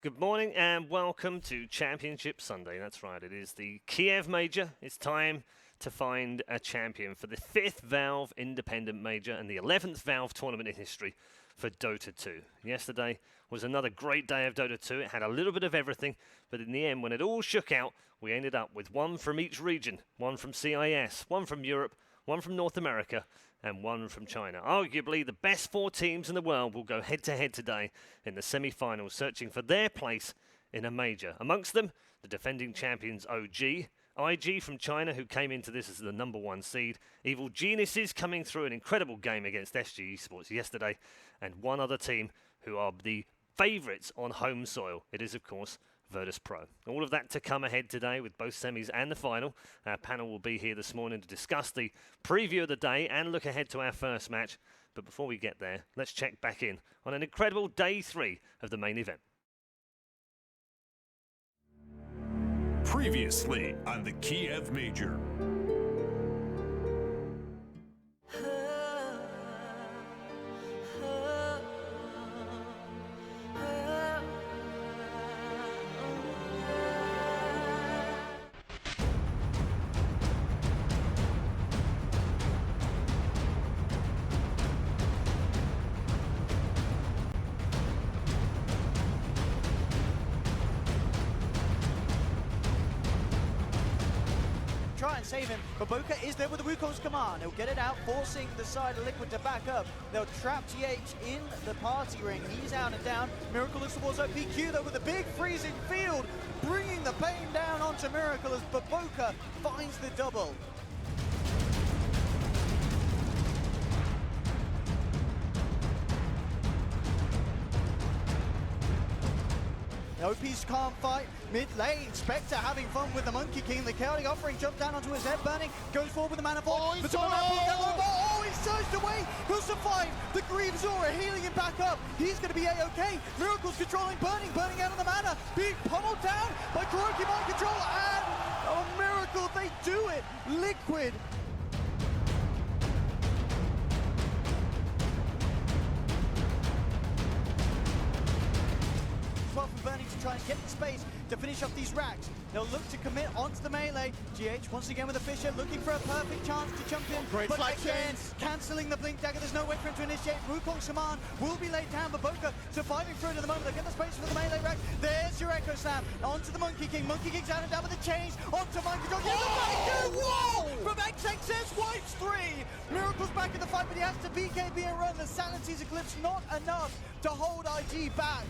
Good morning and welcome to Championship Sunday. That's right, it is the Kiev Major. It's time to find a champion for the 5th Valve Independent Major and the 11th Valve tournament in history for Dota 2. Yesterday was another great day of Dota 2. It had a little bit of everything, but in the end, when it all shook out, we ended up with one from each region, one from CIS, one from Europe, one from North America, and one from China. Arguably, the best 4 teams in the world will go head-to-head today in the semi-finals, searching for their place in a major. Amongst them, the defending champions OG, IG from China, who came into this as the #1 seed, Evil Geniuses coming through an incredible game against SG Esports yesterday, and one other team who are the favourites on home soil. It is, of course, Virtus.pro. All of that to come ahead today with both semis and the final. Our panel will be here this morning to discuss the preview of the day and look ahead to our first match. But before we get there, let's check back in on an incredible day 3 of the main event. Previously on the Kiev Major. Save him, but BO3 is there with the Wukong's command. He'll get it out, forcing the side of Liquid to back up. They'll trap GH in the party ring. He's out and down. Miracle looks towards OPQ though with a big freezing field, bringing the Bane down onto Miracle as BO3 finds the double. OP's can't fight. Mid lane, Spectre having fun with the Monkey King. The chaotic offering jumps down onto his head, burning, goes forward with the Manifold. Oh, he's surged away. He'll survive. The Greaves Aura healing him back up. He's going to be A-OK. Miracle's controlling, burning out on the mana. Being pummeled down by Kuroki Mind Control. And oh, Miracle, they do it. Liquid. From Burning to try and get the space to finish off these racks. They'll look to commit onto the melee. GH once again with a Fisher, looking for a perfect chance to jump in. Great but again, cancelling the Blink Dagger. There's no way for him to initiate. Wukong's command will be laid down, but BO3 surviving through to the moment. They'll get the space for the melee rack. There's your Echo Slam onto the Monkey King. Monkey King's out and down with the chains onto Mind Control. Whoa! From XXS wipes 3. Miracle's back in the fight, but he has to BKB and run. The Sanity's Eclipse not enough to hold IG back.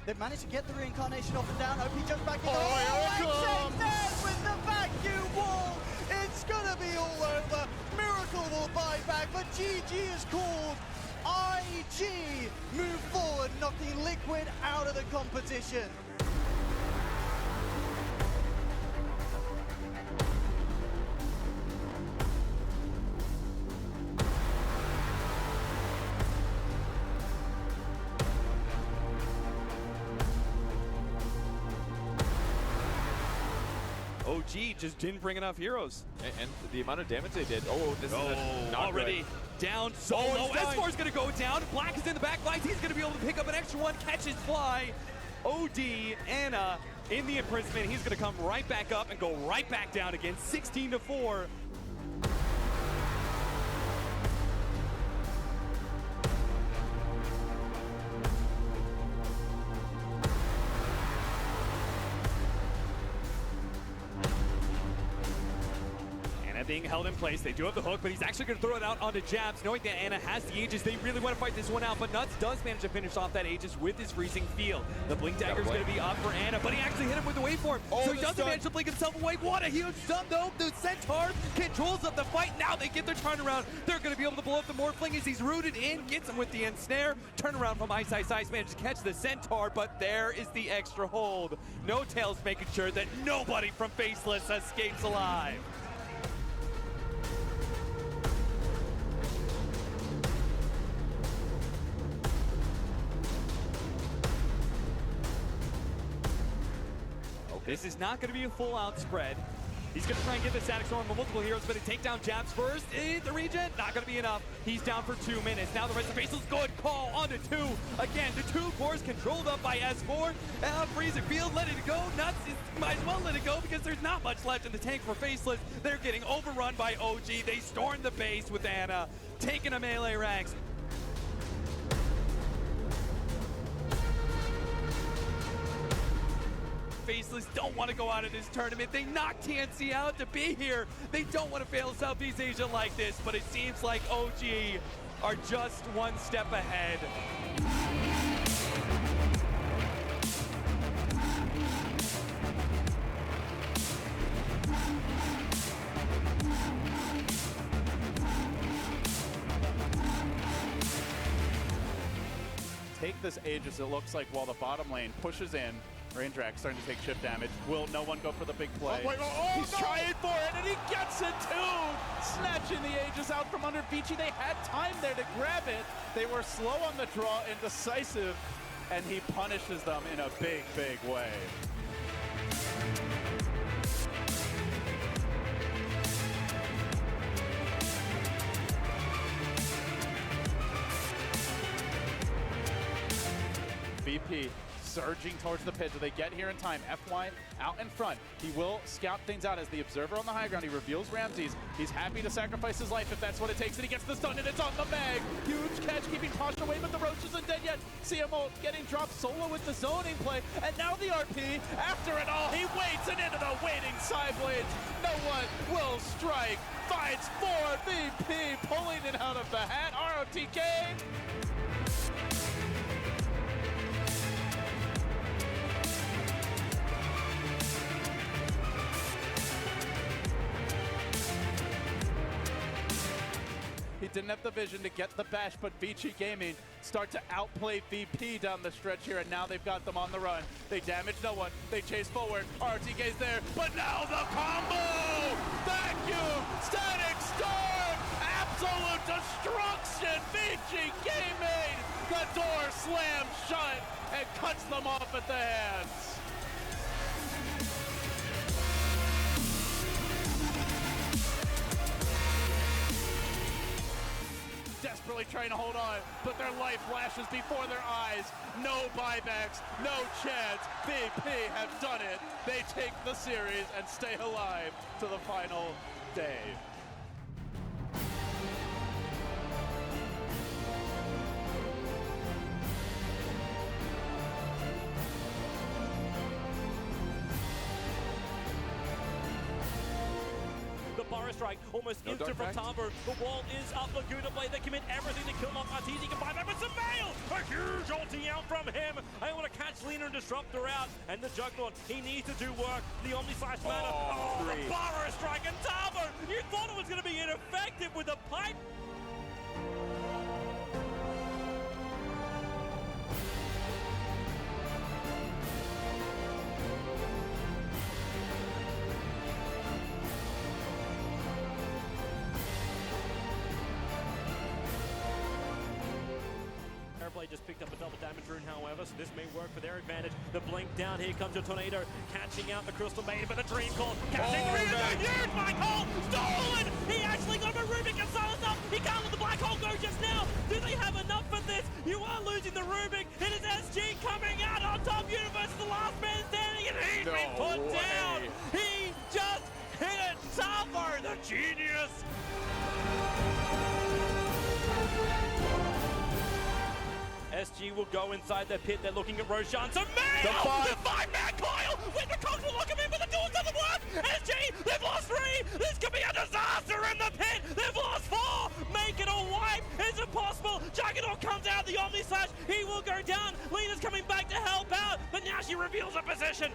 They've managed to get the reincarnation off and down. OP jumps back in. XXS with the vacuum wall. It's gonna be all over. Miracle will buy back, but GG is called. IG move forward, knocking Liquid out of the competition. OG just didn't bring enough heroes. And the amount of damage they did. Oh, this is not already good. Down so low. S4's going to go down. Black is in the back lines. He's going to be able to pick up an extra one. Catches fly. OG.Ana in the imprisonment. He's going to come right back up and go right back down again. 16-4. Being held in place. They do have the hook, but he's actually going to throw it out onto Jabs, knowing that Ana has the Aegis. They really want to fight this one out, but Nuts does manage to finish off that Aegis with his freezing field. The Blink Dagger is going to be up for Ana, but he actually hit him with the waveform, so he doesn't manage to blink himself away. What a huge stun, though. The Centaur controls of the fight. Now they get their turnaround. They're going to be able to blow up the Morphling as he's rooted in, gets him with the ensnare. Turnaround from Ice, manages to catch the Centaur, but there is the extra hold. No Tails making sure that nobody from Faceless escapes alive. This is not going to be a full-out spread. He's going to try and get the Static Storm on multiple heroes, but to take down Jabs first, the regen, not going to be enough. He's down for 2 minutes. Now the rest of Faceless, good call onto 2. Again, the 2 cores controlled up by S4. Freezing Field, letting it go. Nuts, might as well let it go because there's not much left in the tank for Faceless. They're getting overrun by OG. They storm the base with Ana, taking a melee ranks. Faceless don't want to go out of this tournament. They knocked TNC out to be here. They don't want to fail Southeast Asia like this, but it seems like OG are just one step ahead. Take this Aegis, it looks like, while the bottom lane pushes in. Raindrak starting to take chip damage. Will no one go for the big play? He's trying for it, and he gets it too! Snatching the Aegis out from under Vici. They had time there to grab it. They were slow on the draw, indecisive, and he punishes them in a big, big way. VP surging towards the pit. Do they get here in time? FY out in front. He will scout things out as the observer on the high ground. He reveals Ramses. He's happy to sacrifice his life if that's what it takes, and he gets the stun, and it's on the bag. Huge catch, keeping Tosh away, but the Roach isn't dead yet. CMO getting dropped solo with the zoning play, and now the RP. After it all, he waits, and into the waiting side blades. No one will strike. Fights for VP, pulling it out of the hat. ROTK. He didn't have the vision to get the bash, but Vici Gaming start to outplay VP down the stretch here, and now they've got them on the run. They damage no one. They chase forward. RTK's there, but now the combo! Vacuum! Static Storm! Absolute destruction! Vici Gaming! The door slams shut and cuts them off at the hands. Desperately trying to hold on, but their life flashes before their eyes. No buybacks, no chance. VP have done it. They take the series and stay alive to the final day. The Burrow strike almost instant from Tambo. The wall is up. Laguna Blade. They commit everything to kill off Arteezy. Can buy back, but Samael! A huge ulti out from him. Able to catch Lena and disrupt her out. And the Juggernaut, he needs to do work. The Omni slash mana. Oh, the Burrow strike and Tambo! You thought it was going to be ineffective with the pipe. Play just picked up a double damage rune, however, so this may work for their advantage. The blink down, here comes a tornado, catching out the Crystal Maiden, but the Dream Call, catching the huge Black Hole, stolen! He actually got a Rubik and silenced up, he can't let the Black Hole go just now! Do they have enough for this? You are losing the Rubik, it is SG coming out on top, Universe, the last man standing, and he's been put down! He just hit it, Savo, the genius! SG will go inside their pit. They're looking at Roshan. So Mail! The five-man coil! With the cogs will lock him in, but the duel doesn't work! SG, they've lost 3! This could be a disaster in the pit! They've lost 4! Make it a wipe! It's impossible! Juggernaut comes out, the Omni Slash, he will go down! Lena's coming back to help out, but now she reveals her position!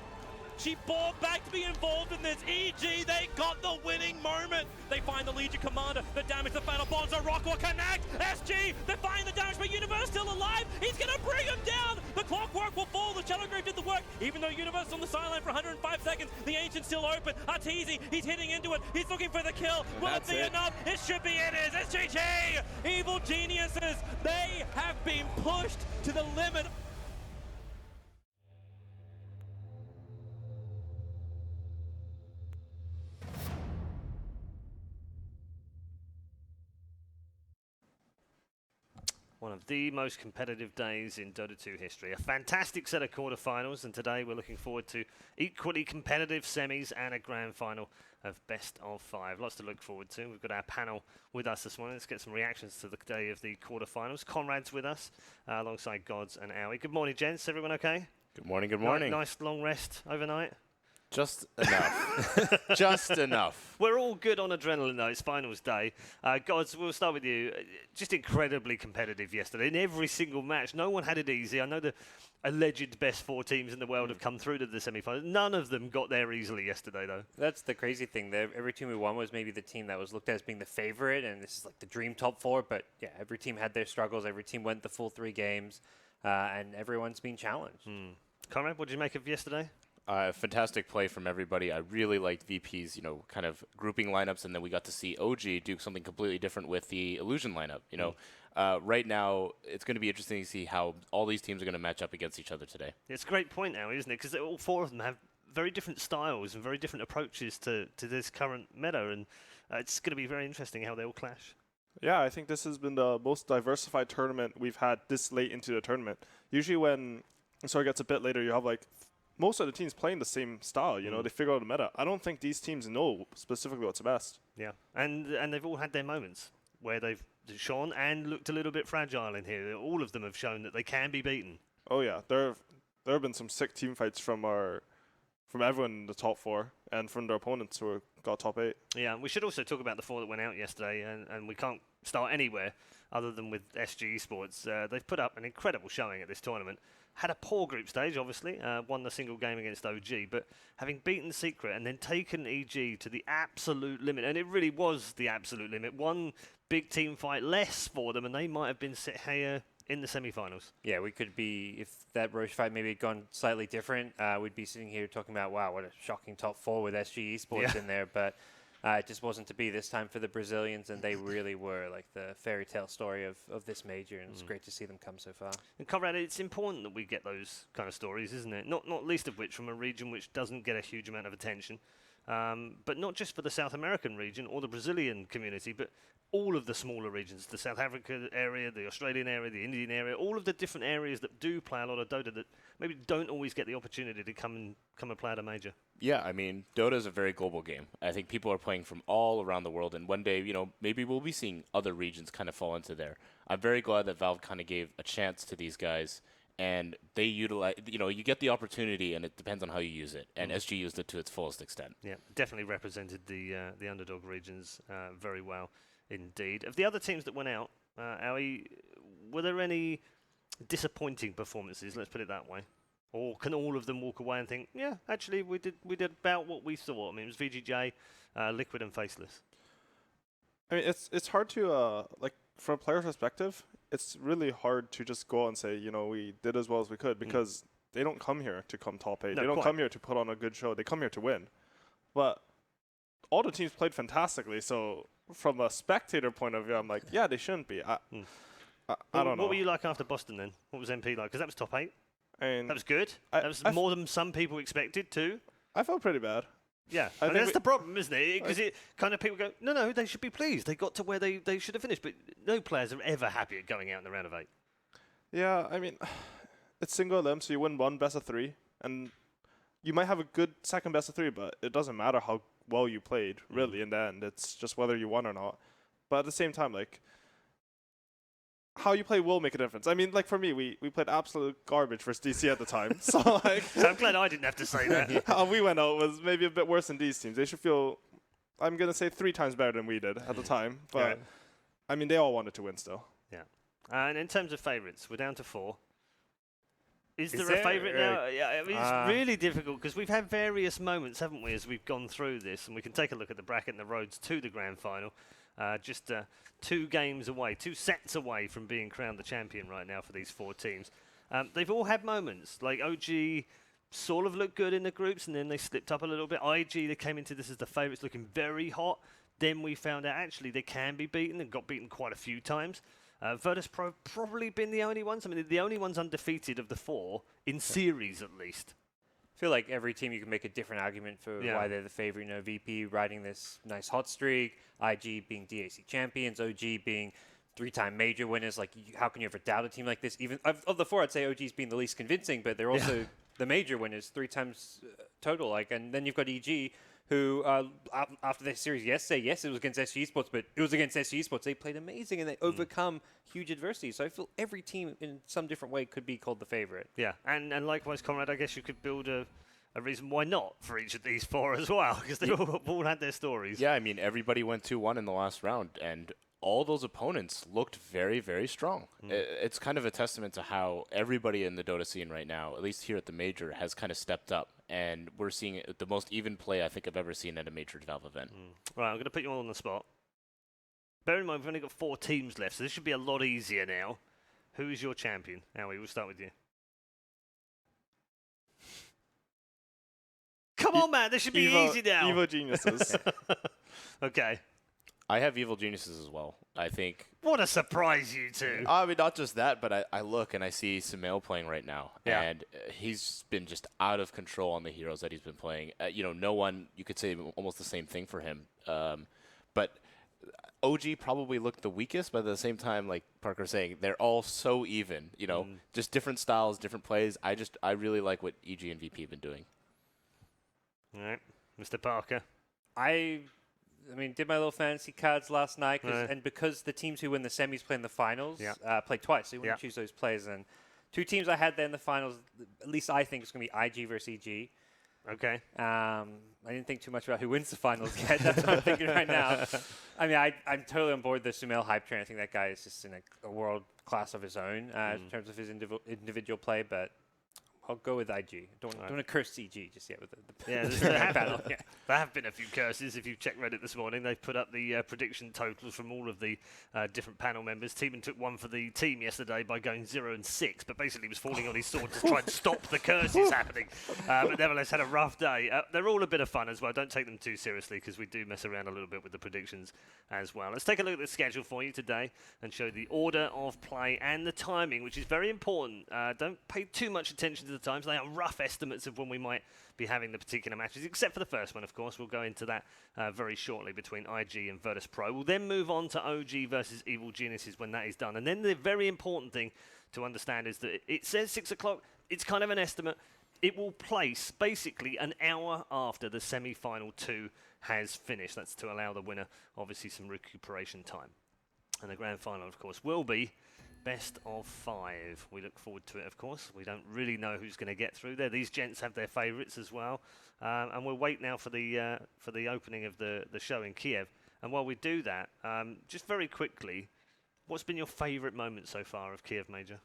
She bought back to be involved in this. EG, they got the winning moment. They find the Legion Commander, the damage, the Fatal Bonzo, Rock will connect. SG, they find the damage, but Universe still alive. He's gonna bring him down. The Clockwork will fall. The Shadowgrave did the work. Even though Universe is on the sideline for 105 seconds, the Ancient's still open. Arteezy, he's hitting into it. He's looking for the kill. Will it be enough? It should be, it is. SGG, evil geniuses. They have been pushed to the limit. One of the most competitive days in Dota 2 history. A fantastic set of quarterfinals, and today we're looking forward to equally competitive semis and a grand final of best of 5. Lots to look forward to. We've got our panel with us this morning. Let's get some reactions to the day of the quarterfinals. Conrad's with us, alongside Gods and Owie. Good morning, gents. Everyone okay? Good morning, good morning. Nice long rest overnight? Just enough. Just enough. We're all good on adrenaline, though. It's finals day. Gods, we'll start with you. Just incredibly competitive yesterday. In every single match, no one had it easy. I know the alleged best 4 teams in the world have come through to the semi-finals. None of them got there easily yesterday, though. That's the crazy thing. Every team we won was maybe the team that was looked at as being the favorite, and this is like the dream top 4. But yeah, every team had their struggles. Every team went the full 3 games, and everyone's been challenged. Conrad, what did you make of yesterday? Fantastic play from everybody. I really liked VP's, kind of grouping lineups, and then we got to see OG do something completely different with the Illusion lineup. Right now, it's going to be interesting to see how all these teams are going to match up against each other today. It's a great point now, isn't it? Because all 4 of them have very different styles and very different approaches to this current meta, and it's going to be very interesting how they all clash. Yeah, I think this has been the most diversified tournament we've had this late into the tournament. Usually when it gets a bit later, you have most of the teams playing the same style, they figure out the meta. I don't think these teams know specifically what's best. Yeah, and they've all had their moments where they've shone and looked a little bit fragile in here. All of them have shown that they can be beaten. Oh yeah, there have been some sick team fights from everyone in the top 4 and from their opponents who got top 8. Yeah, we should also talk about the 4 that went out yesterday, and we can't start anywhere other than with SG Esports. They've put up an incredible showing at this tournament. Had a poor group stage, obviously, won the single game against OG, but having beaten Secret and then taken EG to the absolute limit, and it really was the absolute limit, one big team fight less for them, and they might have been sit here in the semi-finals. Yeah, we could be, if that Roche fight maybe had gone slightly different, we'd be sitting here talking about, wow, what a shocking top 4 with SG Esports in there, but it just wasn't to be this time for the Brazilians, and they really were like the fairy tale story of this major, and it's great to see them come so far. And Conrad, it's important that we get those kind of stories, isn't it? Not least of which from a region which doesn't get a huge amount of attention, but not just for the South American region or the Brazilian community, but all of the smaller regions, the South Africa area, the Australian area, the Indian area, all of the different areas that do play a lot of Dota that maybe don't always get the opportunity to come and play at a major. Yeah, I mean, Dota is a very global game. I think people are playing from all around the world, and one day, maybe we'll be seeing other regions kind of fall into there. I'm very glad that Valve kind of gave a chance to these guys, and they utilize, you get the opportunity, and it depends on how you use it, and SG used it to its fullest extent. Yeah, definitely represented the underdog regions very well indeed. Of the other teams that went out, Owie, were there any disappointing performances, let's put it that way? Or can all of them walk away and think, yeah, actually, we did about what we thought? I mean, it was VGJ, Liquid, and Faceless. I mean, it's hard to, from a player perspective, it's really hard to just go and say, we did as well as we could, because they don't come here to come top 8. No, they don't quite. come here to put on a good show. They come here to win. But all the teams played fantastically, so from a spectator point of view, I'm like, yeah, they shouldn't be. I don't know. What were you like after Boston then? What was MP like? Because that was top 8. I mean, That was good. That was more than some people expected too. I felt pretty bad. Yeah, I think that's the problem, isn't it? Because it kind of people go, no, they should be pleased. They got to where they should have finished. But no players are ever happy at going out in the round of 8. Yeah, I mean, it's single elim, so you win one best of 3, and you might have a good second best of 3, but it doesn't matter how well you played, really, in the end. It's just whether you won or not. But at the same time, how you play will make a difference. I mean, for me, we played absolute garbage versus DC at the time. So, So I'm glad I didn't have to say that. how we went out was maybe a bit worse than these teams. They should feel, I'm going to say 3 times better than we did at the time. But, Right. I mean, they all wanted to win still. Yeah. And in terms of favourites, we're down to 4. Is there a there favourite now? Yeah, I mean, it's really difficult because we've had various moments, haven't we, as we've gone through this, and we can take a look at the bracket and the roads to the grand final. Just 2 games away, 2 sets away from being crowned the champion right now for these 4 teams. They've all had moments, like OG sort of looked good in the groups, and then they slipped up a little bit. IG, they came into this as the favourites, looking very hot. Then we found out actually they can be beaten and got beaten quite a few times. Virtus Pro probably been the only ones. I mean, the only ones undefeated of the 4 in series, at least. I feel like every team you can make a different argument for why they're the favorite. VP riding this nice hot streak, IG being DAC champions, OG being 3-time major winners. Like, how can you ever doubt a team like this? Even of the four, I'd say OG's been the least convincing, but they're also the major winners 3 times total. Like, and then you've got EG, who after their series yesterday, yes, it was against SG Esports, but it was against SG Esports. They played amazing and they overcome huge adversity. So I feel every team in some different way could be called the favorite. Yeah, and likewise, Conrad, I guess you could build a reason why not for each of these 4 as well, because they all had their stories. Yeah, I mean, everybody went 2-1 in the last round, and all those opponents looked very, very strong. It's kind of a testament to how everybody in the Dota scene right now, at least here at the Major, has kind of stepped up. And we're seeing the most even play I think I've ever seen at a Major Valve event. Right, I'm going to put you all on the spot. Bear in mind, we've only got 4 teams left, so this should be a lot easier now. Who is your champion? Howie, we'll start with you. Come on, man, this should be easy now. Evo Geniuses. Okay. I have Evil Geniuses as well. I think. What a surprise, you two. I mean, not just that, but I look and I see Sumail playing right now. Yeah. And he's been just out of control on the heroes that he's been playing. You know, no one, you could say almost the same thing for him. But OG probably looked the weakest, but at the same time, like Parker's saying, they're all so even, you know, just different styles, different plays. I really like what EG and VP have been doing. All right, Mr. Parker. I mean, did my little fantasy cards last night, and because the teams who win the semis play in the finals, play twice, so you want to choose those players. And 2 teams I had there in the finals, at least I think it's going to be IG versus EG. Okay. I didn't think too much about who wins the finals yet. That's what I'm thinking right now. I mean, I'm totally on board the Sumail hype train. I think that guy is just in a world class of his own in terms of his individual play, but I'll go with IG. Don't want to curse CG just yet with the battle. Yeah. There have been a few curses. If you check Reddit this morning, they've put up the prediction totals from all of the different panel members. Teeman took one for the team yesterday by going 0-6, but basically was falling on his sword to try and stop the curses happening. But nevertheless, had a rough day. They're all a bit of fun as well. Don't take them too seriously because we do mess around a little bit with the predictions as well. Let's take a look at the schedule for you today and show the order of play and the timing, which is very important. Don't pay too much attention to the times. They are rough estimates of when we might be having the particular matches, except for the first one, of course. We'll go into that very shortly between IG and Virtus Pro. We'll then move on to OG versus Evil Geniuses when that is done. And then the very important thing to understand is that it says 6 o'clock. It's kind of an estimate. It will place basically an hour after the semi-final 2 has finished. That's to allow the winner, obviously, some recuperation time. And the grand final, of course, will be best of 5. We look forward to it, of course. We don't really know who's going to get through there. These gents have their favourites as well. And we'll wait now for the opening of the show in Kiev. And while we do that, just very quickly, what's been your favourite moment so far of Kiev Major?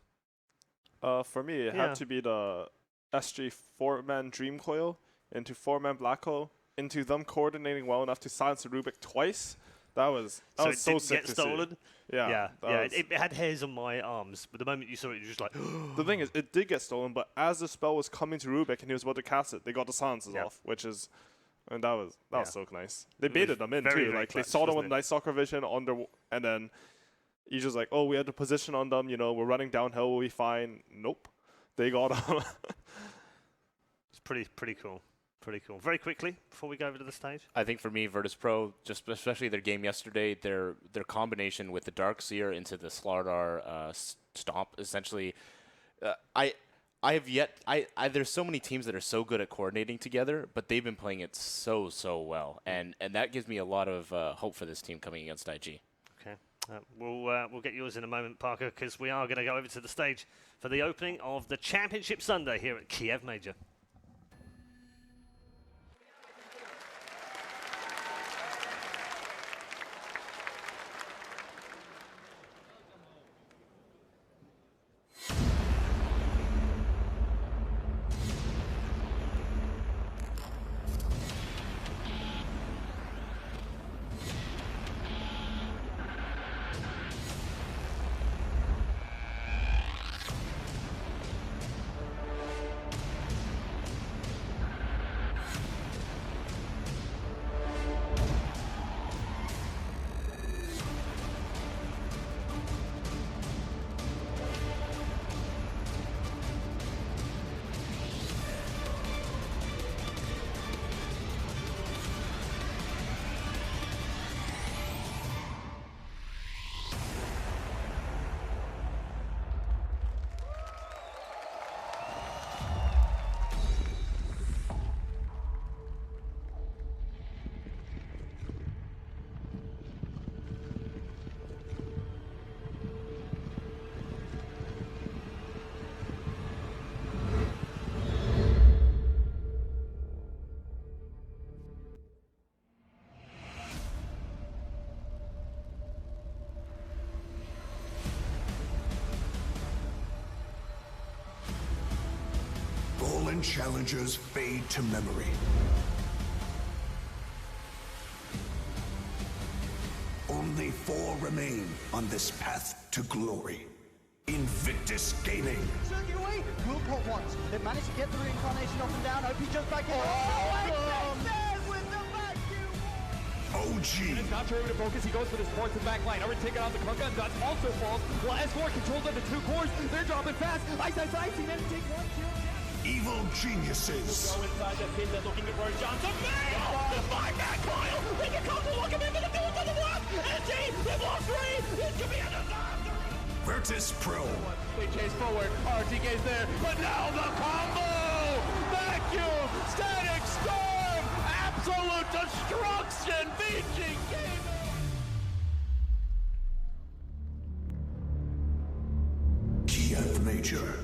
For me, it had to be the SG 4-man Dream Coil into 4-man Black Hole, into them coordinating well enough to silence the Rubik twice. That was so sick to stolen? see. Yeah. It had hairs on my arms, but the moment you saw it, you just like. The thing is, it did get stolen, but as the spell was coming to Rubik and he was about to cast it, they got the silences off, which is, and that was so nice. They baited them in too. Like they saw them with nice soccer vision on their, and then you just like, oh, we had the position on them. You know, we're running downhill, we'll be fine. Nope, they got them. It's pretty cool. Pretty cool. Very quickly, before we go over to the stage. I think for me, Virtus Pro, just especially their game yesterday, their combination with the Dark Seer into the Slardar stomp, essentially, there's so many teams that are so good at coordinating together, but they've been playing it so well, and that gives me a lot of hope for this team coming against IG. Okay. We'll get yours in a moment, Parker, because we are going to go over to the stage for the opening of the Championship Sunday here at Kiev Major. fallen challengers fade to memory. Only 4 remain on this path to glory. Invictus Gaming. Circuit away. Will pot once. They managed to get the reincarnation off and down. OP just back in. With the vacuum. OG. It's not sure to focus. He goes for this fourth and back line. Already taken out the Kunga. Nuts also falls. While S4 controls under 2 cores. They're dropping fast. Ice. He then take 1 kill. Evil geniuses. Go inside the pit, they're looking at Roshan. The the 5-man coil! We can ComBoOo lock him in, but the duel doesn't work! NG, they've lost 3! This could be a disaster! Virtus Pro. They chase forward. RTK's there, but now the ComBoOo! Vacuum! Static Storm! Absolute destruction! VG Gaming! Kiev Major.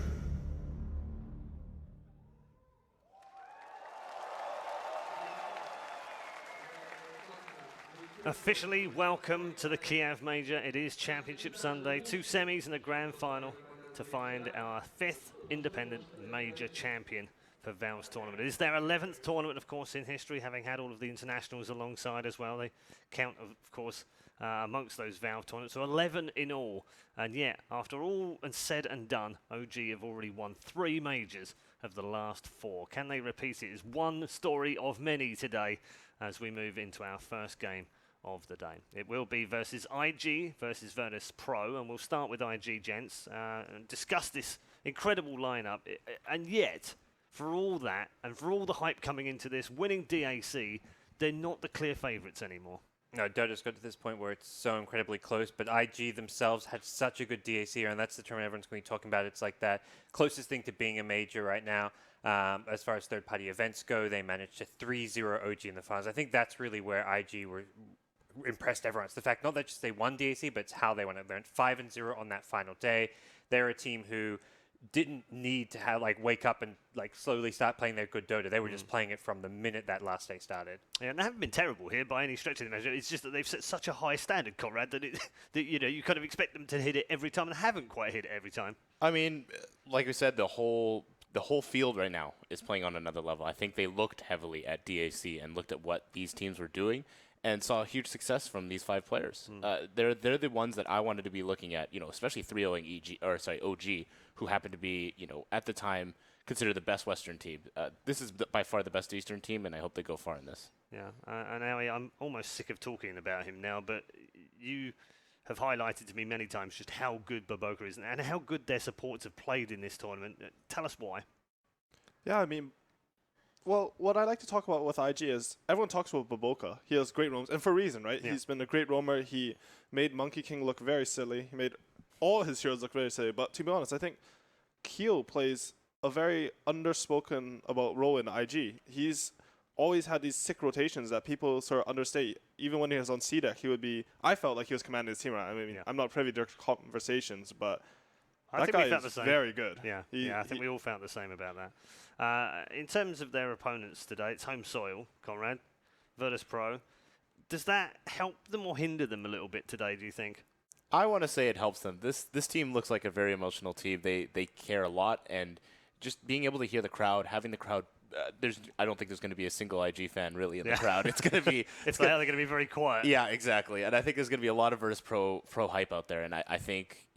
Officially welcome to the Kiev Major. It is Championship Sunday, 2 semis and a grand final to find our 5th independent major champion for Valve's tournament. It is their 11th tournament, of course, in history, having had all of the internationals alongside as well. They count, of course, amongst those Valve tournaments, so 11 in all. And yet, after all and said and done, OG have already won 3 majors of the last 4. Can they repeat it? It's one story of many today as we move into our first game of the day. It will be versus IG versus Virtus Pro, and we'll start with IG, gents, and discuss this incredible lineup. And yet, for all that, and for all the hype coming into this, winning DAC, they're not the clear favourites anymore. No, Dota's got to this point where it's so incredibly close, but IG themselves had such a good DAC here, and that's the tournament everyone's going to be talking about. It's like that closest thing to being a major right now. As far as third-party events go, they managed to 3-0 OG in the finals. I think that's really where IG were impressed everyone. It's the fact not that just they won DAC, but it's how they won it. They went 5-0 on that final day. They're a team who didn't need to have wake up and slowly start playing their good Dota. They were just playing it from the minute that last day started. Yeah, and they haven't been terrible here by any stretch of the measure. It's just that they've set such a high standard, Conrad, that you kind of expect them to hit it every time, and haven't quite hit it every time. I mean, like we said, the whole field right now is playing on another level. I think they looked heavily at DAC and looked at what these teams were doing and saw huge success from these 5 players. They're the ones that I wanted to be looking at, especially 3-0ing OG, who happened to be, at the time considered the best Western team. This is by far the best Eastern team, and I hope they go far in this. Yeah, and Howie, I'm almost sick of talking about him now, but you have highlighted to me many times just how good BO3 is and how good their supports have played in this tournament. Tell us why. Yeah, I mean, well, what I like to talk about with IG is everyone talks about BO3. He has great roams, and for a reason, right? Yeah. He's been a great roamer. He made Monkey King look very silly. He made all his heroes look very silly. But to be honest, I think Kill plays a very underspoken about role in IG. He's always had these sick rotations that people sort of understate. Even when he was on C deck, he would be. I felt like he was commanding his team around. I mean, I'm not privy to conversations, but that guy is very good. Yeah, I think we all felt the same about that. In terms of their opponents today, it's home soil, Conrad, Virtus Pro. Does that help them or hinder them a little bit today, do you think? I want to say it helps them. This team looks like a very emotional team. They care a lot, and just being able to hear the crowd, having the crowd. I don't think there's going to be a single IG fan really in the crowd. It's going to be. They're going to be very quiet. Yeah, exactly. And I think there's going to be a lot of Virtus Pro hype out there, and I think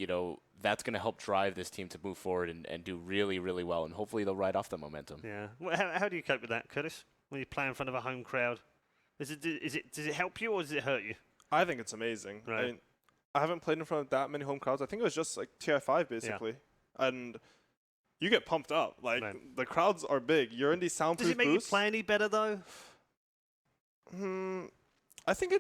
that's going to help drive this team to move forward and do really, really well, and hopefully they'll ride off the momentum. Yeah. Well, how do you cope with that, Curtis? When you play in front of a home crowd, does it help you or does it hurt you? I think it's amazing. Right. I mean, I haven't played in front of that many home crowds. I think it was just like TI5 basically, and you get pumped up. Like the crowds are big. You're in these soundproof booths. Does it make you play any better though? I think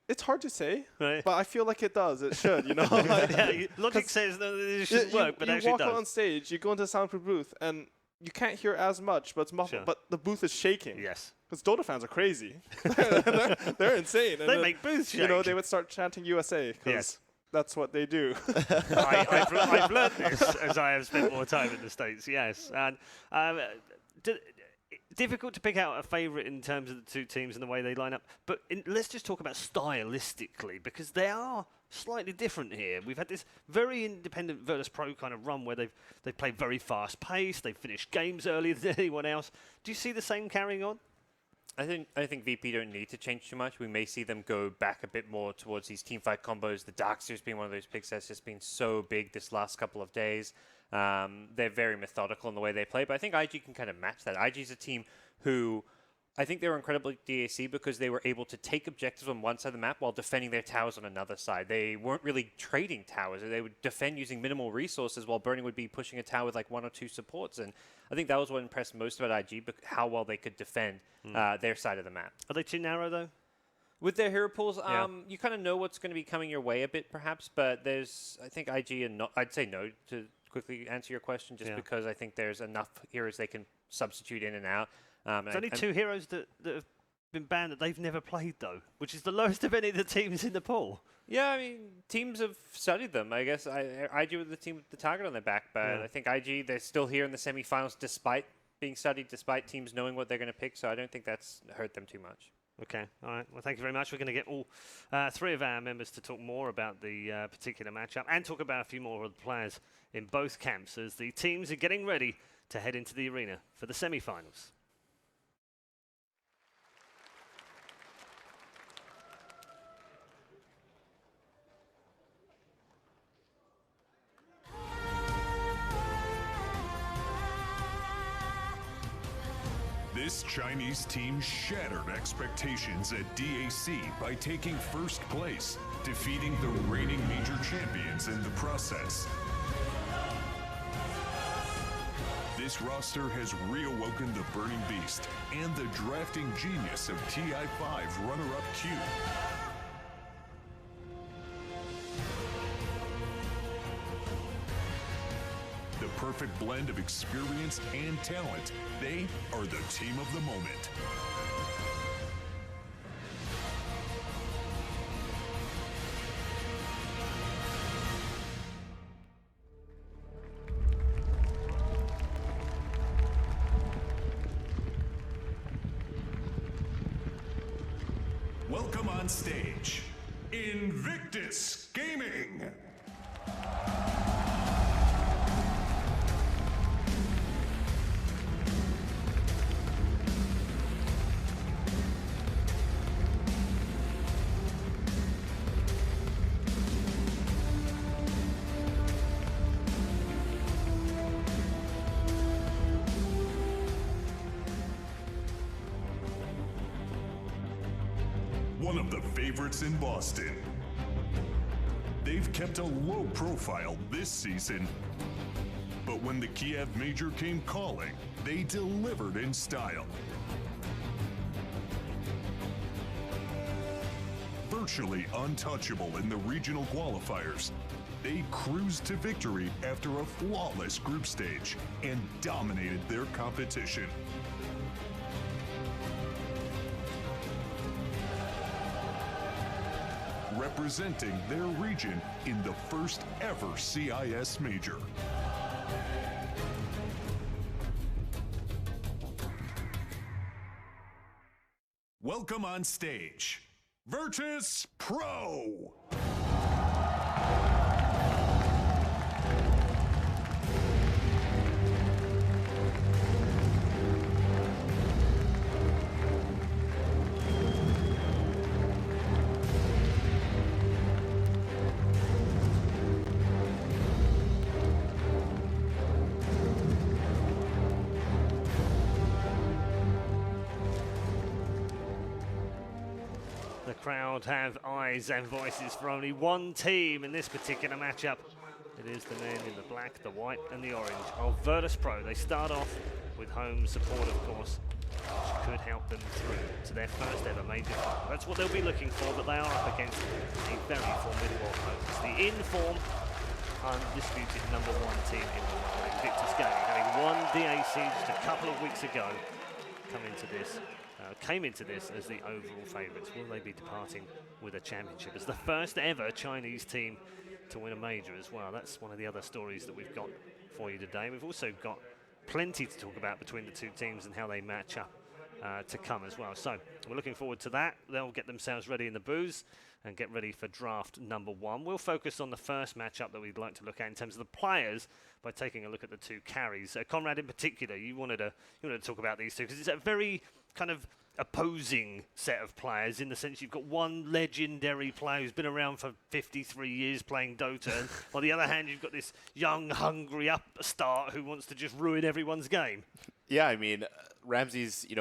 it's hard to say, right. But I feel like it does. It should, Logic says that it shouldn't work, but actually it does. You walk on stage, you go into a soundproof booth, and you can't hear as much, but it's muffled. Sure. But the booth is shaking. Yes. Because Dota fans are crazy. they're insane. They make booths shake. They would start chanting USA. Yes. That's what they do. I've learned this as I have spent more time in the States, yes. And difficult to pick out a favourite in terms of the two teams and the way they line up. But let's just talk about stylistically, because they are slightly different here. We've had this very independent Virtus Pro kind of run where they've played very fast paced. They've finished games earlier than anyone else. Do you see the same carrying on? I think VP don't need to change too much. We may see them go back a bit more towards these teamfight combos. The Darksters being one of those picks that's just been so big this last couple of days. They're very methodical in the way they play, but I think IG can kind of match that. IG is a team who I think they were incredibly DAC because they were able to take objectives on one side of the map while defending their towers on another side. They weren't really trading towers. They would defend using minimal resources while Burning would be pushing a tower with like 1 or 2 supports. And I think that was what impressed most about IG, how well they could defend their side of the map. Are they too narrow, though? With their hero pools, you kind of know what's going to be coming your way a bit, perhaps, but there's, I think IG, and I'd say no to quickly answer your question, just because I think there's enough heroes they can substitute in and out. There's only 2 heroes that have been banned that they've never played, though, which is the lowest of any of the teams in the pool. Yeah, I mean, teams have studied them. I guess IG was the team with the target on their back, but I think IG, they're still here in the semifinals despite being studied, despite teams knowing what they're going to pick, so I don't think that's hurt them too much. Okay, all right. Well, thank you very much. We're going to get all 3 of our members to talk more about the particular matchup and talk about a few more of the players in both camps as the teams are getting ready to head into the arena for the semi-finals. This Chinese team shattered expectations at DAC by taking first place, defeating the reigning major champions in the process. This roster has reawoken the Burning Beast and the drafting genius of TI5 runner-up Q. The perfect blend of experience and talent. They are the team of the moment. Welcome on stage, Invictus Gaming. One of the favorites in Boston. They've kept a low profile this season, but when the Kiev Major came calling, they delivered in style. Virtually untouchable in the regional qualifiers, they cruised to victory after a flawless group stage and dominated their competition. Representing their region in the first ever CIS Major. Welcome on stage, Virtus Pro! The crowd have eyes and voices for only one team in this particular matchup. It is the men in the black, the white and the orange of Virtus Pro. They start off with home support, of course, which could help them through to their first ever major final. That's what they'll be looking for, but they are up against a very formidable opponent. It's the in-form, undisputed #1 team in the world, Invictus Gaming, having won DAC just a couple of weeks ago, came into this as the overall favourites. Will they be departing with a championship as the first ever Chinese team to win a major as well? That's one of the other stories that we've got for you today. We've also got plenty to talk about between the two teams and how they match up to come as well. So we're looking forward to that. They'll get themselves ready in the booths and get ready for draft number 1. We'll focus on the first matchup that we'd like to look at in terms of the players by taking a look at the two carries. Conrad, in particular, you wanted to talk about these two because it's a very kind of opposing set of players in the sense you've got one legendary player who's been around for 53 years playing Dota, and on the other hand, you've got this young, hungry upstart who wants to just ruin everyone's game. Yeah, I mean, Ramsey's, he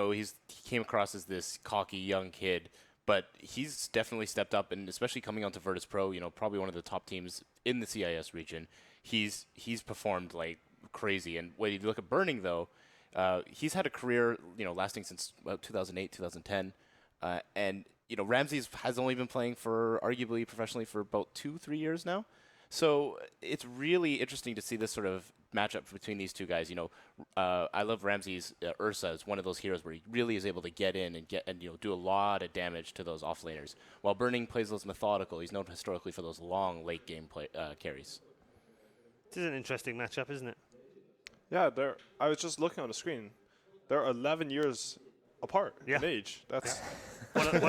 came across as this cocky young kid, but he's definitely stepped up, and especially coming onto Virtus Pro, probably one of the top teams in the CIS region. He's performed like crazy. And when you look at Burning, though, he's had a career, lasting since 2008, 2010, and Ramsey's has only been playing for arguably professionally for about 2-3 years now. So it's really interesting to see this sort of matchup between these two guys. I love Ramsey's Ursa as one of those heroes where he really is able to get in and do a lot of damage to those offlaners. While Burning plays those methodical, he's known historically for those long late game carries. This is an interesting matchup, isn't it? Yeah, I was just looking on the screen. They're 11 years apart in age. That's one of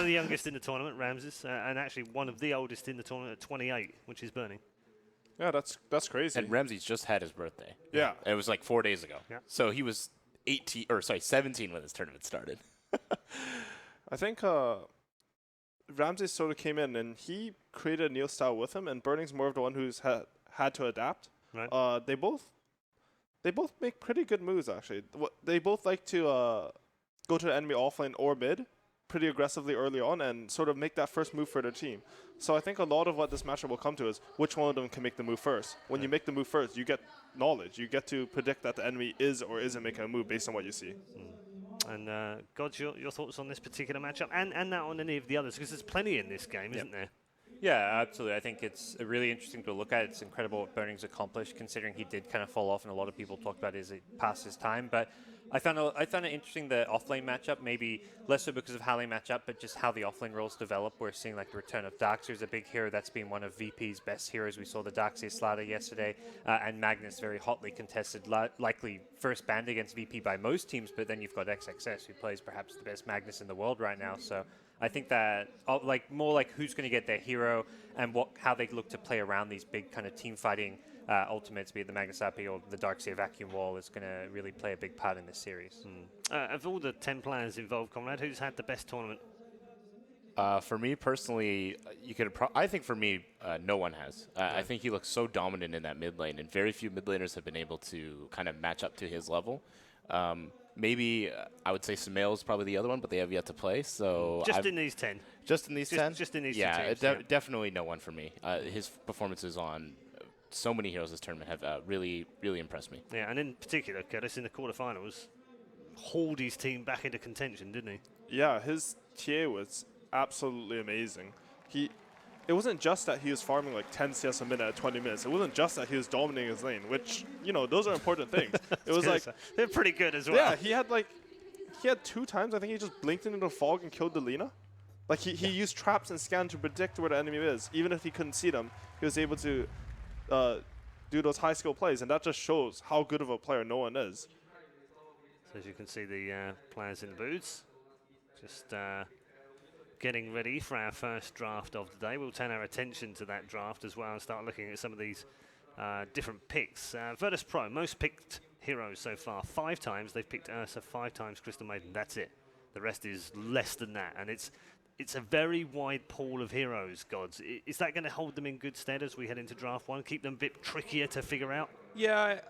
the youngest in the tournament, Ramses, and actually one of the oldest in the tournament at 28, which is Burning. Yeah, that's crazy. And Ramsey's just had his birthday. Yeah. It was like 4 days ago. Yeah. So he was 17 when this tournament started. I think Ramsey sort of came in and he created a Neil style with him, and Burning's more of the one who's had to adapt. Right. They both make pretty good moves, actually. They both like to go to the enemy offlane or mid pretty aggressively early on and sort of make that first move for their team. So I think a lot of what this matchup will come to is which one of them can make the move first. When you make the move first, you get knowledge. You get to predict that the enemy is or isn't making a move based on what you see. And Gods, your thoughts on this particular matchup and that on any of the others, because there's plenty in this game, isn't there? Yeah, absolutely. I think it's really interesting to look at. It's incredible what Burning's accomplished, considering he did kind of fall off, and a lot of people talked about it as it passed his time. But I found it interesting, the offlane matchup, maybe less so because of how they match up, but just how the offlane roles develop. We're seeing like the return of Darkseer, a big hero that's been one of VP's best heroes. We saw the Darkseer Slaughter yesterday, and Magnus very hotly contested, likely first banned against VP by most teams, but then you've got XXS, who plays perhaps the best Magnus in the world right now. So I think that more like who's going to get their hero and how they look to play around these big kind of team fighting ultimates, be it the Magnus AP or the Darkseer Vacuum Wall, is going to really play a big part in this series. Of all the 10 players involved, Conrad, who's had the best tournament? For me personally, I think for me, no one has. I think he looks so dominant in that mid lane, and very few mid laners have been able to kind of match up to his level. Maybe I would say Sumail is probably the other one, but they have yet to play. So in these 10. Just in these 10? Just in these two teams. Definitely no one for me. His performances on so many heroes this tournament have really, really impressed me. Yeah, and in particular, Curtis in the quarterfinals hauled his team back into contention, didn't he? Yeah, his TA was absolutely amazing. It wasn't just that he was farming like 10 CS a minute at 20 minutes. It wasn't just that he was dominating his lane, which, those are important things. It was like... They're pretty good as well. Yeah, he had 2 times, I think he just blinked into the fog and killed the Lina. Like, he used traps and scan to predict where the enemy is. Even if he couldn't see them, he was able to do those high-skill plays, and that just shows how good of a player no one is. So as you can see, the players in the booths just... getting ready for our first draft of the day. We'll turn our attention to that draft as well and start looking at some of these different picks. Virtus Pro, most picked heroes so far. 5 times they've picked Ursa, 5 times Crystal Maiden. That's it. The rest is less than that. And it's a very wide pool of heroes, Gods. Is that going to hold them in good stead as we head into draft 1? Keep them a bit trickier to figure out? Yeah,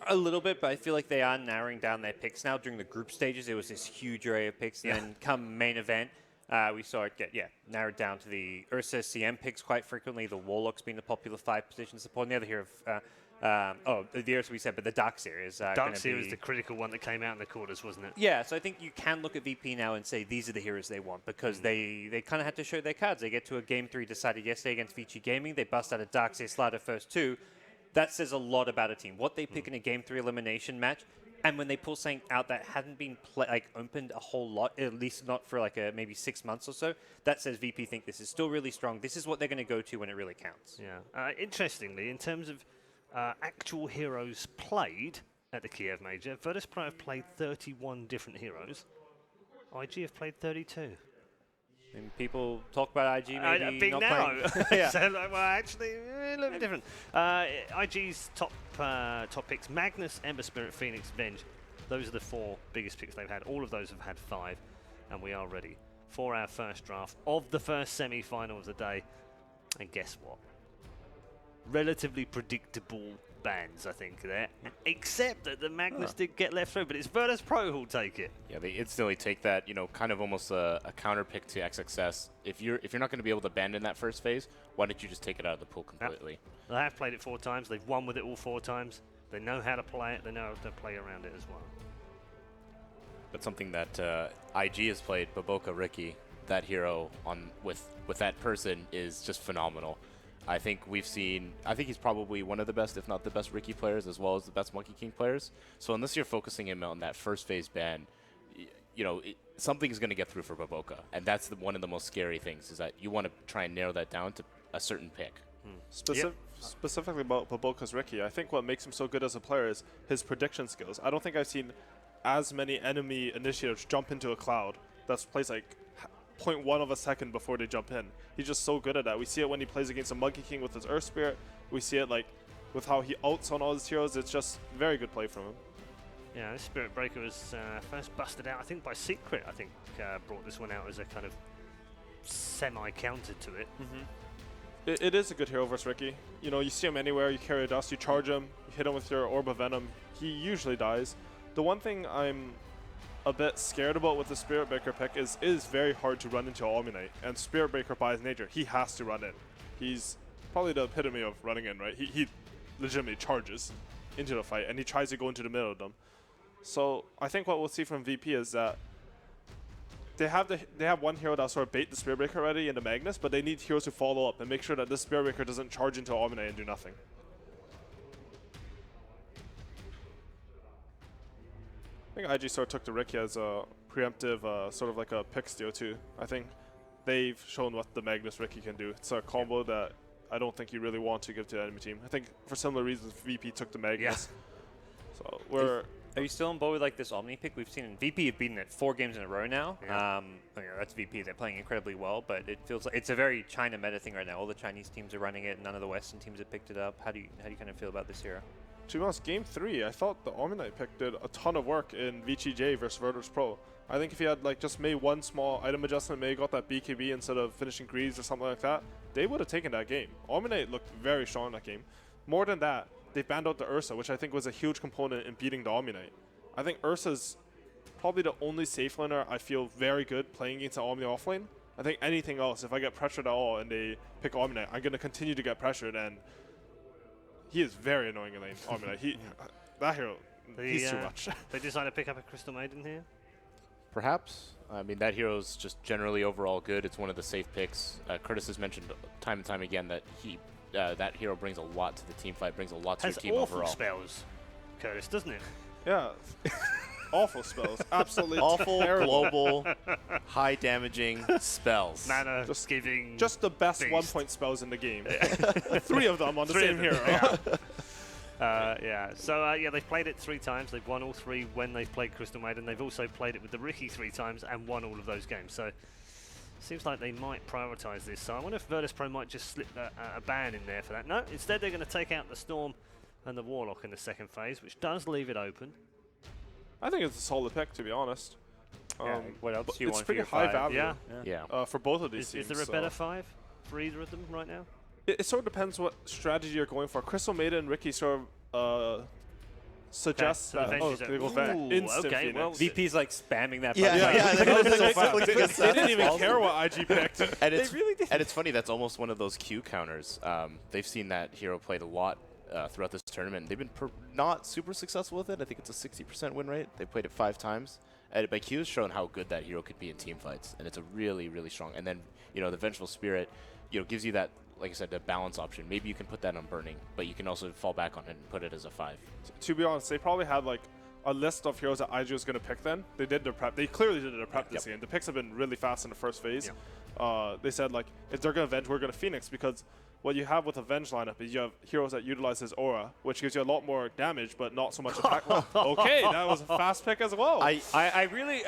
a little bit, but I feel like they are narrowing down their picks now. During the group stages, it was this huge array of picks. And then come main event, we saw it get narrowed down to the Ursa CM picks quite frequently. The Warlock's been the popular 5 position support. And the other hero the Ursa we said, but the Darkseer is Darkseer is the critical one that came out in the quarters, wasn't it? Yeah, so I think you can look at VP now and say these are the heroes they want because they kind of had to show their cards. They get to a Game 3 decided yesterday against Vici Gaming. They bust out a Darkseer Slaughter first 2. That says a lot about a team. What they pick in a Game 3 elimination match. And when they pull something out that hadn't been opened a whole lot, at least not for maybe 6 months or so, that says VP think this is still really strong. This is what they're going to go to when it really counts. Yeah. Interestingly, in terms of actual heroes played, at the Kiev Major. Virtus.pro have played 31 different heroes. IG have played 32. And people talk about IG maybe big not now. playing. Yeah. So, like, well, actually, a little bit different. IG's top picks: Magnus, Ember, Spirit, Phoenix, Venge. Those are the 4 biggest picks they've had. All of those have had 5, and we are ready for our first draft of the first semi-final of the day. And guess what? Relatively predictable bans, I think, there. Except that the Magnus did get left through, but it's Virtus.pro who'll take it. Yeah, they instantly take that, you know, kind of almost a counter pick to XXS. If you're not going to be able to abandon that first phase, why don't you just take it out of the pool completely? They have played it 4 times. They've won with it all 4 times. They know how to play it. They know how to play around it as well. But something that IG has played, Baboka Ricky, that hero on with that person is just phenomenal. I think he's probably one of the best, if not the best Ricky players, as well as the best Monkey King players. So unless you're focusing him on that first phase ban, you know, something's going to get through for Baboka. And that's one of the most scary things, is that you want to try and narrow that down to a certain pick. Specifically about Baboka's Ricky, I think what makes him so good as a player is his prediction skills. I don't think I've seen as many enemy initiators jump into a cloud that plays like 0.1 of a second before they jump in. He's just so good at that. We see it when he plays against a Monkey King with his Earth Spirit. We see it like with how he ults on all his heroes. It's just very good play from him. Yeah, this Spirit Breaker was first busted out, I think, by Secret. I think brought this one out as a kind of semi-counter to it. It is a good hero versus Ricky. You know, you see him anywhere, you carry a dust, you charge him, you hit him with your Orb of Venom. He usually dies. The one thing I'm a bit scared about with the Spirit Breaker pick is it is very hard to run into OMNI. And Spirit Breaker, by his nature, he has to run in. He's probably the epitome of running in, right? He legitimately charges into the fight, and he tries to go into the middle of them. So I think what we'll see from VP is that they have one hero that sort of bait the Spirit Breaker already into Magnus, but they need heroes to follow up and make sure that this Spirit Breaker doesn't charge into OMNI and do nothing. I think IG sort of took the Ricky as a preemptive, sort of like a pick steal too. I think they've shown what the Magnus Ricky can do. It's a combo that I don't think you really want to give to the enemy team. I think for similar reasons, VP took the Magnus. So we're... Are you still on board with like this OMNI pick? We've seen VP have beaten it 4 games in a row now. Yeah. You know, that's VP. They're playing incredibly well, but it feels like it's a very China meta thing right now. All the Chinese teams are running it. None of the Western teams have picked it up. How do you kind of feel about this hero? To be honest, Game 3, I thought the OMNI pick did a ton of work in VGJ versus Virtus.pro. I think if he had like just made one small item adjustment, maybe got that BKB instead of finishing Greaves or something like that, they would have taken that game. OMNI looked very strong in that game. More than that, they banned out the Ursa, which I think was a huge component in beating the OMNI. I think Ursa's probably the only safe laner I feel very good playing against an OMNI offlane. I think anything else, if I get pressured at all and they pick OMNI, I'm going to continue to get pressured, and he is very annoying in lane, OMNI. That hero, he's too much. They decided to pick up a Crystal Maiden here? Perhaps. I mean, that hero's just generally overall good. It's one of the safe picks. Curtis has mentioned time and time again that that hero brings a lot to the team fight, brings a lot to your team overall. Has awful spells, Curtis, doesn't it? Yeah. Awful spells. Absolutely awful, terrible. global, high damaging spells. Mana just giving. Just the best beast. 1-point spells in the game. 3 of them on the same hero. Yeah. So yeah, they've played it 3 times. They've won all 3 when they've played Crystal Maiden. They've also played it with the Ricky 3 times and won all of those games. So seems like they might prioritize this. So I wonder if Virtus.pro might just slip a ban in there for that. No, instead they're going to take out the Storm and the Warlock in the second phase, which does leave it open. I think it's a solid pick, to be honest. What else do you it's want pretty for your high 5? value Yeah. for both of these teams. Is there a better 5 for either of them right now? It sort of depends what strategy you're going for. Crystal Maiden and Ricky sort of suggests that they go back. Instant okay, Phoenix. well, VP's like spamming that They button. didn't even care what IG picked. And it's funny, that's almost one of those Q counters. They've seen that hero played a lot throughout this tournament. They've been not super successful with it. I think it's a 60% win rate. They played it 5 times. But Q has shown how good that hero could be in team fights, and it's a really, really strong. And then, you know, the Vengeful Spirit, you know, gives you that, like I said, the balance option. Maybe you can put that on Burning, but you can also fall back on it and put it as a 5. To be honest, they probably had like a list of heroes that IG was going to pick then. They did their prep. They clearly did their prep this game. The picks have been really fast in the first phase. They said, like, if they're going to Venge, we're going to Phoenix, because what you have with a Venge lineup is you have heroes that utilize his aura, which gives you a lot more damage, but not so much attack. Okay, that was a fast pick as well. I really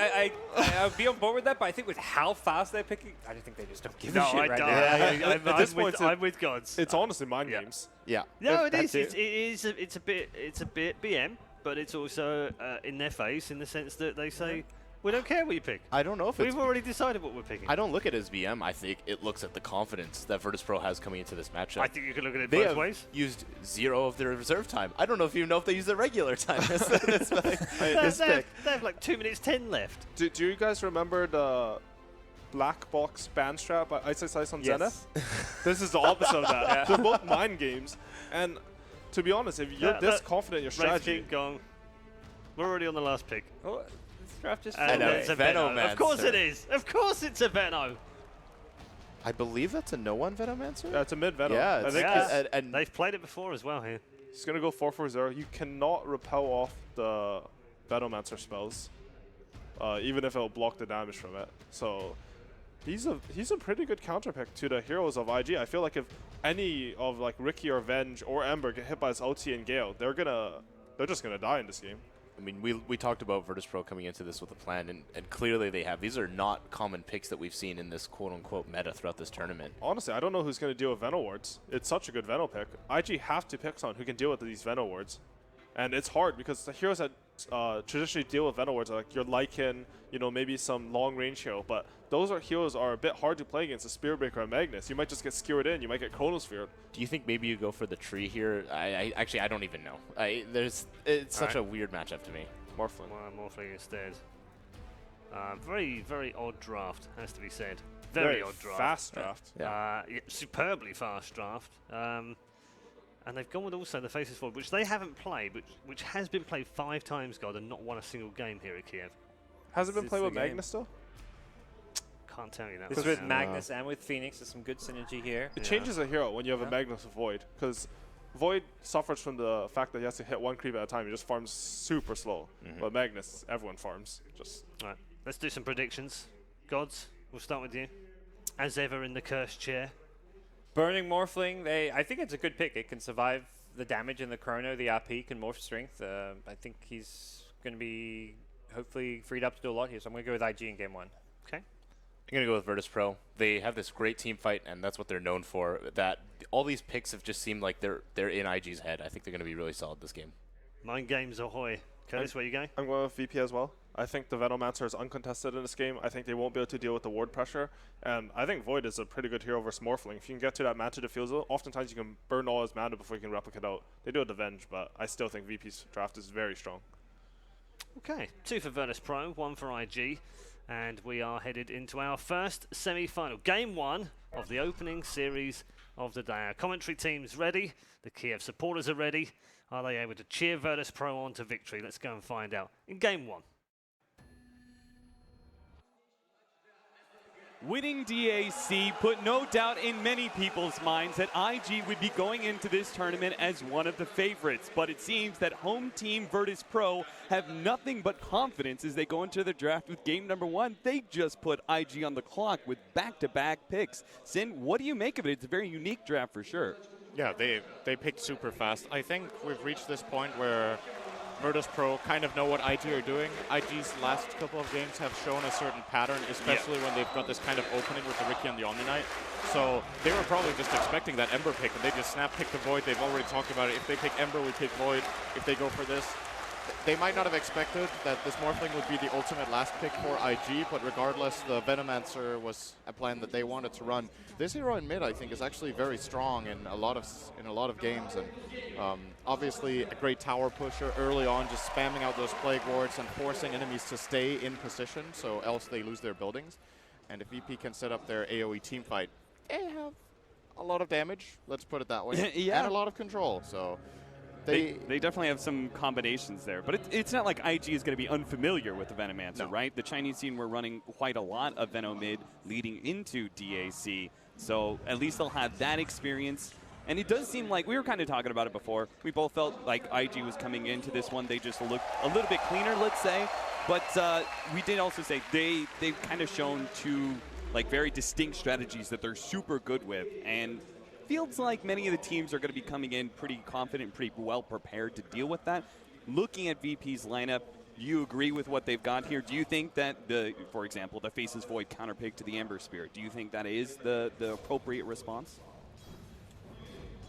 would be on board with that, but I think with how fast they're picking, I don't think they just don't give a shit right now. At this point, I'm with Gods. It's honestly mind games. Yeah. No, it is. It's a bit BM, but it's also in their face in the sense that they say, we don't care what you pick. I don't know if we've already decided what we're picking. I don't look at it as BM. I think it looks at the confidence that Virtus.pro has coming into this matchup. I think you can look at it they both ways. Used 0 of their reserve time. I don't know if you know if they use their regular time. They have like 2 minutes 10 left. Do you guys remember the black box ban strap by Ice Ice Ice on Zenith? This is the opposite of that. Yeah. They're both mind games. And to be honest, if you're this confident in your strategy... Gone. We're already on the last pick. Oh, this draft just it's a Venomancer. Of course it is. Of course it's a Veno. I believe that's a no-one Venomancer? Yeah, it's a mid-Venom. Yeah, I think and they've played it before as well here. He's going to go 4-4-0. You cannot repel off the Venomancer spells, even if it'll block the damage from it. So he's a pretty good counter pick to the heroes of IG. I feel like if any of like Ricky or Venge or Ember get hit by his ulti and Gale, they're just gonna die in this game. I mean, we talked about Virtus.pro coming into this with a plan, and clearly they have. These are not common picks that we've seen in this quote-unquote meta throughout this tournament. Honestly, I don't know who's going to deal with Veno wards. It's such a good Veno pick. IG have to pick someone who can deal with these Veno wards. And it's hard because the heroes that traditionally deal with Veno wards are like your Lycan, you know, maybe some long-range hero. But those heroes are a bit hard to play against a Spearbreaker or Magnus. You might just get skewered in. You might get Chronosphere. Do you think maybe you go for the tree here? I don't even know. It's such a weird matchup to me. Morphling. Morphling instead. Very, very odd draft, has to be said. Very odd draft. Fast draft. Yeah, superbly fast draft. And they've gone with also the Faces Forward, which they haven't played, which has been played 5 times, God, and not won a single game here at Kiev. Has it been played with Magnus still? Can't tell you that. This is with Magnus and with Phoenix. There's some good synergy here. It changes a hero when you have a Magnus with Void, because Void suffers from the fact that he has to hit 1 creep at a time. He just farms super slow. But Magnus, everyone farms. Right, let's do some predictions. Gods, we'll start with you. As ever in the cursed chair. Burning Morphling, I think it's a good pick. It can survive the damage in the Chrono, the RP can morph strength. I think he's going to be hopefully freed up to do a lot here, so I'm going to go with IG in game 1. Okay. I'm going to go with Virtus.pro. They have this great team fight, and that's what they're known for. That all these picks have just seemed like they're in IG's head. I think they're going to be really solid this game. Mind games ahoy. Curtis, where you going? I'm going with VP as well. I think the Venomancer is uncontested in this game. I think they won't be able to deal with the ward pressure. And I think Void is a pretty good hero versus Morphling. If you can get to that Manta Diffusal, oftentimes you can burn all his mana before you can replicate out. They do it to Venge, but I still think VP's draft is very strong. Okay, 2 for Virtus.pro, 1 for IG. And we are headed into our first semi-final. Game 1 of the opening series of the day. Our commentary team's ready. The Kiev supporters are ready. Are they able to cheer Virtus.pro on to victory? Let's go and find out in Game 1. Winning DAC put no doubt in many people's minds that IG would be going into this tournament as one of the favorites, but it seems that home team Virtus.pro have nothing but confidence as they go into the draft with game number 1. They just put IG on the clock with back-to-back picks. Sin, what do you make of it? It's a very unique draft for sure. Yeah, they picked super fast. I think we've reached this point where Virtus.pro kind of know what IG are doing. IG's last couple of games have shown a certain pattern, especially when they've got this kind of opening with the Ricky and the OMNI. So they were probably just expecting that Ember pick, and they just snap pick the Void. They've already talked about it. If they pick Ember, we pick Void. If they go for this, they might not have expected that this Morphling would be the ultimate last pick for IG, but regardless, the Venomancer was a plan that they wanted to run. This hero in mid, I think, is actually very strong in a lot of games, and obviously a great tower pusher early on, just spamming out those plague wards and forcing enemies to stay in position, so else they lose their buildings. And if VP can set up their AoE team fight, they have a lot of damage, let's put it that way, and a lot of control. So they definitely have some combinations there, but it's not like IG is going to be unfamiliar with the Venomancer, right? The Chinese scene were running quite a lot of Veno mid leading into DAC, so at least they'll have that experience. And it does seem like, we were kind of talking about it before, we both felt like IG was coming into this one, they just looked a little bit cleaner, let's say, but we did also say they've kind of shown 2 like very distinct strategies that they're super good with, and feels like many of the teams are going to be coming in pretty confident, pretty well prepared to deal with that. Looking at VP's lineup, do you agree with what they've got here? Do you think that, for example, the Faceless Void counterpick to the Ember Spirit, do you think that is the appropriate response?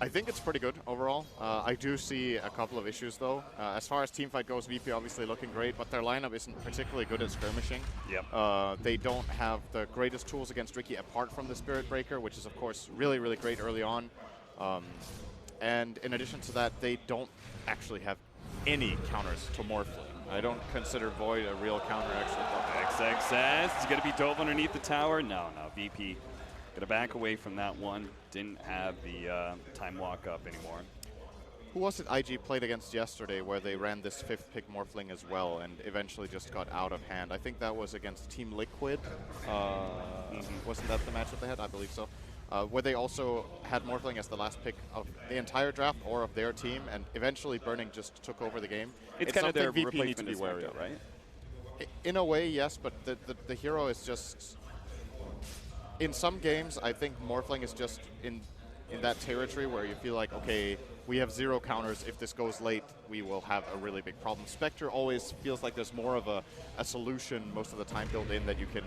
I think it's pretty good overall. I do see a couple of issues though. As far as teamfight goes, VP obviously looking great, but their lineup isn't particularly good at skirmishing. Yep. They don't have the greatest tools against Ricky apart from the Spirit Breaker, which is of course really, really great early on. And in addition to that, they don't actually have any counters to Morphling. I don't consider Void a real counter actually. XXS is going to be dove underneath the tower. No, VP going to back away from that one. Didn't have the time walk up anymore. Who was it IG played against yesterday where they ran this 5th pick Morphling as well and eventually just got out of hand? I think that was against Team Liquid. Wasn't that the matchup they had? I believe so. Where they also had Morphling as the last pick of the entire draft or of their team, and eventually Burning just took over the game. It's kind of their VP replacement needs to be wary of, right? In a way, yes, but the hero is just... In some games, I think Morphling is just in that territory where you feel like, okay, we have 0 counters. If this goes late, we will have a really big problem. Spectre always feels like there's more of a solution most of the time built in that you can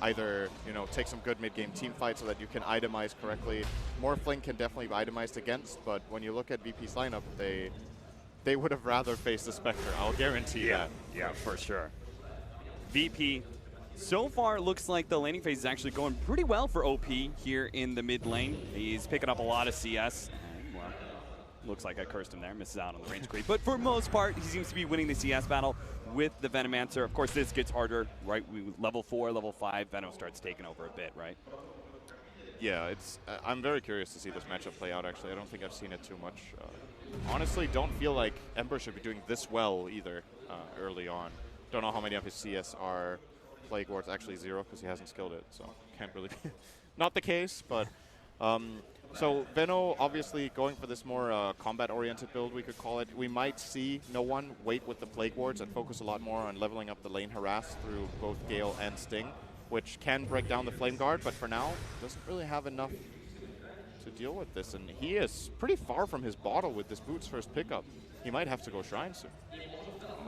either, take some good mid-game team fight so that you can itemize correctly. Morphling can definitely be itemized against, but when you look at VP's lineup, they would have rather faced the Spectre. I'll guarantee that. Yeah, for sure. VP, so far it looks like the laning phase is actually going pretty well for OP here in the mid lane. He's picking up a lot of CS. Well, looks like I cursed him there, misses out on the range creep. But for most part, he seems to be winning the CS battle with the Venomancer. Of course, this gets harder, right? Level 4, level 5, Venom starts taking over a bit, right? Yeah, I'm very curious to see this matchup play out, actually. I don't think I've seen it too much. Honestly, don't feel like Ember should be doing this well either early on. Don't know how many of his CS are Plague Wards, actually 0 because he hasn't skilled it, so can't really be not the case, but so Veno obviously going for this more combat-oriented build, we could call it. We might see no one wait with the Plague Wards and focus a lot more on leveling up the lane harass through both Gale and Sting, which can break down the Flame Guard, but for now doesn't really have enough to deal with this, and he is pretty far from his bottle with this Boots first pickup. He might have to go Shrine soon.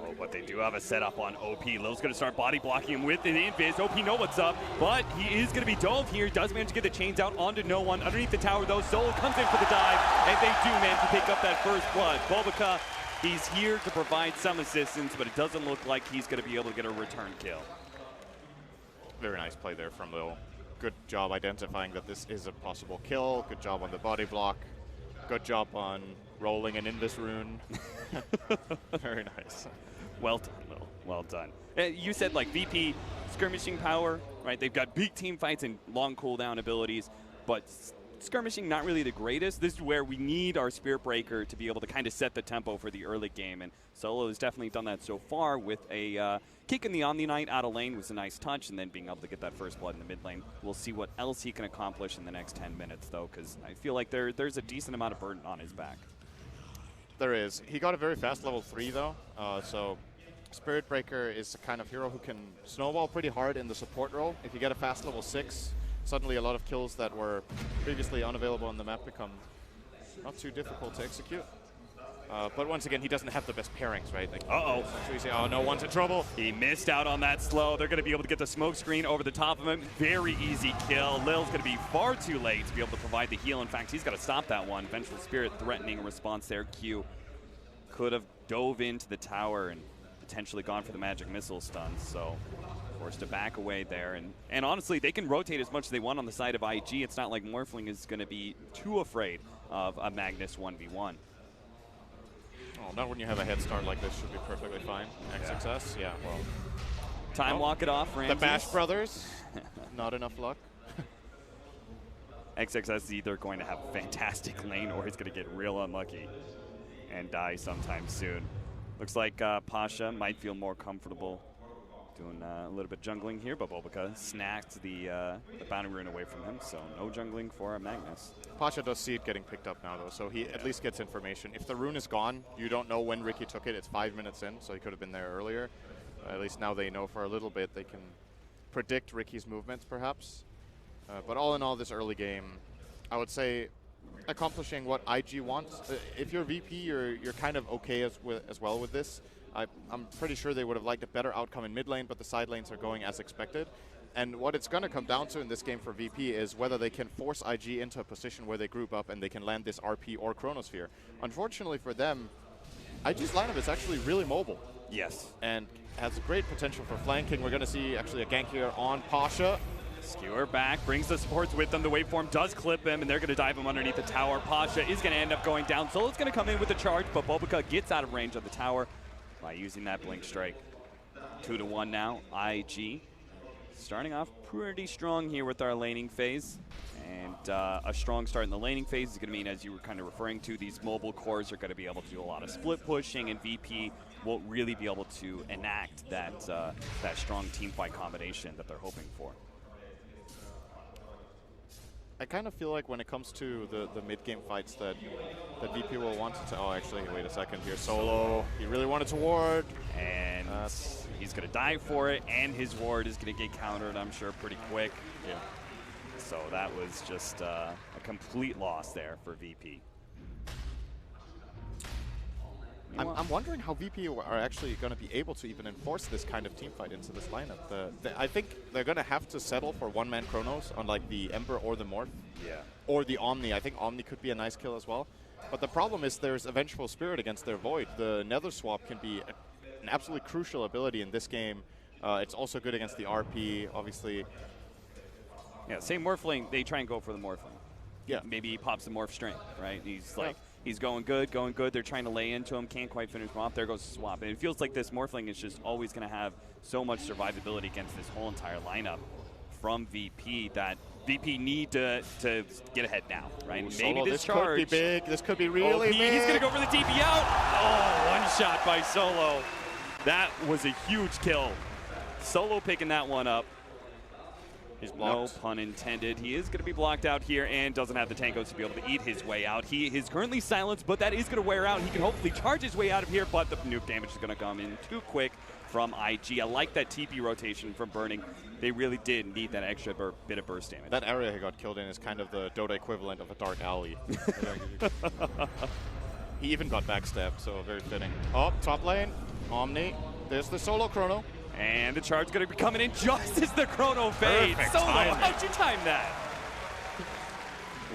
Oh, but they do have a setup on OP. Lil's going to start body blocking him with an invis. OP know what's up, but he is going to be dove here. Does manage to get the chains out onto no one. Underneath the tower, though, Soul comes in for the dive, and they do manage to pick up that first blood. BO3, he's here to provide some assistance, but it doesn't look like he's going to be able to get a return kill. Very nice play there from Lil. Good job identifying that this is a possible kill. Good job on the body block. Good job on rolling an Invis rune. Very nice. Well done, Lil. Well done. You said like VP skirmishing power, right? They've got big team fights and long cooldown abilities, but skirmishing not really the greatest. This is where we need our Spirit Breaker to be able to kind of set the tempo for the early game, and Solo has definitely done that so far with a kick in the Omni Knight out of lane was a nice touch, and then being able to get that first blood in the mid lane. We'll see what else he can accomplish in the next 10 minutes, though, because I feel like there's a decent amount of burden on his back. There is. He got a very fast level 3, though, so Spirit Breaker is the kind of hero who can snowball pretty hard in the support role. If you get a fast level 6, suddenly a lot of kills that were previously unavailable on the map become not too difficult to execute. But once again, he doesn't have the best pairings, right? Like, uh-oh. So you say, oh, no one's in trouble. He missed out on that slow. They're going to be able to get the smoke screen over the top of him. Very easy kill. Lil's going to be far too late to be able to provide the heal. In fact, he's got to stop that one. Vengeful Spirit threatening a response there. Q could have dove into the tower and potentially gone for the magic missile stun, so forced to back away there. And honestly, they can rotate as much as they want on the side of IG. It's not like Morphling is going to be too afraid of a Magnus 1v1. Oh, not when you have a head start like this. Should be perfectly fine. XXS, yeah, well. Time walk it off, Ramses. The Bash Brothers, not enough luck. XXS is either going to have a fantastic lane or he's going to get real unlucky and die sometime soon. Looks like Pasha might feel more comfortable doing a little bit jungling here, but BO3 snacked the bounty rune away from him, so no jungling for Magnus. Pasha does see it getting picked up now, though, so he at least gets information. If the rune is gone, you don't know when Ricky took it. It's 5 minutes in, so he could have been there earlier. At least now they know for a little bit. They can predict Ricky's movements, perhaps. But all in all, this early game, I would say accomplishing what IG wants. If you're VP, you're kind of okay as well with this. I'm pretty sure they would have liked a better outcome in mid lane, but the side lanes are going as expected. And what it's going to come down to in this game for VP is whether they can force IG into a position where they group up and they can land this RP or Chronosphere. Unfortunately for them, IG's lineup is actually really mobile. Yes. And has great potential for flanking. We're going to see actually a gank here on Pasha. Skewer back, brings the supports with them. The waveform does clip him, and they're going to dive him underneath the tower. Pasha is going to end up going down. Solo's going to come in with the charge, but BOBAKA gets out of range of the tower by using that Blink Strike. 2-1 now. IG starting off pretty strong here with our laning phase. And a strong start in the laning phase is going to mean, as you were kind of referring to, these mobile cores are going to be able to do a lot of split pushing, and VP won't really be able to enact that, that strong team fight combination that they're hoping for. I kind of feel like when it comes to the mid-game fights that VP will want to... Oh, actually, wait a second here. Solo, he really wanted to ward. And he's going to die for it, and his ward is going to get countered, I'm sure, pretty quick. Yeah. So that was just a complete loss there for VP. I'm wondering how VP are actually going to be able to even enforce this kind of team fight into this lineup. I think they're going to have to settle for one-man Chronos on like the Ember or the Morph. Yeah. Or the Omni. I think Omni could be a nice kill as well. But the problem is there's a Vengeful Spirit against their Void. The Nether Swap can be an absolutely crucial ability in this game. It's also good against the RP, obviously. Yeah, same Morphling, they try and go for the Morphling. Yeah. Maybe he pops the Morph Strength, right? He's like, he's going good. They're trying to lay into him, can't quite finish him off. There goes the swap. And it feels like this Morphling is just always going to have so much survivability against this whole entire lineup from VP that VP need to get ahead now, right? Ooh, maybe Solo, this charge. Could be big. This could be really big. He's going to go for the TP out. Oh, one shot by Solo. That was a huge kill. Solo picking that one up. He's blocked. No pun intended. He is going to be blocked out here and doesn't have the tankos to be able to eat his way out. He is currently silenced, but that is going to wear out. He can hopefully charge his way out of here, but the nuke damage is going to come in too quick from IG. I like that TP rotation from Burning. They really did need that extra bit of burst damage. That area he got killed in is kind of the Dota equivalent of a dark alley. He even got backstabbed, so very fitting. Oh, top lane, Omni. There's the solo Chrono. And the charge going to be coming in just as the Chrono fades. Solo, how'd you time that?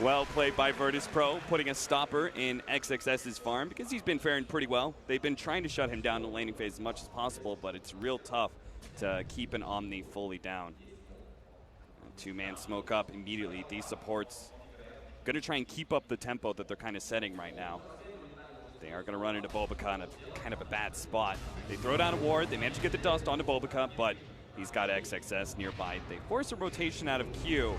Well played by Virtus Pro, putting a stopper in XXS's farm because he's been faring pretty well. They've been trying to shut him down in the laning phase as much as possible, but it's real tough to keep an Omni fully down. Two-man smoke up immediately. These supports going to try and keep up the tempo that they're kind of setting right now. They are going to run into BOBAKA in a kind of a bad spot. They throw down a ward. They manage to get the dust onto BOBAKA, but he's got XXS nearby. They force a rotation out of Q,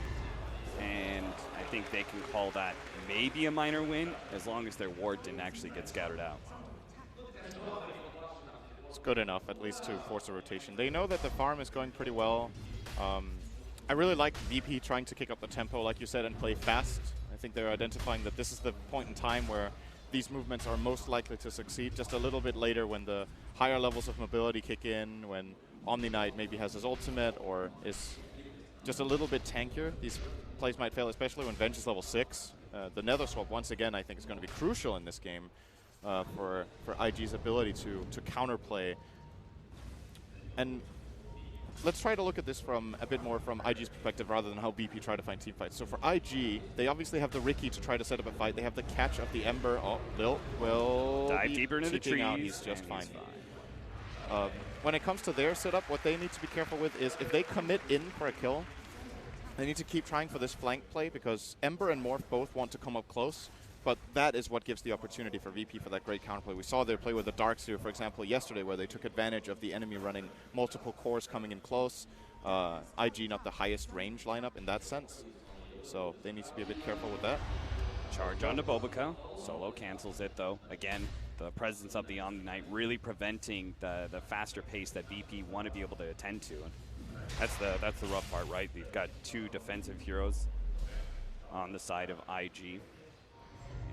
and I think they can call that maybe a minor win as long as their ward didn't actually get scattered out. It's good enough, at least, to force a rotation. They know that the farm is going pretty well. I really like VP trying to kick up the tempo, like you said, and play fast. I think they're identifying that this is the point in time where these movements are most likely to succeed. Just a little bit later when the higher levels of mobility kick in, when Omni Knight maybe has his ultimate or is just a little bit tankier, these plays might fail, especially when Venge is level 6. The Nether Swap, once again, I think is going to be crucial in this game for IG's ability to counterplay. And let's try to look at this from a bit more from IG's perspective rather than how BP try to find team fights. So for IG, they obviously have the Riki to try to set up a fight. They have the catch of the Ember. Oh, Lil will dive deeper into the trees. Out. He's just fine. When it comes to their setup, what they need to be careful with is if they commit in for a kill, they need to keep trying for this flank play because Ember and Morph both want to come up close. But that is what gives the opportunity for VP for that great counterplay. We saw their play with the Darkseer, for example, yesterday, where they took advantage of the enemy running multiple cores coming in close. IG not the highest range lineup in that sense. So they need to be a bit careful with that. Charge onto BOBAKA. Solo cancels it, though. Again, the presence of the Omni Knight really preventing the faster pace that VP want to be able to attend to. And that's the rough part, right? We've got two defensive heroes on the side of IG.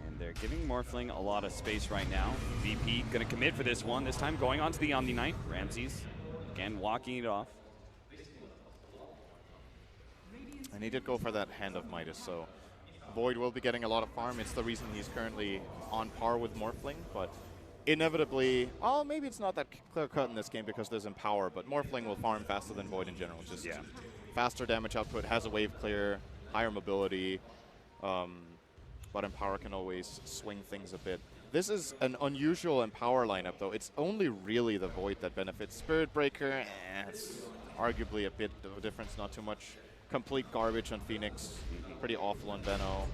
And they're giving Morphling a lot of space right now. VP going to commit for this one. This time going on to the Omni Knight. Ramses, again, walking it off. And he did go for that Hand of Midas, so Void will be getting a lot of farm. It's the reason he's currently on par with Morphling, but inevitably, oh, maybe it's not that clear-cut in this game because there's Empower, but Morphling will farm faster than Void in general. Just faster damage output, has a wave clear, higher mobility, but Empower can always swing things a bit. This is an unusual Empower lineup, though. It's only really the Void that benefits. Spirit Breaker, it's arguably a bit of a difference, not too much. Complete garbage on Phoenix, pretty awful on Veno.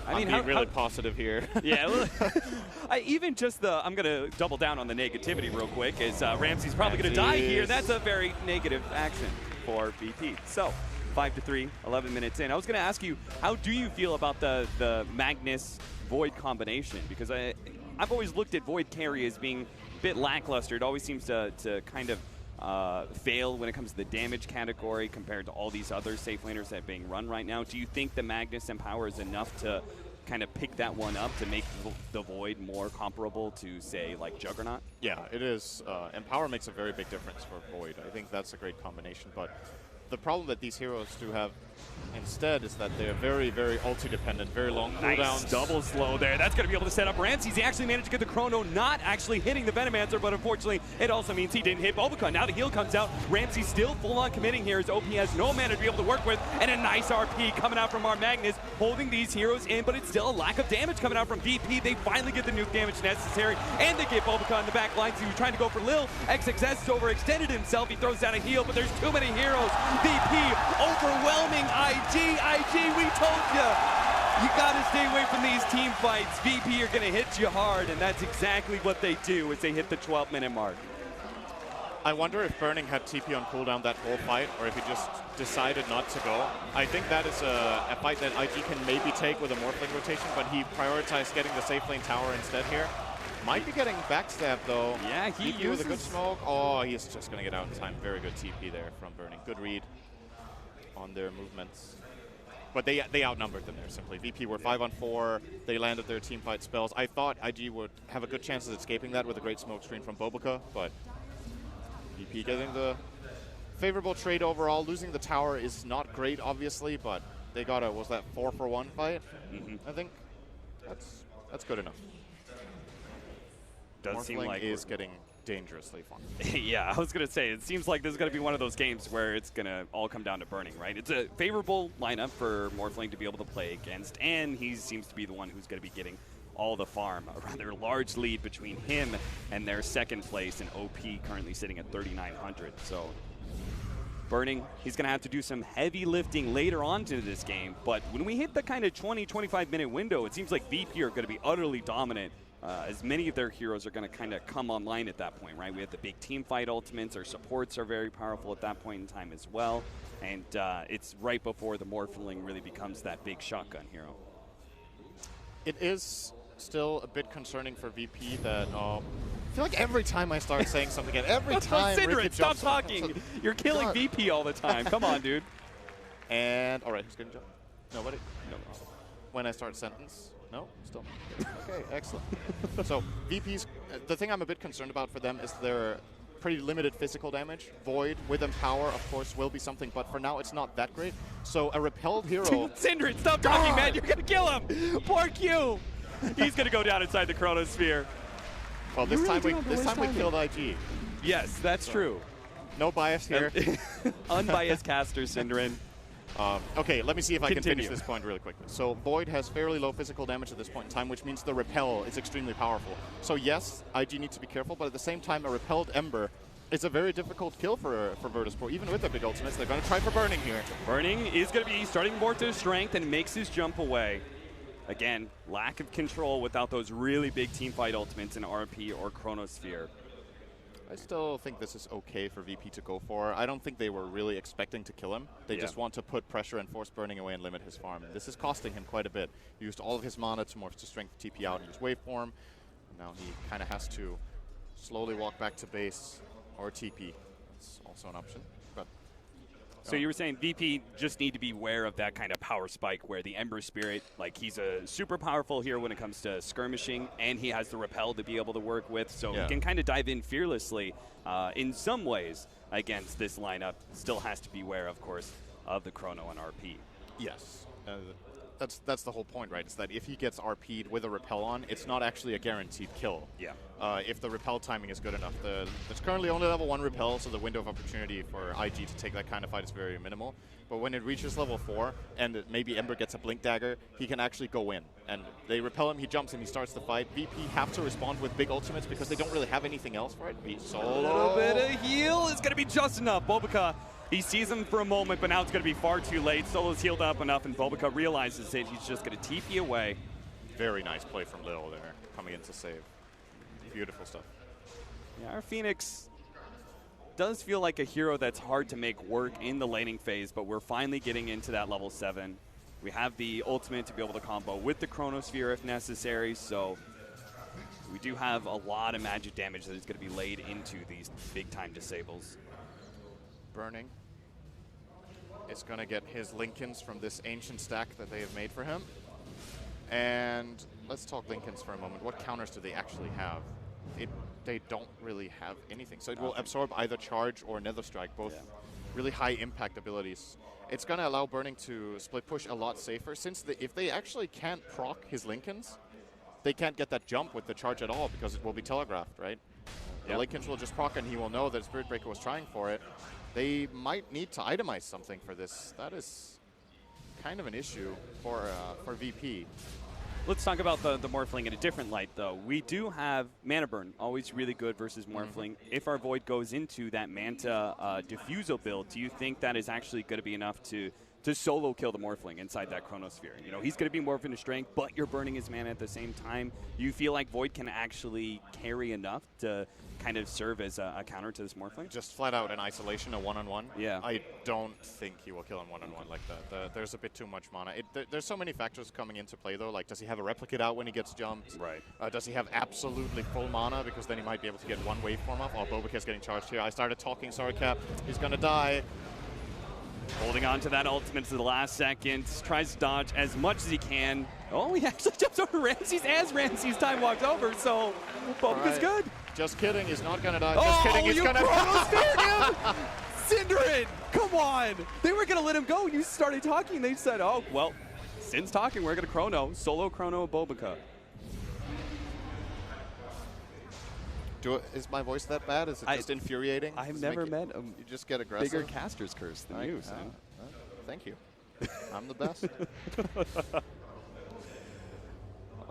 I mean, being really positive here. Yeah, well, even just the, I'm going to double down on the negativity real quick, is Ramsey's probably going to die here. That's a very negative action for VP. So, 5-3, 11 minutes in. I was going to ask you, how do you feel about the Magnus Void combination? Because I've always looked at Void carry as being a bit lackluster. It always seems to kind of fail when it comes to the damage category compared to all these other safe laners that are being run right now. Do you think the Magnus Empower is enough to kind of pick that one up to make the Void more comparable to, say, like Juggernaut? Yeah, it is. Empower makes a very big difference for Void. I think that's a great combination, but the problem that these heroes do have instead is that they're very, very ulti-dependent, very long cooldowns. Nice double slow there. That's going to be able to set up Ramsey. He actually managed to get the Chrono, not actually hitting the Venomancer, but unfortunately, it also means he didn't hit Bulbacan. Now the heal comes out. Ramsey still full-on committing here as OP has no mana to be able to work with, and a nice RP coming out from our Magnus, holding these heroes in, but it's still a lack of damage coming out from VP. They finally get the nuke damage necessary, and they get Bulbacan in the back line, so he was trying to go for Lil. XXS has overextended himself. He throws down a heal, but there's too many heroes. VP overwhelming IG. We told you. You gotta stay away from these team fights. VP are gonna hit you hard, and that's exactly what they do as they hit the 12-minute mark. I wonder if Burning had TP on cooldown that whole fight, or if he just decided not to go. I think that is a fight that IG can maybe take with a Morphling rotation, but he prioritized getting the safe lane tower instead here. Might be getting backstabbed though. Yeah, he uses with a good smoke. Oh, he's just gonna get out in time. Very good TP there from Burning. Good read on their movements. But they outnumbered them there simply. VP were 5-on-4. They landed their team fight spells. I thought IG would have a good chance of escaping that with a great smoke screen from Bobica, but VP getting the favorable trade overall. Losing the tower is not great, obviously, but they got a, was that 4-for-1 fight? I think that's good enough. Does seem like is getting dangerously fun. Yeah, I was going to say, it seems like this is going to be one of those games where it's going to all come down to Burning, right? It's a favorable lineup for Morphling to be able to play against, and he seems to be the one who's going to be getting all the farm. A rather large lead between him and their second place, and OP currently sitting at 3,900. So Burning, he's going to have to do some heavy lifting later on into this game, but when we hit the kind of 20-25 minute window, it seems like VP are going to be utterly dominant. As many of their heroes are going to kind of come online at that point, right? We have the big team fight ultimates. Our supports are very powerful at that point in time as well. And it's right before the Morphling really becomes that big shotgun hero. It is still a bit concerning for VP that I feel like every time I start saying something again, every time Syndred, stop talking. You're killing God. VP all the time. Come on, dude. And, all right, who's going to jump? Nobody? No. When I start a sentence? No? Still? Okay, excellent. So, VP's, the thing I'm a bit concerned about for them is their pretty limited physical damage. Void with Empower, of course, will be something, but for now it's not that great. So, a repelled hero... Syndred, stop talking, man. You're going to kill him. Poor Q. He's going to go down inside the Chronosphere. Well, this time we killed IG. Yes, that's true. No bias here. Unbiased caster, Syndred. Okay, let me see if I can finish this point really quickly. So Void has fairly low physical damage at this point in time, which means the repel is extremely powerful. So yes, IG needs to be careful, but at the same time, a repelled Ember is a very difficult kill for Virtus.pro, even with their big ultimates. They're going to try for Burning here. Burning is going to be starting more to his strength and makes his jump away. Again, lack of control without those really big team fight ultimates in RP or Chronosphere. I still think this is okay for VP to go for. I don't think they were really expecting to kill him. They just want to put pressure and force Burning away and limit his farm. And this is costing him quite a bit. He used all of his mana to morph to strength TP out and use waveform. And now he kind of has to slowly walk back to base or TP. That's also an option. But so you were saying VP just need to be aware of that kind of power spike where the Ember Spirit, like he's a super powerful hero when it comes to skirmishing, and he has the repel to be able to work with, so he can kind of dive in fearlessly in some ways against this lineup. Still has to be aware, of course, of the Chrono and RP. Yes. that's the whole point, right? Is that if he gets RP'd with a repel on, it's not actually a guaranteed kill. Yeah. If the repel timing is good enough. There's currently only level 1 repel, so the window of opportunity for IG to take that kind of fight is very minimal. But when it reaches level 4, and maybe Ember gets a blink dagger, he can actually go in. And they repel him, he jumps in, he starts the fight. VP have to respond with big ultimates because they don't really have anything else for it. A little bit of heal is going to be just enough. BO3, he sees him for a moment, but now it's going to be far too late. Solo's healed up enough, and BO3 realizes it. He's just going to TP away. Very nice play from Lil there, coming in to save. Beautiful stuff. Yeah, our Phoenix does feel like a hero that's hard to make work in the laning phase, but we're finally getting into that level 7. We have the ultimate to be able to combo with the Chronosphere if necessary, so we do have a lot of magic damage that is going to be laid into these big-time disables. Burning is going to get his Lincolns from this ancient stack that they have made for him. And let's talk Lincolns for a moment. What counters do they actually have? They don't really have anything. So it will absorb either charge or Nether Strike, both really high impact abilities. It's going to allow Burning to split push a lot safer, since if they actually can't proc his Lincolns, they can't get that jump with the charge at all because it will be telegraphed, right? The Lincolns will just proc and he will know that Spirit Breaker was trying for it. They might need to itemize something for this. That is kind of an issue for VP. Let's talk about the Morphling in a different light, though. We do have Mana Burn, always really good versus Morphling. If our Void goes into that Manta Diffusal build, do you think that is actually going to be enough to solo kill the Morphling inside that Chronosphere? You know, he's going to be morphing to strength, but you're burning his mana at the same time. You feel like Void can actually carry enough to kind of serve as a counter to this Morphling? Just flat out in isolation, a one-on-one? Yeah. I don't think he will kill him one-on-one like that. There's a bit too much mana. There's so many factors coming into play, though. Like, does he have a replicate out when he gets jumped? Right. Does he have absolutely full mana? Because then he might be able to get one waveform off. Oh, BO3's getting charged here. I started talking, sorry, Cap. He's going to die. Holding on to that ultimate to the last second. Tries to dodge as much as he can. Oh, he actually jumps over Ramses as Ramses' time walked over, so BO3's good. Just kidding, he's not going to die. Just kidding, he's going to die. Synderen, come on. They were going to let him go, and you started talking. They said, oh, well, since talking, we're going to chrono. Solo chrono BO3. Is my voice that bad? Is it just infuriating? I've never met a you just get aggressive? bigger caster's curse than you, son. Thank you. I'm the best.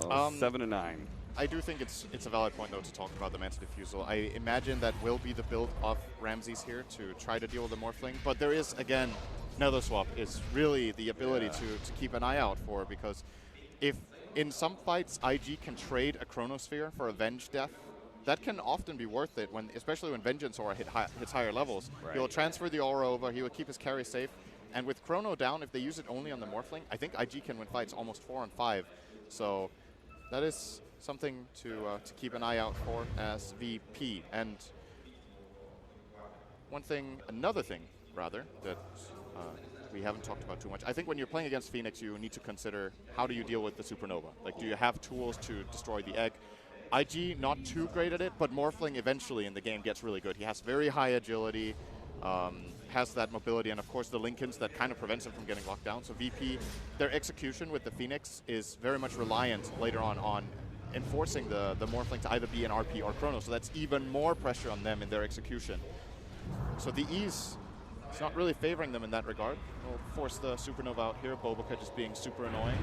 7-9. I do think it's a valid point, though, to talk about the Manta Diffusal. I imagine that will be the build of Ramses here to try to deal with the Morphling. But there is, again, Nether Swap is really the ability to keep an eye out for, because if in some fights IG can trade a Chronosphere for a Venge Death, that can often be worth it, especially when Vengeance Aura hits higher levels. Right. He'll transfer the Aura over, he will keep his carry safe. And with Chrono down, if they use it only on the Morphling, I think IG can win fights almost 4-5. So that is something to keep an eye out for as VP. And another thing, rather, that we haven't talked about too much. I think when you're playing against Phoenix, you need to consider how do you deal with the Supernova. Like, do you have tools to destroy the egg? IG, not too great at it, but Morphling eventually in the game gets really good. He has very high agility, has that mobility, and of course the Lincolns that kind of prevents him from getting locked down. So VP, their execution with the Phoenix is very much reliant later on enforcing the Morphling to either be an RP or Chrono, so that's even more pressure on them in their execution. So the ease is not really favoring them in that regard. We'll force the Supernova out here, BO3 just being super annoying.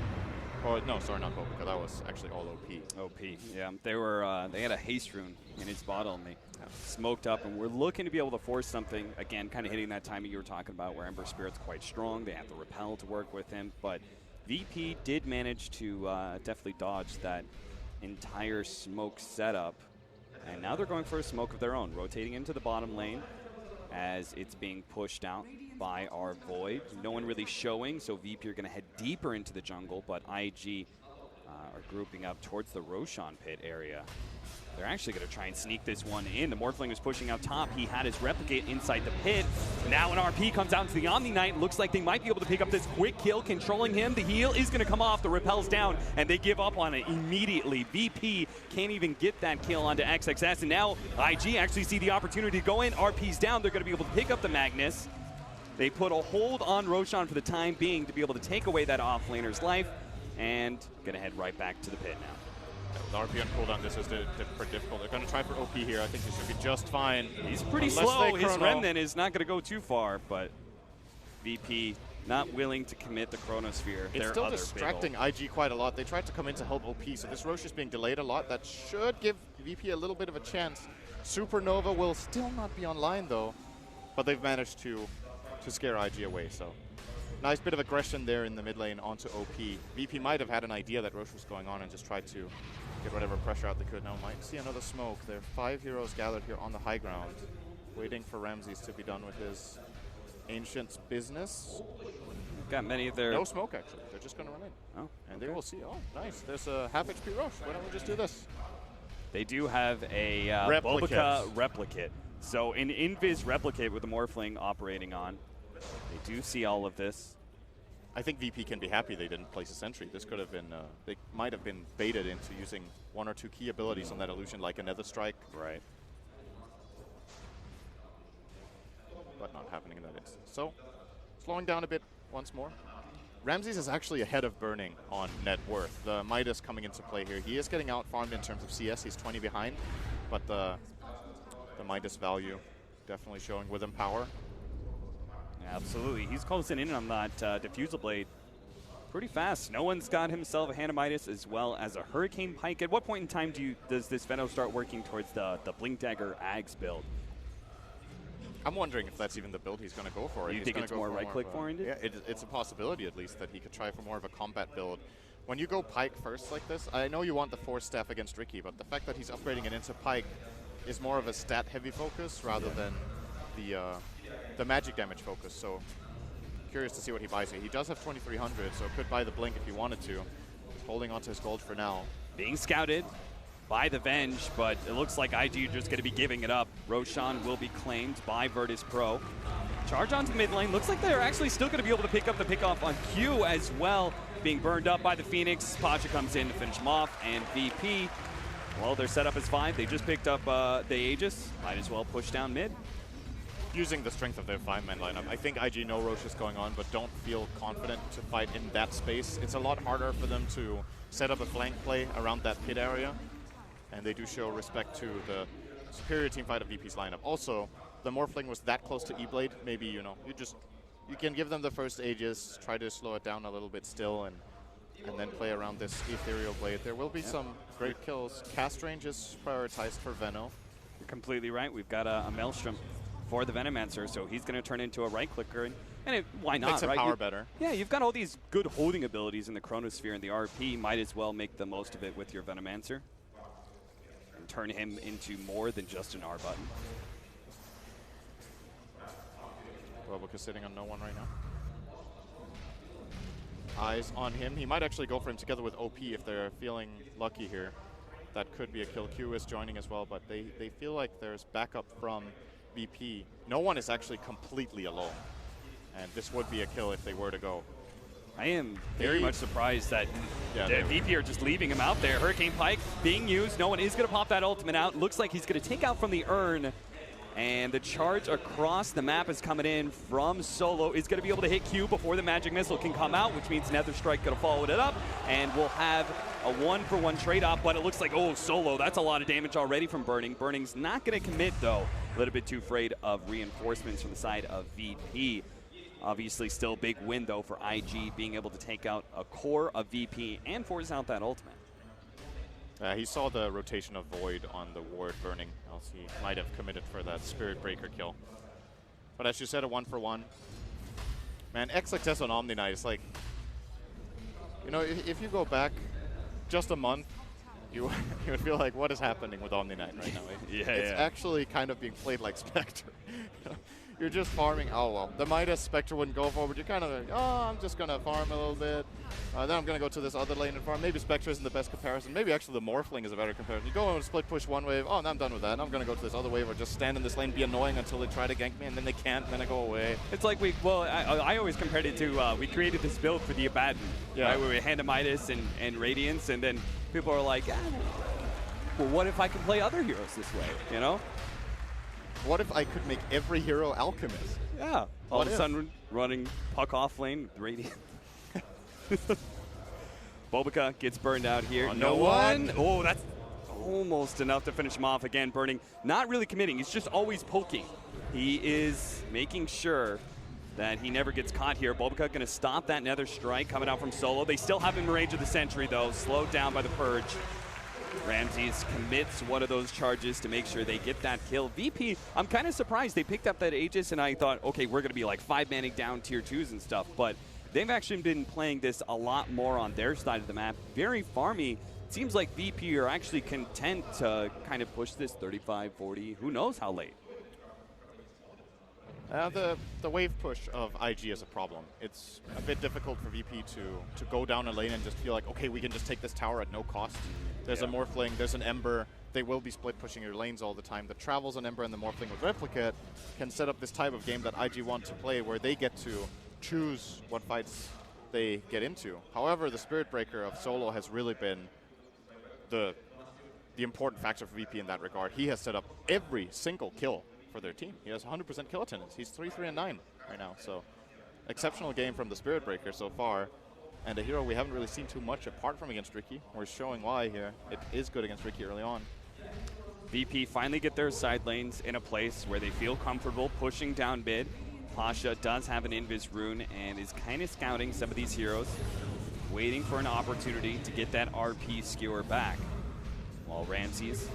Oh, no, sorry, not BO3. That was actually all OP. OP, yeah. They had a haste rune in his bottle, and they smoked up, and we're looking to be able to force something, again, kind of hitting that timing you were talking about where Ember Spirit's quite strong. They have the repel to work with him, but VP did manage to definitely dodge that entire smoke setup, and now they're going for a smoke of their own, rotating into the bottom lane as it's being pushed out by our Void. No one really showing, so VP are going to head deeper into the jungle, but IG are grouping up towards the Roshan pit area. They're actually going to try and sneak this one in. The Morphling is pushing out top. He had his replicate inside the pit. Now an RP comes out into the Omni Knight. Looks like they might be able to pick up this quick kill, controlling him. The heal is going to come off. The repel's down, and they give up on it immediately. VP can't even get that kill onto XXS, and now IG actually see the opportunity to go in. RP's down. They're going to be able to pick up the Magnus. They put a hold on Roshan for the time being to be able to take away that offlaner's life, and gonna head right back to the pit now. With RP on cooldown, this is pretty difficult. They're going to try for OP here. I think he should be just fine. He's pretty Unless slow. they His chrono. Remnant is not going to go too far, but VP not willing to commit the Chronosphere. It's their still other distracting IG quite a lot. They tried to come in to help OP, so this Roche is being delayed a lot. That should give VP a little bit of a chance. Supernova will still not be online, though, but they've managed to scare IG away, so nice bit of aggression there in the mid lane onto OP. VP might have had an idea that Roche was going on and just tried to get whatever pressure out they could. Now might see another smoke. There are 5 heroes gathered here on the high ground, waiting for Ramses to be done with his Ancient's business. Got many of their... No smoke, actually. They're just going to run in. Oh, and they will see. Oh, nice. There's a half HP Roche. Why don't we just do this? They do have a Bobica replicate. So an Invis replicate with the Morphling operating on. They do see all of this. I think VP can be happy they didn't place a sentry. This could have been, they might have been baited into using 1 or 2 key abilities on that illusion, like a Nether Strike. Right. But not happening in that instance. So, slowing down a bit once more. Ramses is actually ahead of Burning on net worth. The Midas coming into play here. He is getting out farmed in terms of CS. He's 20 behind, but the Midas value definitely showing with him power. Absolutely. He's closing in on that Diffusal Blade pretty fast. No one's got himself a Hand of Midas as well as a Hurricane Pike. At what point in time does this Venom start working towards the Blink Dagger Ags build? I'm wondering if that's even the build he's going to go for. You think it's more right-click oriented? Yeah, it's a possibility at least that he could try for more of a combat build. When you go Pike first like this, I know you want the Force Staff against Ricky, but the fact that he's upgrading it into Pike is more of a stat-heavy focus rather than the magic damage focus. So curious to see what he buys here. He does have 2,300, so could buy the Blink if he wanted to. He's holding onto his gold for now. Being scouted by the Venge, but it looks like IG are just going to be giving it up. Roshan will be claimed by Virtus Pro. Charge onto the mid lane. Looks like they're actually still going to be able to pick up the pickoff on Q as well. Being burned up by the Phoenix. Pudge comes in to finish him off, and VP, well, their setup is fine. They just picked up the Aegis. Might as well push down mid. Using the strength of their 5-man lineup. I think IG know Roche is going on, but don't feel confident to fight in that space. It's a lot harder for them to set up a flank play around that pit area, and they do show respect to the superior team fight of VP's lineup. Also, the Morphling was that close to E-Blade. Maybe, you know, you can give them the first Aegis, try to slow it down a little bit still, and then play around this Ethereal Blade. There will be some great kills. Cast range is prioritized for Veno. You're completely right. We've got a Maelstrom for the Venomancer, so he's going to turn into a right-clicker, and why not, Makes him right? power better. Yeah, you've got all these good holding abilities in the Chronosphere and the RP. Might as well make the most of it with your Venomancer and turn him into more than just an R button. Roboca's sitting on no one right now. Eyes on him. He might actually go for him together with OP if they're feeling lucky here. That could be a kill. Q is joining as well, but they feel like there's backup from VP. No one is actually completely alone, and this would be a kill if they were to go. I am very much surprised that the VP are just leaving him out there. Hurricane Pike being used. No one is going to pop that ultimate out. Looks like he's going to take out from the urn. And the charge across the map is coming in from Solo. Is going to be able to hit Q before the magic missile can come out, which means Nether Strike going to follow it up. And we'll have a 1-for-1 trade-off, but it looks like, oh, Solo, that's a lot of damage already from Burning. Burning's not going to commit, though. A little bit too afraid of reinforcements from the side of VP. Obviously, still a big win, though, for IG, being able to take out a core of VP and force out that ultimate. He saw the rotation of Void on the ward Burning, else he might have committed for that Spirit Breaker kill. But as you said, a 1-for-1. Man, X-Success on OMNI is like, you know, if you go back just a month, you would feel like, what is happening with OMNI right now? It's actually kind of being played like Spectre. You're just farming. Oh, well, the Midas Spectre wouldn't go for, but you're kind of like, oh, I'm just going to farm a little bit. Then I'm going to go to this other lane and farm. Maybe Spectre isn't the best comparison. Maybe actually the Morphling is a better comparison. You go and split push one wave. Oh, now I'm done with that. I'm going to go to this other wave or just stand in this lane, be annoying until they try to gank me, and then they can't, and then I go away. It's like I always compared it to, we created this build for the Abaddon. Yeah. Right, where we had Midas and Radiance, and then people are like, well, what if I can play other heroes this way, you know? what if I could make every hero alchemist? Yeah. All of a sudden, running puck off lane, Radiant. Bulbica gets burned out here. No one. Oh, that's almost enough to finish him off again. Burning, not really committing. He's just always poking. He is making sure that he never gets caught here. Bulbica going to stop that Nether Strike coming out from Solo. They still have him in range of the Sentry, though, slowed down by the Purge. Ramses commits one of those charges to make sure they get that kill. VP, I'm kind of surprised they picked up that Aegis, and I thought, okay, we're going to be like 5-manning down tier 2s and stuff, but they've actually been playing this a lot more on their side of the map. Very farmy. Seems like VP are actually content to kind of push this 35, 40, who knows how late. The wave push of IG is a problem. It's a bit difficult for VP to go down a lane and just feel like, okay, we can just take this tower at no cost. There's a Morphling, there's an Ember. They will be split pushing your lanes all the time. The travels on Ember and the Morphling with Replicate can set up this type of game that IG want to play where they get to choose what fights they get into. However, the Spirit Breaker of Solo has really been the important factor for VP in that regard. He has set up every single kill for their team. He has 100% kill attendance. He's 3-3-9 right now, so exceptional game from the Spirit Breaker so far, and a hero we haven't really seen too much apart from against Riki. We're showing why here. It is good against Riki early on. VP finally get their side lanes in a place where they feel comfortable pushing down mid. Pasha does have an Invis rune and is kind of scouting some of these heroes, waiting for an opportunity to get that RP skewer back. While Ramses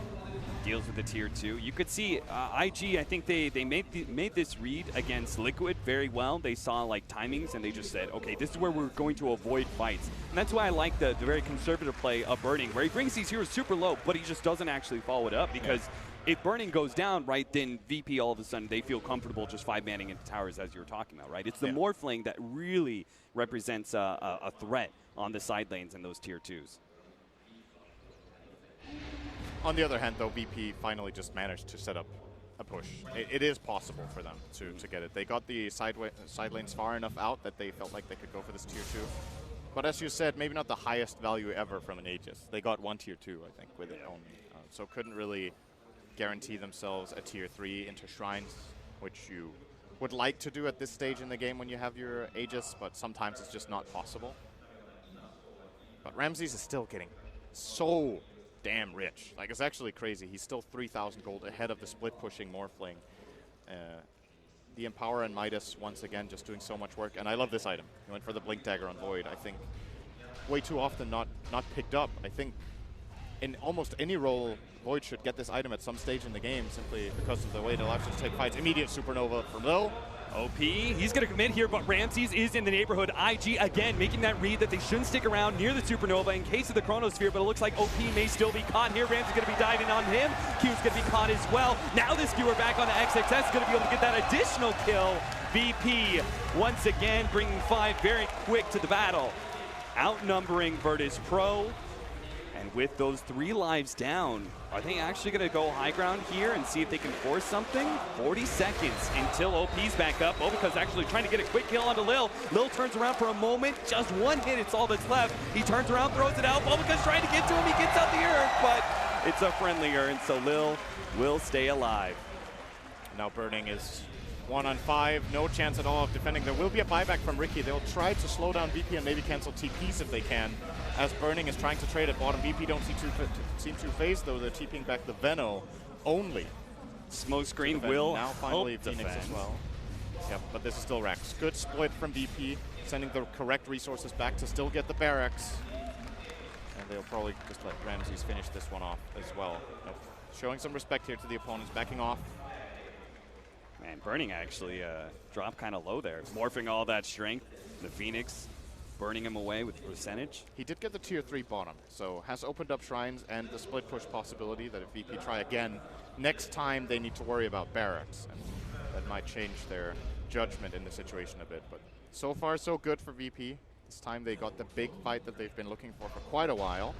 deals with the tier 2. You could see IG, I think they made this read against Liquid very well. They saw like timings and they just said, okay, this is where we're going to avoid fights. And that's why I like the very conservative play of Burning, where he brings these heroes super low, but he just doesn't actually follow it up, because if Burning goes down, right, then VP all of a sudden they feel comfortable just 5-manning into towers, as you were talking about, right? It's the Morphling that really represents a threat on the side lanes in those tier 2s. On the other hand, though, VP finally just managed to set up a push. It is possible for them to get it. They got the side lanes far enough out that they felt like they could go for this tier 2. But as you said, maybe not the highest value ever from an Aegis. They got one tier 2, I think, with it only. So couldn't really guarantee themselves a tier 3 into Shrines, which you would like to do at this stage in the game when you have your Aegis, but sometimes it's just not possible. But Ramses is still getting so damn rich. Like, it's actually crazy. He's still 3,000 gold ahead of the split pushing Morphling. The Empower and Midas once again just doing so much work. And I love this item. He went for the Blink Dagger on Void. I think way too often not picked up. I think in almost any role, Void should get this item at some stage in the game simply because of the way it allows you to take fights. Immediate Supernova from Lil. OP, he's going to commit here, but Ramses is in the neighborhood. IG, again, making that read that they shouldn't stick around near the Supernova in case of the Chronosphere, but it looks like OP may still be caught here. Ramses going to be diving on him. Q's going to be caught as well. Now the skewer back on the XXS is going to be able to get that additional kill. VP, once again, bringing 5 very quick to the battle. Outnumbering Virtus Pro. And with those 3 lives down, are they actually going to go high ground here and see if they can force something? 40 seconds until OP's back up. Obica's actually trying to get a quick kill onto Lil. Lil turns around for a moment. Just one hit, it's all that's left. He turns around, throws it out. Obica's trying to get to him. He gets out the Urn, but it's a friendly Urn, so Lil will stay alive. Now Burning is 1-on-5, no chance at all of defending. There will be a buyback from Riki. They'll try to slow down VP and maybe cancel TPs if they can, as Burning is trying to trade at bottom. VP don't seem too phased, though. They're TPing back the Veno only. Smoke screen will now finally help Phoenix defend. as well. Yep, but this is still Rex. Good split from VP, sending the correct resources back to still get the barracks. And they'll probably just let Ramses finish this one off as well. Yep. Showing some respect here to the opponents, backing off. Man, Burning actually dropped kind of low there. Morphing all that strength. The Phoenix burning him away with percentage. He did get the tier 3 bottom, so has opened up Shrines and the split push possibility that if VP try again, next time they need to worry about barracks. And that might change their judgment in the situation a bit. But so far, so good for VP. This time they got the big fight that they've been looking for quite a while.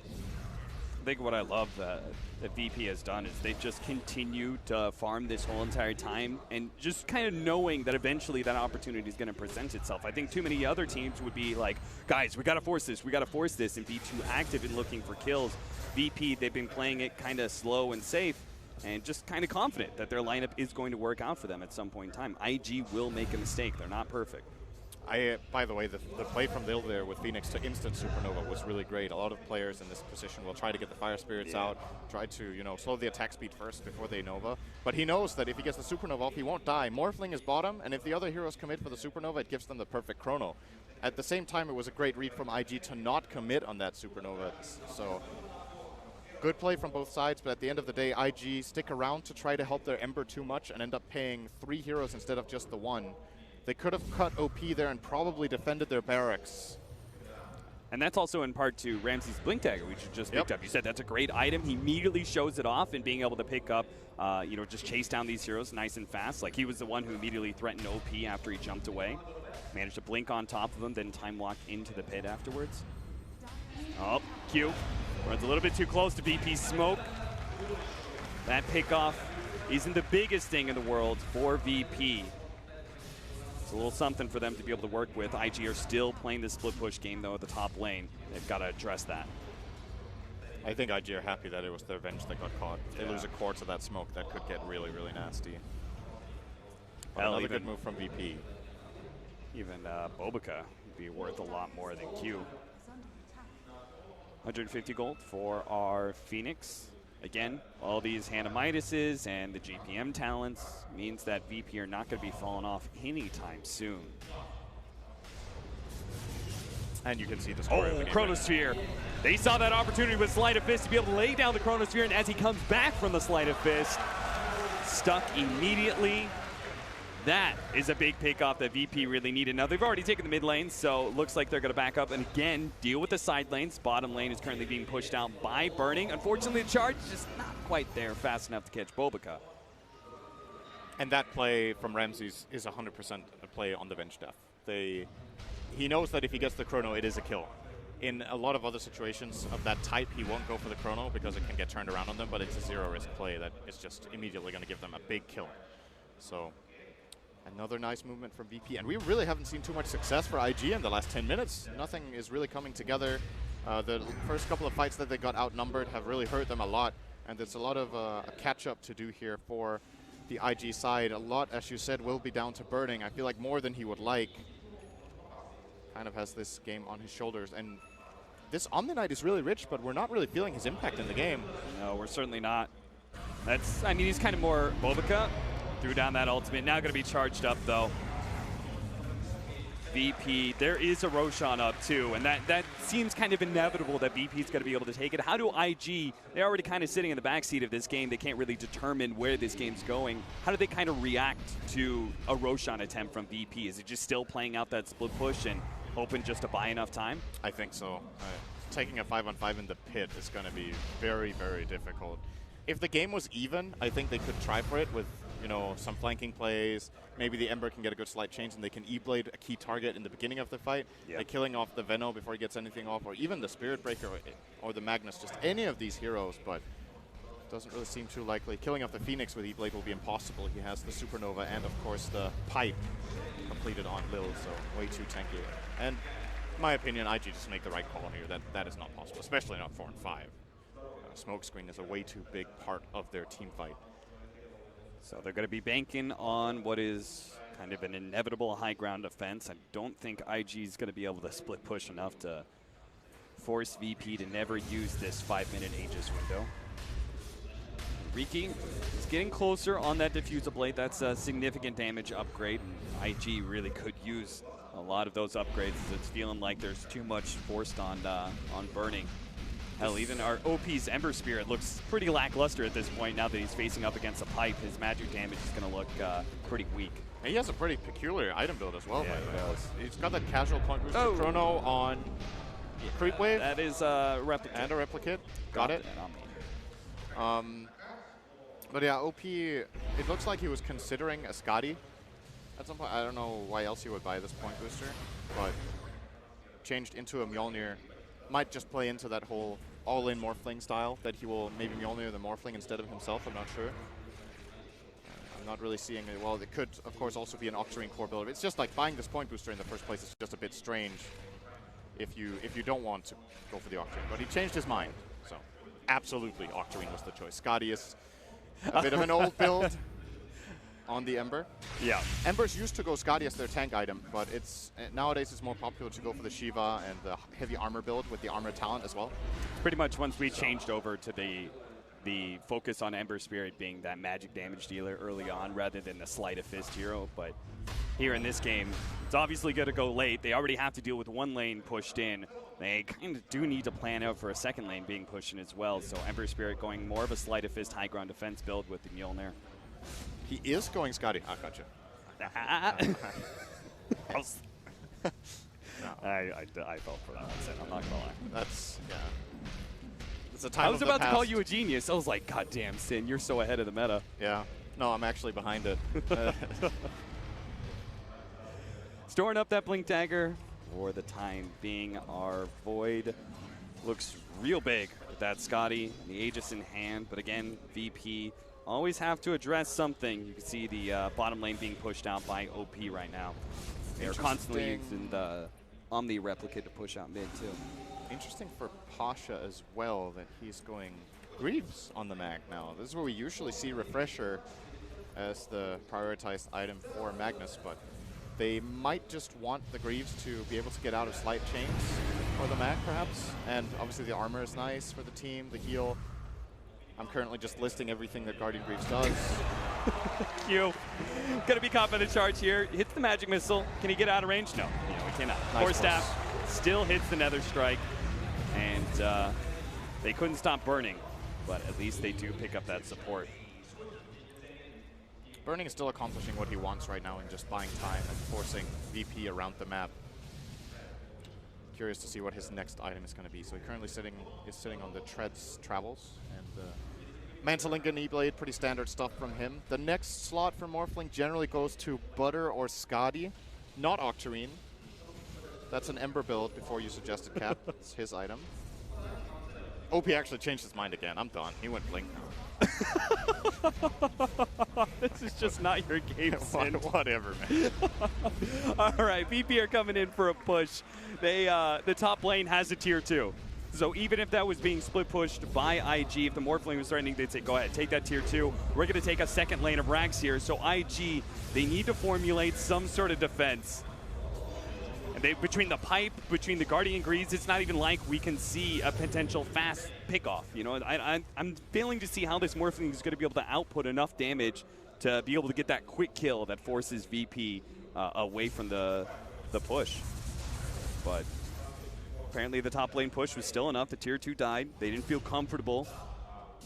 I think what I love that VP has done is they've just continued to farm this whole entire time and just kind of knowing that eventually that opportunity is going to present itself. I think too many other teams would be like, guys, we got to force this, and be too active in looking for kills. VP, they've been playing it kind of slow and safe. and just kind of confident that their lineup is going to work out for them at some point in time. IG will make a mistake. They're not perfect. By the way, the play from Lil there with Phoenix to instant Supernova was really great. A lot of players in this position will try to get the Fire Spirits out, try to, you know, slow the attack speed first before they Nova. But he knows that if he gets the Supernova off, he won't die. Morphling is bottom, and if the other heroes commit for the Supernova, it gives them the perfect chrono. At the same time, it was a great read from IG to not commit on that Supernova. So good play from both sides, but at the end of the day, IG stick around to try to help their Ember too much and end up paying 3 heroes instead of just the 1. They could have cut OP there and probably defended their barracks. And that's also in part to Ramsey's Blink Dagger, which you just picked up. You said that's a great item. He immediately shows it off, and being able to pick up, you know, just chase down these heroes nice and fast. Like, he was the one who immediately threatened OP after he jumped away. Managed to blink on top of him, then time walk into the pit afterwards. Oh, Q runs a little bit too close to VP's smoke. That pickoff isn't the biggest thing in the world for VP. It's a little something for them to be able to work with. IG are still playing this split push game, though, at the top lane. They've got to address that. I think IG are happy that it was their Venge that got caught. If they lose a core to that smoke, that could get really, really nasty. But another good move from VP. Even BO3 would be worth a lot more than Q. 150 gold for our Phoenix. Again, all these Hanamiduses and the GPM talents means that VP are not going to be falling off anytime soon. And you can see the score. Oh, Chronosphere. They saw that opportunity with Sleight of Fist to be able to lay down the Chronosphere, and as he comes back from the Sleight of Fist, stuck immediately. That is a big pickoff that VP really needed. Now, they've already taken the mid lane, so it looks like they're going to back up and again deal with the side lanes. Bottom lane is currently being pushed out by Burning. Unfortunately, the charge is just not quite there fast enough to catch BO3. And that play from Ramses is 100% a play on the Venge Death. He knows that if he gets the chrono, it is a kill. In a lot of other situations of that type, he won't go for the chrono because it can get turned around on them, but it's a zero-risk play that is just immediately going to give them a big kill. So another nice movement from VP. And we really haven't seen too much success for IG in the last 10 minutes. Nothing is really coming together. The first couple of fights that they got outnumbered have really hurt them a lot. And there's a lot of a catch-up to do here for the IG side. A lot, as you said, will be down to Burning. I feel like more than he would like. Kind of has this game on his shoulders. And this OMNI is really rich, but we're not really feeling his impact in the game. No, we're certainly not. I mean, he's kind of more BO3. Threw down that ultimate. Now going to be charged up, though. VP, there is a Roshan up, too. And that seems kind of inevitable that VP's going to be able to take it. How do IG, they're already kind of sitting in the backseat of this game. They can't really determine where this game's going. How do they kind of react to a Roshan attempt from VP? Is it just still playing out that split push and hoping just to buy enough time? I think so. Taking a 5-on-5 in the pit is going to be very, very difficult. If the game was even, I think they could try for it with, you know, some flanking plays. Maybe the Ember can get a good slight change and they can E-Blade a key target in the beginning of the fight. Yep. Like killing off the Veno before he gets anything off, or even the Spirit Breaker or the Magnus, just any of these heroes, but doesn't really seem too likely. Killing off the Phoenix with E-Blade will be impossible. He has the Supernova and, of course, the Pipe completed on Lil, so way too tanky. And in my opinion, IG just make the right call here. That is not possible, especially not 4 and 5. Smokescreen is a way too big part of their team fight. So they're going to be banking on what is kind of an inevitable high ground offense. I don't think IG is going to be able to split push enough to force VP to never use this 5-minute Aegis window. Riki is getting closer on that Diffuser Blade. That's a significant damage upgrade. And IG really could use a lot of those upgrades. It's feeling like there's too much forced on Burning. Hell, even our OP's Ember Spirit looks pretty lackluster at this point now that he's facing up against a Pipe. His magic damage is going to look pretty weak. And he has a pretty peculiar item build as well. Yeah, he's got that casual point booster chrono on Creep Wave. That is a Replicate. And a Replicate. Got it. But yeah, OP, it looks like he was considering a Scotty at some point. I don't know why else he would buy this point booster, but changed into a Mjolnir. Might just play into that whole all-in Morphling style, that he will maybe Mjolnir the Morphling instead of himself, I'm not sure. I'm not really seeing it. Well, it could, of course, also be an Octarine core build. It's just like buying this point booster in the first place is just a bit strange if you don't want to go for the Octarine. But he changed his mind, so absolutely Octarine was the choice. Scotty is A bit of an old build on the Ember. Yeah. Embers used to go Skadi as their tank item, but nowadays it's more popular to go for the Shiva and the heavy armor build with the armor talent as well. Pretty much once we changed over to the focus on Ember Spirit being that magic damage dealer early on rather than the sleight of fist hero. But here in this game, it's obviously going to go late. They already have to deal with one lane pushed in. They kind of do need to plan out for a second lane being pushed in as well. So Ember Spirit going more of a sleight of fist high ground defense build with the Mjolnir. He is going Skadi. Ah, gotcha. I fell for that one, Sid. I'm not gonna lie. That's, yeah. It's a time I was of the about to call past. you a genius. I was like, God damn, Sin, you're so ahead of the meta. Yeah. No, I'm actually behind it. Storing up that Blink Dagger for the time being. Our Void looks real big with that Skadi, the Aegis in hand. But again, VP always have to address something. You can see the bottom lane being pushed out by OP right now. They are constantly using the OMNI replicate to push out mid too. Interesting for Pasha as well that he's going Greaves on the mag now. This is where we usually see Refresher as the prioritized item for Magnus, but they might just want the Greaves to be able to get out of slight chains for the mag perhaps. And obviously the armor is nice for the team, the heal. I'm currently just listing everything that Guardian Greaves does. Q, gonna be caught by the charge here. Hits the magic missile. Can he get out of range? No, he cannot. Nice Core Staff still hits the Nether Strike, and they couldn't stop burning, but at least they do pick up that support. Burning is still accomplishing what he wants right now and just buying time and forcing VP around the map. Curious to see what his next item is going to be. So he currently is sitting on the Treads Travels and Mantalinga Knee-Blade, pretty standard stuff from him. The next slot for Morphling generally goes to Butter or Skadi, not Octarine. That's an Ember build before you suggested, Cap. It's his item. OP actually changed his mind again. I'm done. He went Blink now. This is just not your game, Sin. Whatever, man. All right, VP are coming in for a push. They the top lane has a tier 2. So even if that was being split pushed by IG, if the Morphling was threatening, they'd say, go ahead, take that tier 2. We're going to take a second lane of Rax here. So IG, they need to formulate some sort of defense. And they, between the pipe, between the Guardian Greaves, it's not even like we can see a potential fast pickoff. You know, I'm failing to see how this Morphling is going to be able to output enough damage to be able to get that quick kill that forces VP away from the push. But apparently the top lane push was still enough. The tier 2 died. They didn't feel comfortable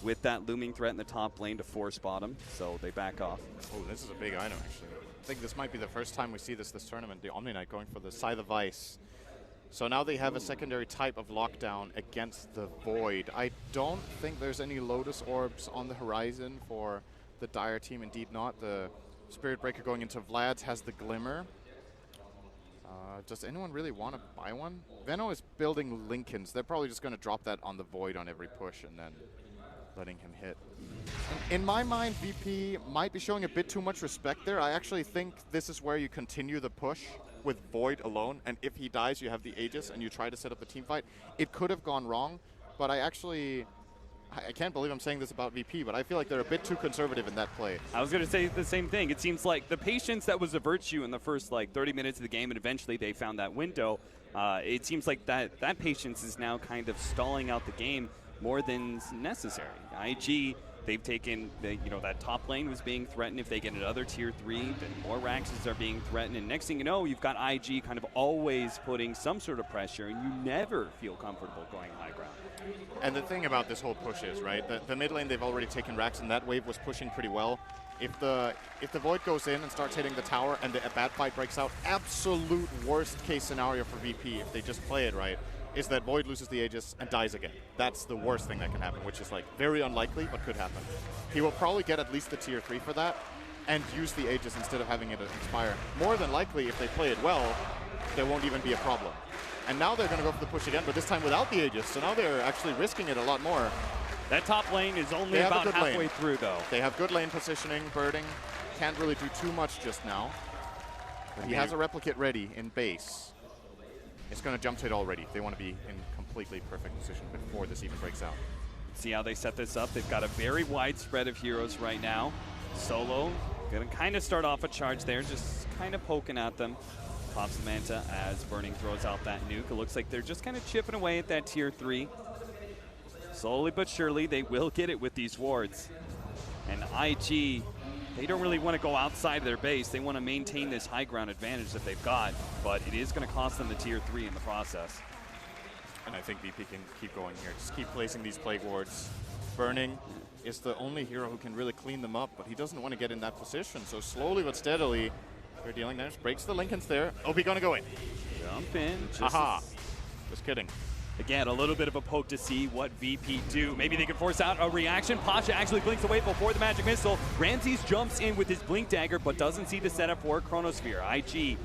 with that looming threat in the top lane to force bottom, so they back off. Oh, this is a big item, actually. I think this might be the first time we see this tournament, the Omni Knight going for the Scythe of Ice. So now they have a secondary type of lockdown against the Void. I don't think there's any Lotus Orbs on the horizon for the Dire team, indeed not. The Spirit Breaker going into Vlad's has the Glimmer. Does anyone really want to buy one? Veno is building Lincolns. They're probably just going to drop that on the Void on every push and then letting him hit. In my mind, VP might be showing a bit too much respect there. I actually think this is where you continue the push with Void alone, and if he dies, you have the Aegis and you try to set up the team fight. It could have gone wrong, but I can't believe I'm saying this about VP, but I feel like they're a bit too conservative in that play. I was going to say the same thing. It seems like the patience that was a virtue in the first 30 minutes of the game, and eventually they found that window. It seems like that patience is now kind of stalling out the game more than necessary. IG, they've taken, that top lane was being threatened. If they get another tier 3, then more Raxes are being threatened. And next thing you know, you've got IG kind of always putting some sort of pressure, and you never feel comfortable going high ground. And the thing about this whole push is, right, the mid lane, they've already taken Rax, and that wave was pushing pretty well. If the Void goes in and starts hitting the tower and a bad fight breaks out, absolute worst case scenario for VP, if they just play it right, is that Void loses the Aegis and dies again. That's the worst thing that can happen, which is very unlikely, but could happen. He will probably get at least the tier 3 for that and use the Aegis instead of having it expire. More than likely, if they play it well, there won't even be a problem. And now they're going to go for the push again, but this time without the Aegis, so now they're actually risking it a lot more. That top lane is only about halfway through, though. They have good lane positioning, birding. Can't really do too much just now. But he has a replicate ready in base. It's going to jump to it already. They want to be in completely perfect position before this even breaks out. See how they set this up. They've got a very wide spread of heroes right now. Solo gonna kind of start off a charge there, just kind of poking at them. Pops the Manta as Burning throws out that nuke. It looks like they're just kind of chipping away at that tier 3. Slowly but surely, they will get it with these wards. And IG, they don't really want to go outside of their base. They want to maintain this high ground advantage that they've got, but it is going to cost them the tier 3 in the process. And I think VP can keep going here. Just keep placing these plague wards. Burning is the only hero who can really clean them up, but he doesn't want to get in that position. So slowly but steadily, they're dealing damage. Breaks the Lincolns there. OP gonna go in. Jump in. Aha. Just kidding. Again, a little bit of a poke to see what VP do. Maybe they can force out a reaction. Pasha actually blinks away before the magic missile. Ramses jumps in with his blink dagger, but doesn't see the setup for Chronosphere. IG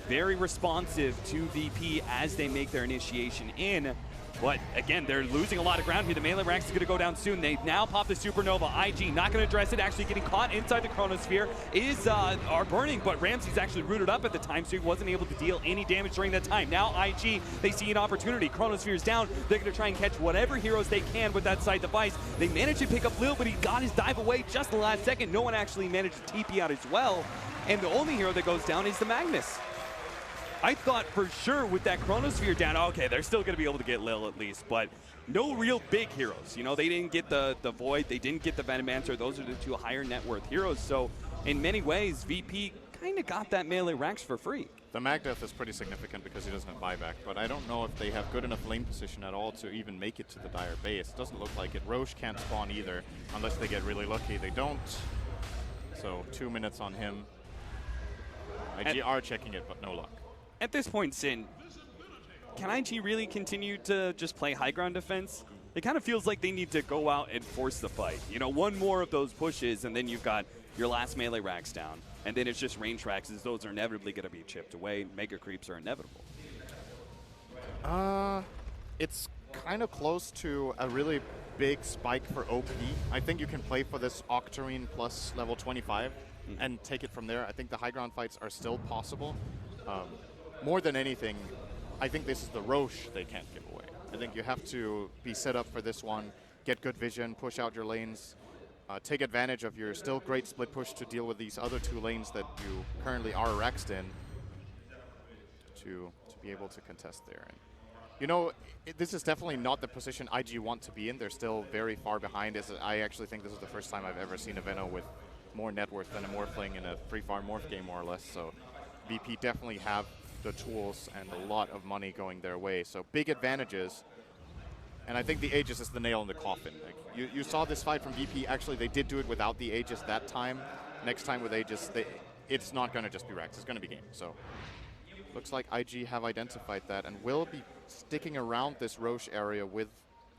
very responsive to VP as they make their initiation in. But again, they're losing a lot of ground here. The melee ranks is going to go down soon. They now pop the Supernova. IG not going to address it. Actually getting caught inside the Chronosphere is are Burning, but Ramsey's actually rooted up at the time, so he wasn't able to deal any damage during that time. Now IG, they see an opportunity. Chronosphere's down. They're going to try and catch whatever heroes they can with that side device. They managed to pick up Lil, but he got his dive away just in the last second. No one actually managed to TP out as well. And the only hero that goes down is the Magnus. I thought for sure with that Chronosphere down, okay, they're still going to be able to get Lil at least, but no real big heroes. You know, they didn't get the Void, they didn't get the Venomancer. Those are the two higher net worth heroes. So in many ways, VP kind of got that melee ranks for free. The Mag Death is pretty significant because he doesn't have buyback, but I don't know if they have good enough lane position at all to even make it to the Dire base. It doesn't look like it. Roche can't spawn either, unless they get really lucky. They don't. So 2 minutes on him. IG are checking it, but no luck. At this point, Sin, can IG really continue to just play high ground defense? It kind of feels like they need to go out and force the fight. You know, one more of those pushes, and then you've got your last melee racks down. And then it's just range racks, as those are inevitably going to be chipped away. Mega creeps are inevitable. It's kind of close to a really big spike for OP. I think you can play for this Octarine plus level 25 and take it from there. I think the high ground fights are still possible. More than anything, I think this is the Roche they can't give away. I think you have to be set up for this one, get good vision, push out your lanes, take advantage of your still great split push to deal with these other 2 lanes that you currently are rexed in to be able to contest there. And, you know, this is definitely not the position IG want to be in. They're still very far behind. I actually think this is the first time I've ever seen a Veno with more net worth than a Morphling in a free farm Morph game, more or less. So VP definitely have the tools and a lot of money going their way. So big advantages. And I think the Aegis is the nail in the coffin. Like, you saw this fight from VP. Actually, they did do it without the Aegis that time. Next time with Aegis, it's not going to just be Rex. It's going to be game. So looks like IG have identified that and will be sticking around this Roche area with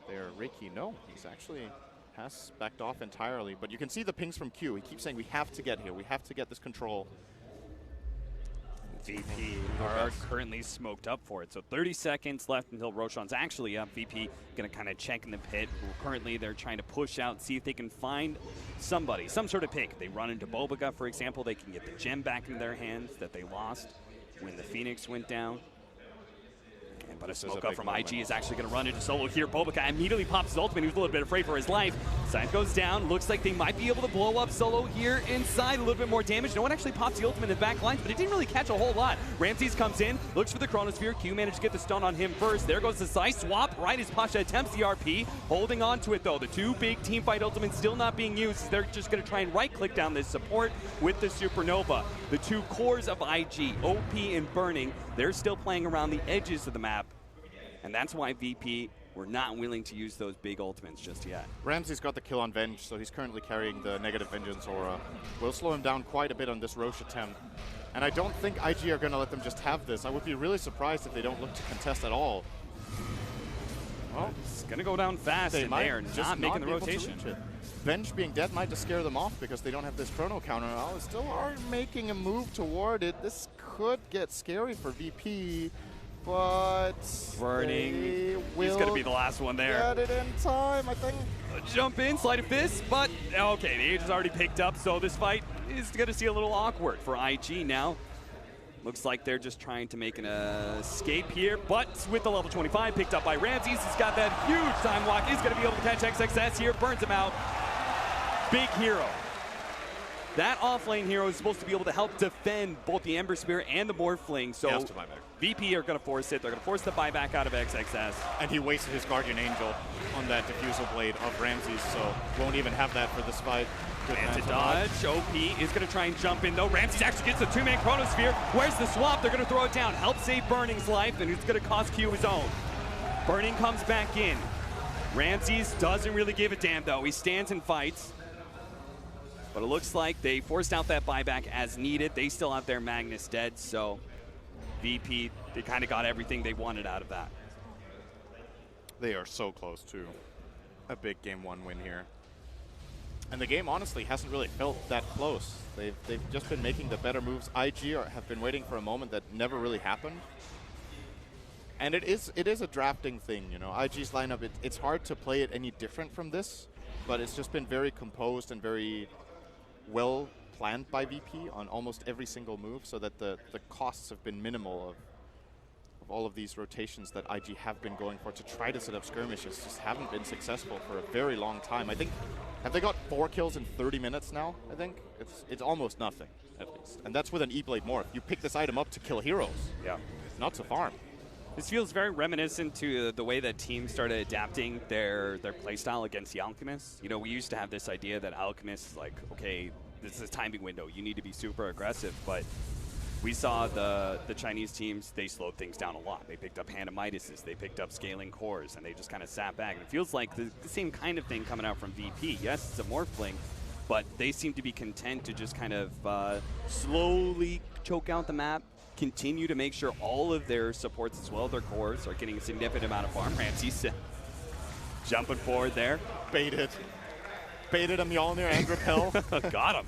their Ricky. No, he's actually has backed off entirely. But you can see the pings from Q. He keeps saying, we have to get here. We have to get this control. VP are currently smoked up for it. So 30 seconds left until Roshan's actually up. VP going to kind of check in the pit. Currently, they're trying to push out, see if they can find somebody, some sort of pick. They run into Bobaga, for example. They can get the gem back in their hands that they lost when the Phoenix went down. But a smoke up from IG is actually going to run into solo here. Bobaga immediately pops his ultimate. He was a little bit afraid for his life. Side goes down. Looks like they might be able to blow up solo here inside. A little bit more damage. No one actually pops the ultimate in the back lines, but it didn't really catch a whole lot. Ramses comes in, looks for the Chronosphere. Q managed to get the stun on him first. There goes the side swap right as Pasha attempts the RP. Holding on to it though. The 2 big team fight ultimates still not being used. They're just going to try and right click down this support with the Supernova. The 2 cores of IG, OP and Burning, they're still playing around the edges of the map. And that's why VP were not willing to use those big ultimates just yet. Ramsey's got the kill on Venge, so he's currently carrying the negative Vengeance aura. Will slow him down quite a bit on this Roche attempt. And I don't think IG are going to let them just have this. I would be really surprised if they don't look to contest at all. Well, it's going to go down fast, and they are not making the rotation. Venge being dead might just scare them off because they don't have this chrono counter. Oh, they still are making a move toward it. This could get scary for VP. But Burning, he's going to be the last one there. Get it in time, I think. Jump in, slide of fist, but okay, the age is already picked up, so this fight is going to see a little awkward for IG now. Looks like they're just trying to make an escape here, but with the level 25 picked up by Ramses, he's got that huge time walk. He's going to be able to catch XXS here, burns him out. Big hero. That offlane hero is supposed to be able to help defend both the Ember Spear and the Morphling, so VP are going to force it. They're going to force the buyback out of XXS. And he wasted his Guardian Angel on that Diffusal Blade of Ramses, so won't even have that for this fight. And to dodge, OP is going to try and jump in, though. Ramses actually gets the two-man Chronosphere. Where's the swap? They're going to throw it down. Help save Burning's life, and it's going to cost Q his own. Burning comes back in. Ramses doesn't really give a damn, though. He stands and fights. But it looks like they forced out that buyback as needed. They still have their Magnus dead, so VP, they kind of got everything they wanted out of that. They are so close to a big Game 1 win here. And the game, honestly, hasn't really felt that close. They've just been making the better moves. IG have been waiting for a moment that never really happened. And it is a drafting thing, you know. IG's lineup, it's hard to play it any different from this, but it's just been very composed and very well planned by VP on almost every single move, so that the costs have been minimal of all of these rotations that IG have been going for to try to set up skirmishes. Just haven't been successful for a very long time. I think, have they got 4 kills in 30 minutes now? I think it's almost nothing, at least. And that's with an E-Blade Morph. You pick this item up to kill heroes. Yeah. Not to farm. This feels very reminiscent to the way that teams started adapting their playstyle against the Alchemists. You know, we used to have this idea that Alchemists, like, okay, this is a timing window. You need to be super aggressive, but we saw the Chinese teams, they slowed things down a lot. They picked up Hanamidises, they picked up scaling cores, and they just kind of sat back. And it feels like the same kind of thing coming out from VP. Yes, it's a Morphling, but they seem to be content to just kind of slowly choke out the map, continue to make sure all of their supports as well, their cores, are getting a significant amount of farm. Ramses jumping forward there. Baited a Mjolnir and Repel. Got him.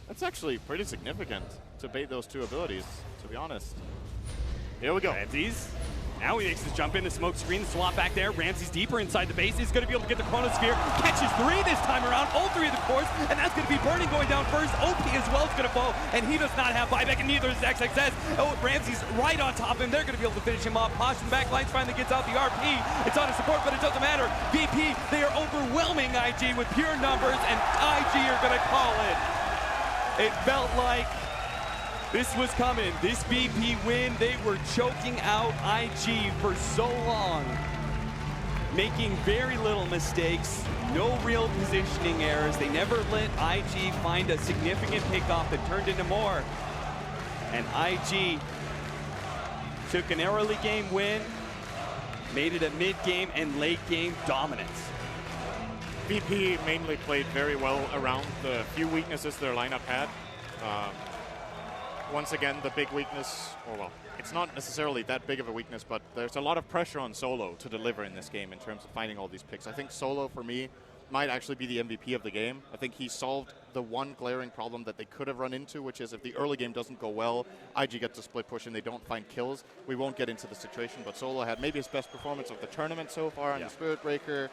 That's actually pretty significant to bait those two abilities, to be honest. Here we go. Ramses. Now he makes this jump in, the smoke screen, the swap back there. Ramses deeper inside the base. He's going to be able to get the Chronosphere. Catches 3 this time around, all 3 of the cores, and that's going to be Burning going down first. OP as well is going to fall, and he does not have buyback, and neither is XXS. Oh, Ramses right on top of him. They're going to be able to finish him off. Posh from the back lines finally gets out the RP. It's on his support, but it doesn't matter. VP, they are overwhelming IG with pure numbers, and IG are going to call it. It felt like this was coming. This VP win, they were choking out IG for so long, making very little mistakes, no real positioning errors. They never let IG find a significant pickoff that turned into more. And IG took an early game win, made it a mid-game and late-game dominance. VP mainly played very well around the few weaknesses their lineup had. Once again, the big weakness, or well, it's not necessarily that big of a weakness, but there's a lot of pressure on Solo to deliver in this game in terms of finding all these picks. I think Solo, for me, might actually be the MVP of the game. I think he solved the one glaring problem that they could have run into, which is if the early game doesn't go well, IG gets a split push and they don't find kills, we won't get into the situation. But Solo had maybe his best performance of the tournament so far in the Spirit Breaker,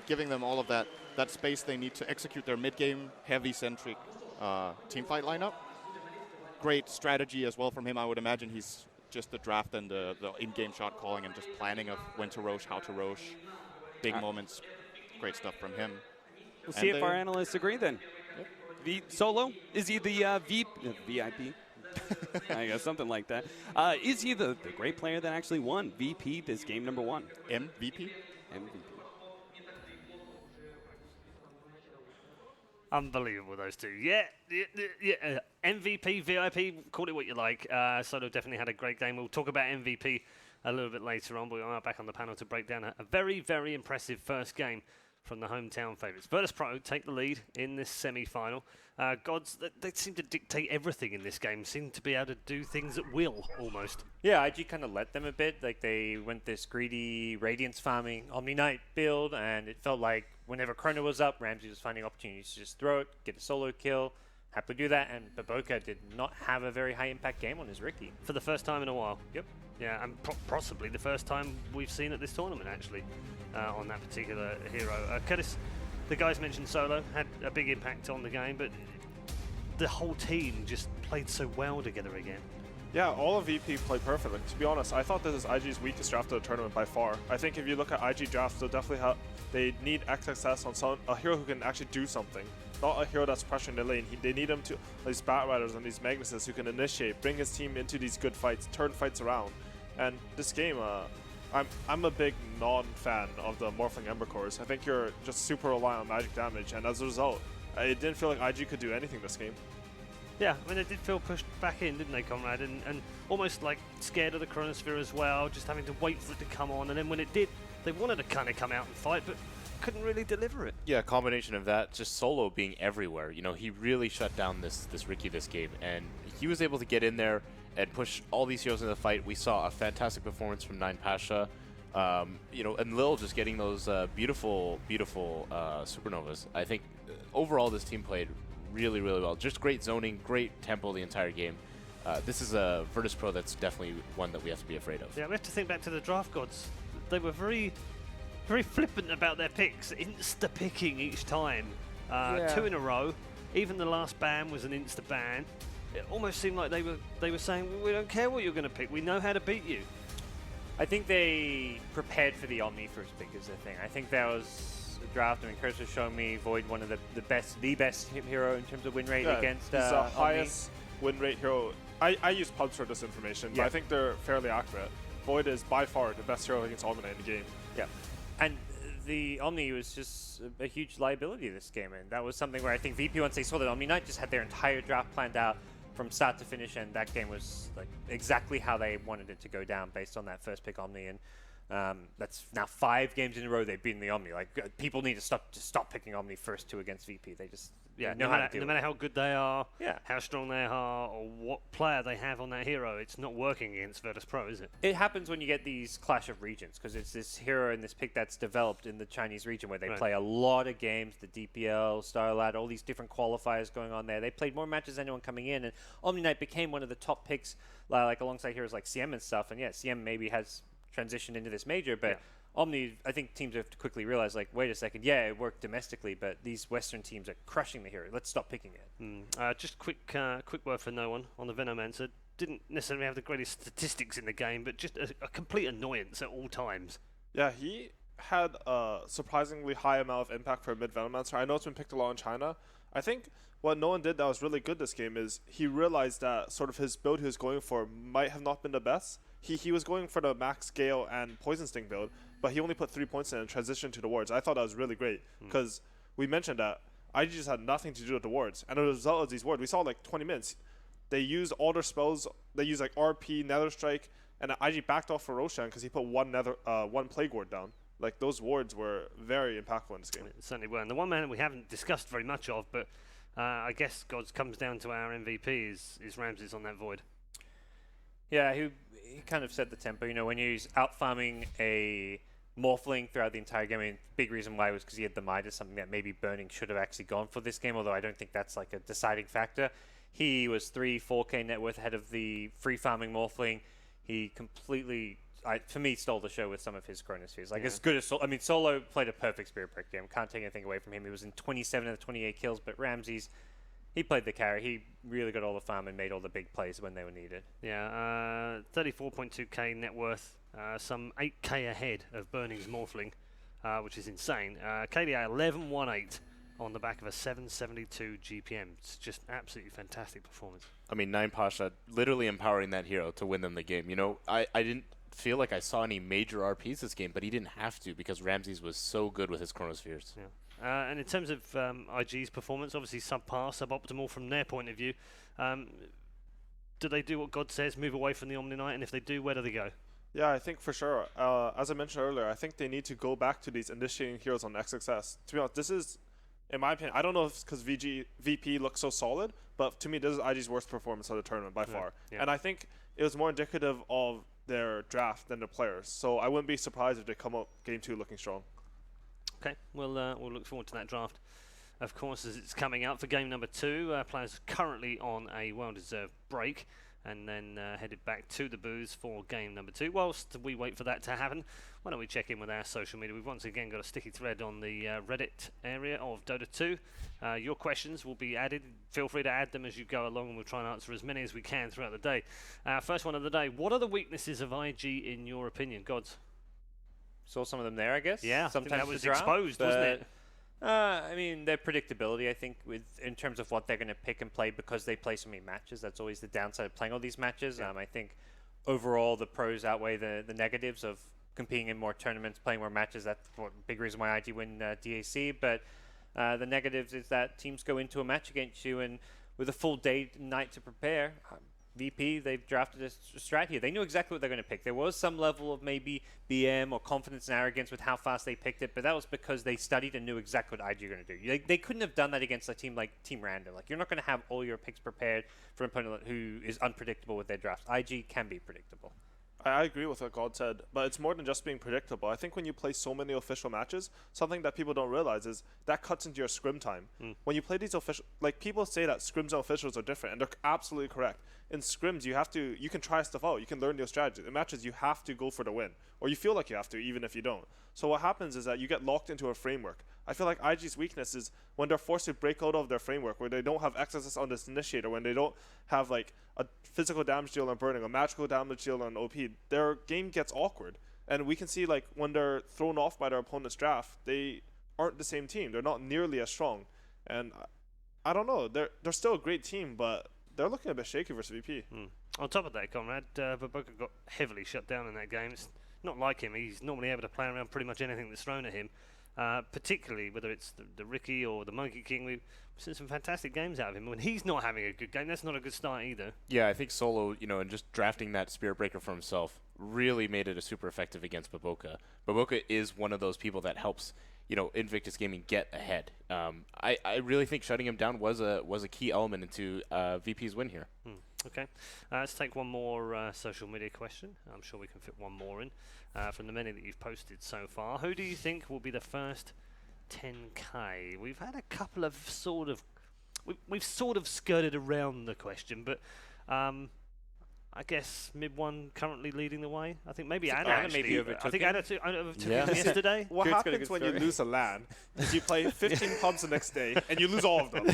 giving them all of that space they need to execute their mid-game, heavy-centric teamfight lineup. Great strategy as well from him. I would imagine he's just the draft and the in-game shot calling and just planning of when to rosh, how to rosh. Big moments. Great stuff from him. We'll see if our analysts agree then. Yep. Solo, is he the VIP? I guess something like that. Is he the great player that actually won VP this game number 1? MVP? MVP. Unbelievable, those two. Yeah. MVP, VIP, call it what you like. Solo definitely had a great game. We'll talk about MVP a little bit later on, but we are back on the panel to break down a very, very impressive first game from the hometown favourites. Virtus.pro take the lead in this semi-final. Gods, they seem to dictate everything in this game, seem to be able to do things at will, almost. Yeah, IG kind of let them a bit. Like, they went this greedy Radiance farming OMNI Knight build, and it felt like whenever Chrono was up, Ramsey was finding opportunities to just throw it, get a solo kill, happily do that, and BO3 did not have a very high impact game on his Riki. For the first time in a while. Yep. Yeah, and possibly the first time we've seen at this tournament, actually, on that particular hero. Curtis, the guys mentioned Solo, had a big impact on the game, but the whole team just played so well together again. Yeah, all of VP played perfectly. To be honest, I thought this is IG's weakest draft of the tournament by far. I think if you look at IG drafts, they'll definitely they need XXS on a hero who can actually do something. Not a hero that's pressuring the lane. They need him to, these Bat Riders and these Magnuses who can initiate, bring his team into these good fights, turn fights around. And this game, I'm a big non-fan of the Morphling Ember cores. I think you're just super reliant on magic damage, and as a result, it didn't feel like IG could do anything this game. Yeah, I mean, they did feel pushed back in, didn't they, Conrad? And almost like scared of the Chronosphere as well, just having to wait for it to come on. And then when it did, they wanted to kind of come out and fight, but couldn't really deliver it. Yeah, a combination of that, just Solo being everywhere. You know, he really shut down this Riki this game, and he was able to get in there and push all these heroes in the fight. We saw a fantastic performance from 9 Pasha, you know, and Lil just getting those beautiful supernovas. I think overall this team played really, really well. Just great zoning, great tempo the entire game. This is a Virtus Pro that's definitely one that we have to be afraid of. Yeah, we have to think back to the draft gods. They were very flippant about their picks, insta-picking each time. 2 in a row. Even the last ban was an insta-ban. It almost seemed like they were saying, we don't care what you're going to pick, we know how to beat you. I think they prepared for the OMNI first pick is the thing. I think that was a draft. I mean, Curse was showing me Void one of the best hero in terms of win rate against he's the OMNI. highest win rate hero. I use pubs for this information, but I think they're fairly accurate. Void is by far the best hero against OMNI in the game. Yeah, and the OMNI was just a huge liability this game, and that was something where I think VP, once they saw that OMNI Knight, just had their entire draft planned out from start to finish, and that game was like exactly how they wanted it to go down based on that first pick OMNI. And that's now 5 games in a row they've beaten the OMNI. Like people need to stop picking OMNI first 2 against VP. They just know how to do it. No matter how good they are, Yeah. how strong they are, or what player they have on that hero, it's not working against Virtus Pro, is it? It happens when you get these clash of regions, because it's this hero and this pick that's developed in the Chinese region where they play a lot of games, the DPL, Starlad, all these different qualifiers going on there. They played more matches than anyone coming in, and OMNI Knight became one of the top picks, like alongside heroes like CM and stuff. And yeah, CM maybe has transitioned into this major, but OMNI, I think teams have to quickly realize, like, wait a second, yeah, it worked domestically, but these Western teams are crushing the hero. Let's stop picking it. Just quick word for no one on the Venomancer. Didn't necessarily have the greatest statistics in the game, but just a complete annoyance at all times. Yeah, he had a surprisingly high amount of impact for a mid Venomancer. I know it's been picked a lot in China. I think what no one did that was really good this game is he realized that sort of his build he was going for might have not been the best. He was going for the Max Gale and Poison Sting build, but he only put 3 points in and transitioned to the wards. I thought that was really great because we mentioned that IG just had nothing to do with the wards. And as a result of these wards, we saw like 20 minutes. They used all their spells. They used like RP, Nether Strike, and IG backed off for Roshan because he put one Plague Ward down. Like those wards were very impactful in this game. It certainly were. And the one man we haven't discussed very much of, but I guess Gods comes down to our MVP is Ramses on that Void. Yeah, he kind of set the tempo. You know, when he's out farming a Morphling throughout the entire game, I mean, big reason why was because he had the Midas, something that maybe Burning should have actually gone for this game, although I don't think that's like a deciding factor. He was 4K net worth ahead of the free farming Morphling. He completely, for me, stole the show with some of his Chronospheres. Like, as good as Solo, I mean, Solo played a perfect Spirit Break game. Can't take anything away from him. He was in 27 of the 28 kills, but Ramses, he played the carry. He really got all the farm and made all the big plays when they were needed. Yeah, 34.2k net worth, some 8k ahead of Burning's Morphling, which is insane. KDA 11.18 on the back of a 772 GPM. It's just absolutely fantastic performance. I mean, 9 Pasha literally empowering that hero to win them the game. You know, I didn't feel like I saw any major RPs this game, but he didn't have to because Ramses was so good with his Chronospheres. Yeah. And in terms of IG's performance, obviously subpar, suboptimal from their point of view. Do they do what God says, move away from the OMNI Knight? And if they do, where do they go? Yeah, I think for sure. As I mentioned earlier, I think they need to go back to these initiating heroes on XXS. To be honest, this is, in my opinion, I don't know if it's because VP looks so solid, but to me, this is IG's worst performance of the tournament by far. Yeah. And I think it was more indicative of their draft than their players. So I wouldn't be surprised if they come up Game 2 looking strong. Okay, we'll look forward to that draft, of course, as it's coming out for game number 2. Players currently on a well-deserved break. and then headed back to the booths for game number 2. Whilst we wait for that to happen, why don't we check in with our social media? We've once again got a sticky thread on the Reddit area of Dota 2. Your questions will be added. Feel free to add them as you go along, and we'll try and answer as many as we can throughout the day. First one of the day, what are the weaknesses of IG in your opinion, Gods? Saw some of them there, I guess. Yeah, sometimes that was the draft, exposed, wasn't it? I mean, their predictability, I think, in terms of what they're going to pick and play because they play so many matches. That's always the downside of playing all these matches. Yeah. I think overall the pros outweigh the negatives of competing in more tournaments, playing more matches. That's a big reason why IG win DAC. But the negatives is that teams go into a match against you and with a full day, night to prepare. VP, they've drafted a strat here. They knew exactly what they're going to pick. There was some level of maybe BM or confidence and arrogance with how fast they picked it, but that was because they studied and knew exactly what IG were going to do. They couldn't have done that against a team like Team Random. Like, you're not going to have all your picks prepared for an opponent who is unpredictable with their drafts. IG can be predictable. I agree with what God said, but it's more than just being predictable. I think when you play so many official matches, something that people don't realize is that cuts into your scrim time. When you play these official, like, people say that scrims and officials are different, and they're absolutely correct. In scrims, you can try stuff out, you can learn your strategy. In matches, you have to go for the win, or you feel like you have to, even if you don't. So what happens is that you get locked into a framework. I feel like IG's weakness is when they're forced to break out of their framework, where they don't have access on this initiator, when they don't have like a physical damage deal on burning, a magical damage deal on OP, their game gets awkward. And we can see, like, when they're thrown off by their opponent's draft, they aren't the same team. They're not nearly as strong. And I don't know, they're still a great team, but they're looking a bit shaky versus VP. On top of that, Conrad, Baboka got heavily shut down in that game. It's not like him. He's normally able to play around pretty much anything that's thrown at him, particularly whether it's the Ricky or the Monkey King. We've seen some fantastic games out of him. When he's not having a good game, that's not a good start either. Yeah, I think Solo, and just drafting that Spirit Breaker for himself really made it a super effective against Baboka. Baboka is one of those people that helps, Invictus Gaming get ahead. I really think shutting him down was a key element into VP's win here. Okay, let's take one more social media question. I'm sure we can fit one more in from the many that you've posted so far. Who do you think will be the first 10K? We've had a couple of we've sort of skirted around the question, but I guess Mid1 currently leading the way. I think maybe Ana actually. Maybe overtook I think him. Ana overtook him yesterday. What Kurt's got a happens good when you story. lose a LAN is you play 15 pubs the next day and you lose all of them.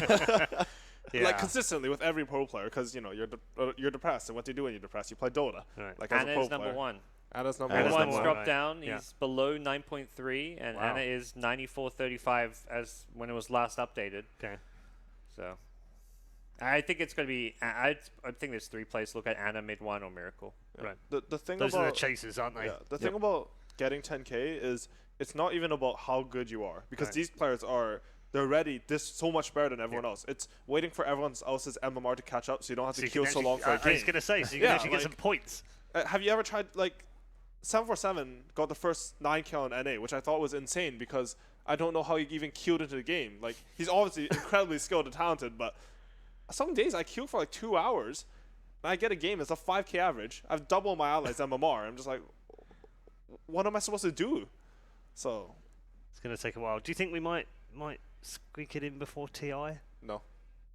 Like, consistently with every pro player, because you're depressed, and what do you do when you're depressed? You play Dota. Right. Like, as a pro Ana's player. number one. Ana's number Ana's one. one's dropped Right. down. Yeah. He's below 9.3, and Wow. Ana is 94.35 as when it was last updated. Okay. So I think it's going to be. I think there's 3 players to look at: Ana, Mid1, or Miracle. Right. The thing Those about are the chasers, aren't they? Yeah, the thing about getting 10K is it's not even about how good you are, because Right. these players they're ready so much better than everyone else. It's waiting for everyone else's MMR to catch up, so you don't have to queue so long for a I was game. going to say, so you can actually get like, some points. Have you ever tried, like, 747 got the first 9K on NA, which I thought was insane, because I don't know how he even queued into the game. Like, he's obviously incredibly skilled and talented, but some days I queue for like 2 hours, and I get a game. It's a 5K average. I've doubled my allies MMR. I'm just like, what am I supposed to do? So It's going to take a while. Do you think we might squeak it in before TI? no.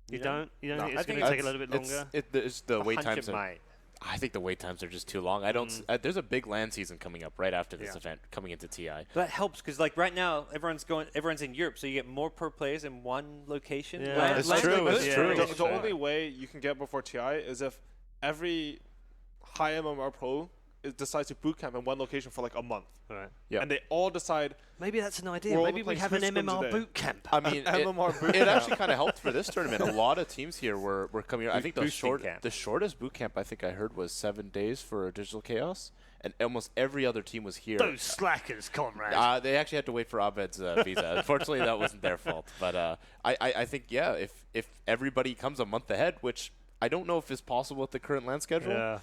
You don't? You don't No. think I it's going think to take a little bit longer? It's the wait 100 times. might. I think the wait times are just too long. I don't. There's a big LAN season coming up right after this event, coming into TI. That helps because, like, right now everyone's in Europe, so you get more pro players in one location. Yeah. It's true. It's true. The only way you can get before TI is if every high MMR pro decides to bootcamp in one location for like a month. Right. Yeah. And they all decide. Maybe that's an idea. We're all Maybe we playing have an 2 scrims a MMR day. boot camp. I mean, MMR boot it camp. actually kind of helped for this tournament. A lot of teams here were coming. I think Boosting camp. the shortest boot camp I think I heard was 7 days for Digital Chaos, and almost every other team was here. Those slackers, Conrad. They actually had to wait for Abed's visa. Unfortunately, that wasn't their fault. But I think, yeah, if everybody comes a month ahead, which I don't know if is possible with the current LAN schedule,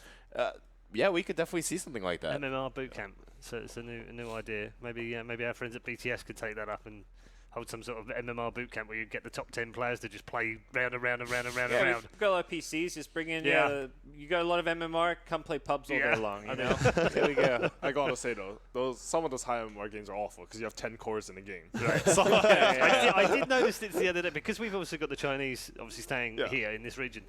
yeah, we could definitely see something like that. MMR boot camp. So it's a new idea. Maybe our friends at BTS could take that up and hold some sort of MMR boot camp where you get the top 10 players to just play round and round and round and round and round. We've got a lot of PCs. Just bring in. Yeah. You got a lot of MMR. Come play pubs all Yeah. day long. You know. There we go. I gotta say though, some of those high MMR games are awful because you have 10 cores in a game. Right. So, I did notice this the other day because we've also got the Chinese obviously staying Yeah. here in this region.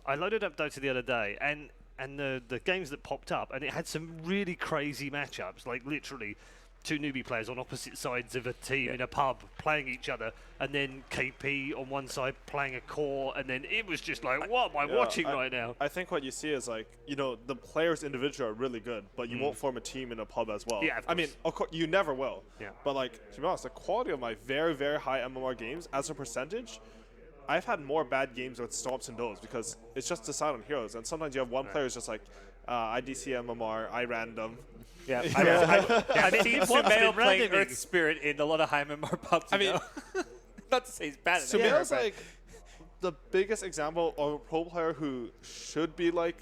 I loaded up Dota the other day, and the games that popped up, and it had some really crazy matchups, like literally 2 newbie players on opposite sides of a team in a pub playing each other, and then KP on one side playing a core, and then it was just like, what am I watching right now? I think what you see is like, you know, the players individually are really good, but you won't form a team in a pub as well. Yeah, I mean, of course, you never will. Yeah. But like, to be honest, the quality of my very, very high MMR games as a percentage, I've had more bad games with Stomps and those because it's just decided on heroes, and sometimes you have one player who's just like, IDC MMR, I random. Yeah, I've seen Sumail playing Earth Spirit in a lot of high MMR pubs. I mean, not to say he's bad at it. Sumail's like the biggest example of a pro player who should be like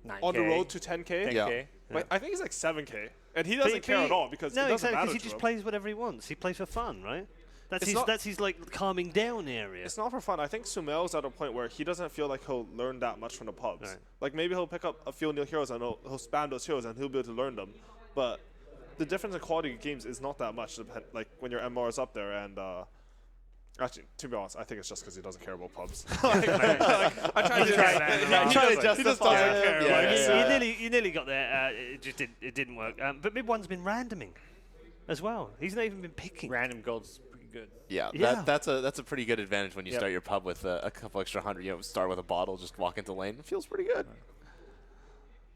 9K. on the road to 10K. 10K. But I think he's like 7K, and he doesn't care at all because it doesn't matter he to just him. plays whatever he wants. He plays for fun, right? It's That's his like calming down area. It's not for fun. I think Sumail's at a point where he doesn't feel like he'll learn that much from the pubs. Right. Like maybe he'll pick up a few new heroes and he'll spam those heroes and he'll be able to learn them. But the difference in quality of games is not that much. Like when your MR is up there, and actually, to be honest, I think it's just because he doesn't care about pubs. I'm trying to justify it. You nearly got there. It didn't work. But mid one's been randoming as well. He's not even been picking. Random gold's pretty good. Yeah, that's a pretty good advantage when you start your pub with a couple extra 100. You know, start with a bottle, just walk into lane. It feels pretty good.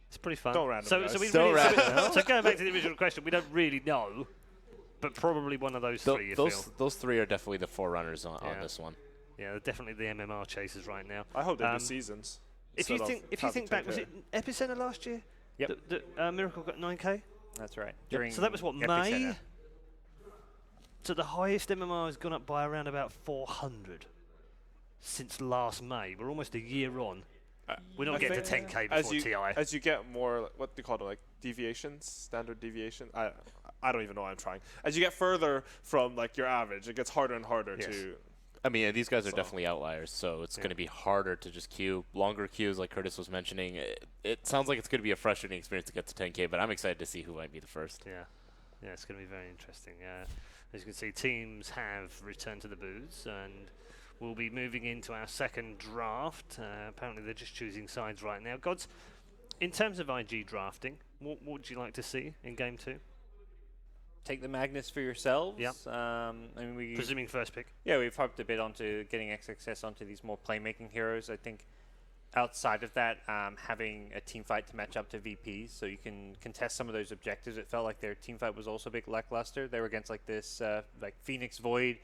It's pretty fun. Don't random, so going back to the original question, we don't really know, but probably one of those three. Those three are definitely the forerunners on this one. Yeah, they're definitely the MMR chasers right now. I hope they do seasons. If you think back, was it Epicenter last year? Yep. Miracle got 9K. That's right. So that was what, May? So the highest MMR has gone up by around about 400 since last May. We're almost a year on. We're not getting to 10K before TI. As you get more, what do you call it, like deviations, standard deviation? I don't even know what I'm trying. As you get further from like your average, it gets harder and harder to... I mean, these guys are definitely outliers, so it's going to be harder to just queue. Longer queues, like Curtis was mentioning. It sounds like it's going to be a frustrating experience to get to 10K, but I'm excited to see who might be the first. Yeah, it's going to be very interesting. As you can see, teams have returned to the booths, and we'll be moving into our second draft. Apparently, they're just choosing sides right now. Gods, in terms of IG drafting, what would you like to see in Game 2? Take the Magnus for yourselves. Yeah. I mean, Presuming first pick. Yeah, we've harped a bit onto getting XXS onto these more playmaking heroes. I think outside of that, having a team fight to match up to VPs so you can contest some of those objectives. It felt like their team fight was also a bit lackluster. They were against like this like Phoenix Void,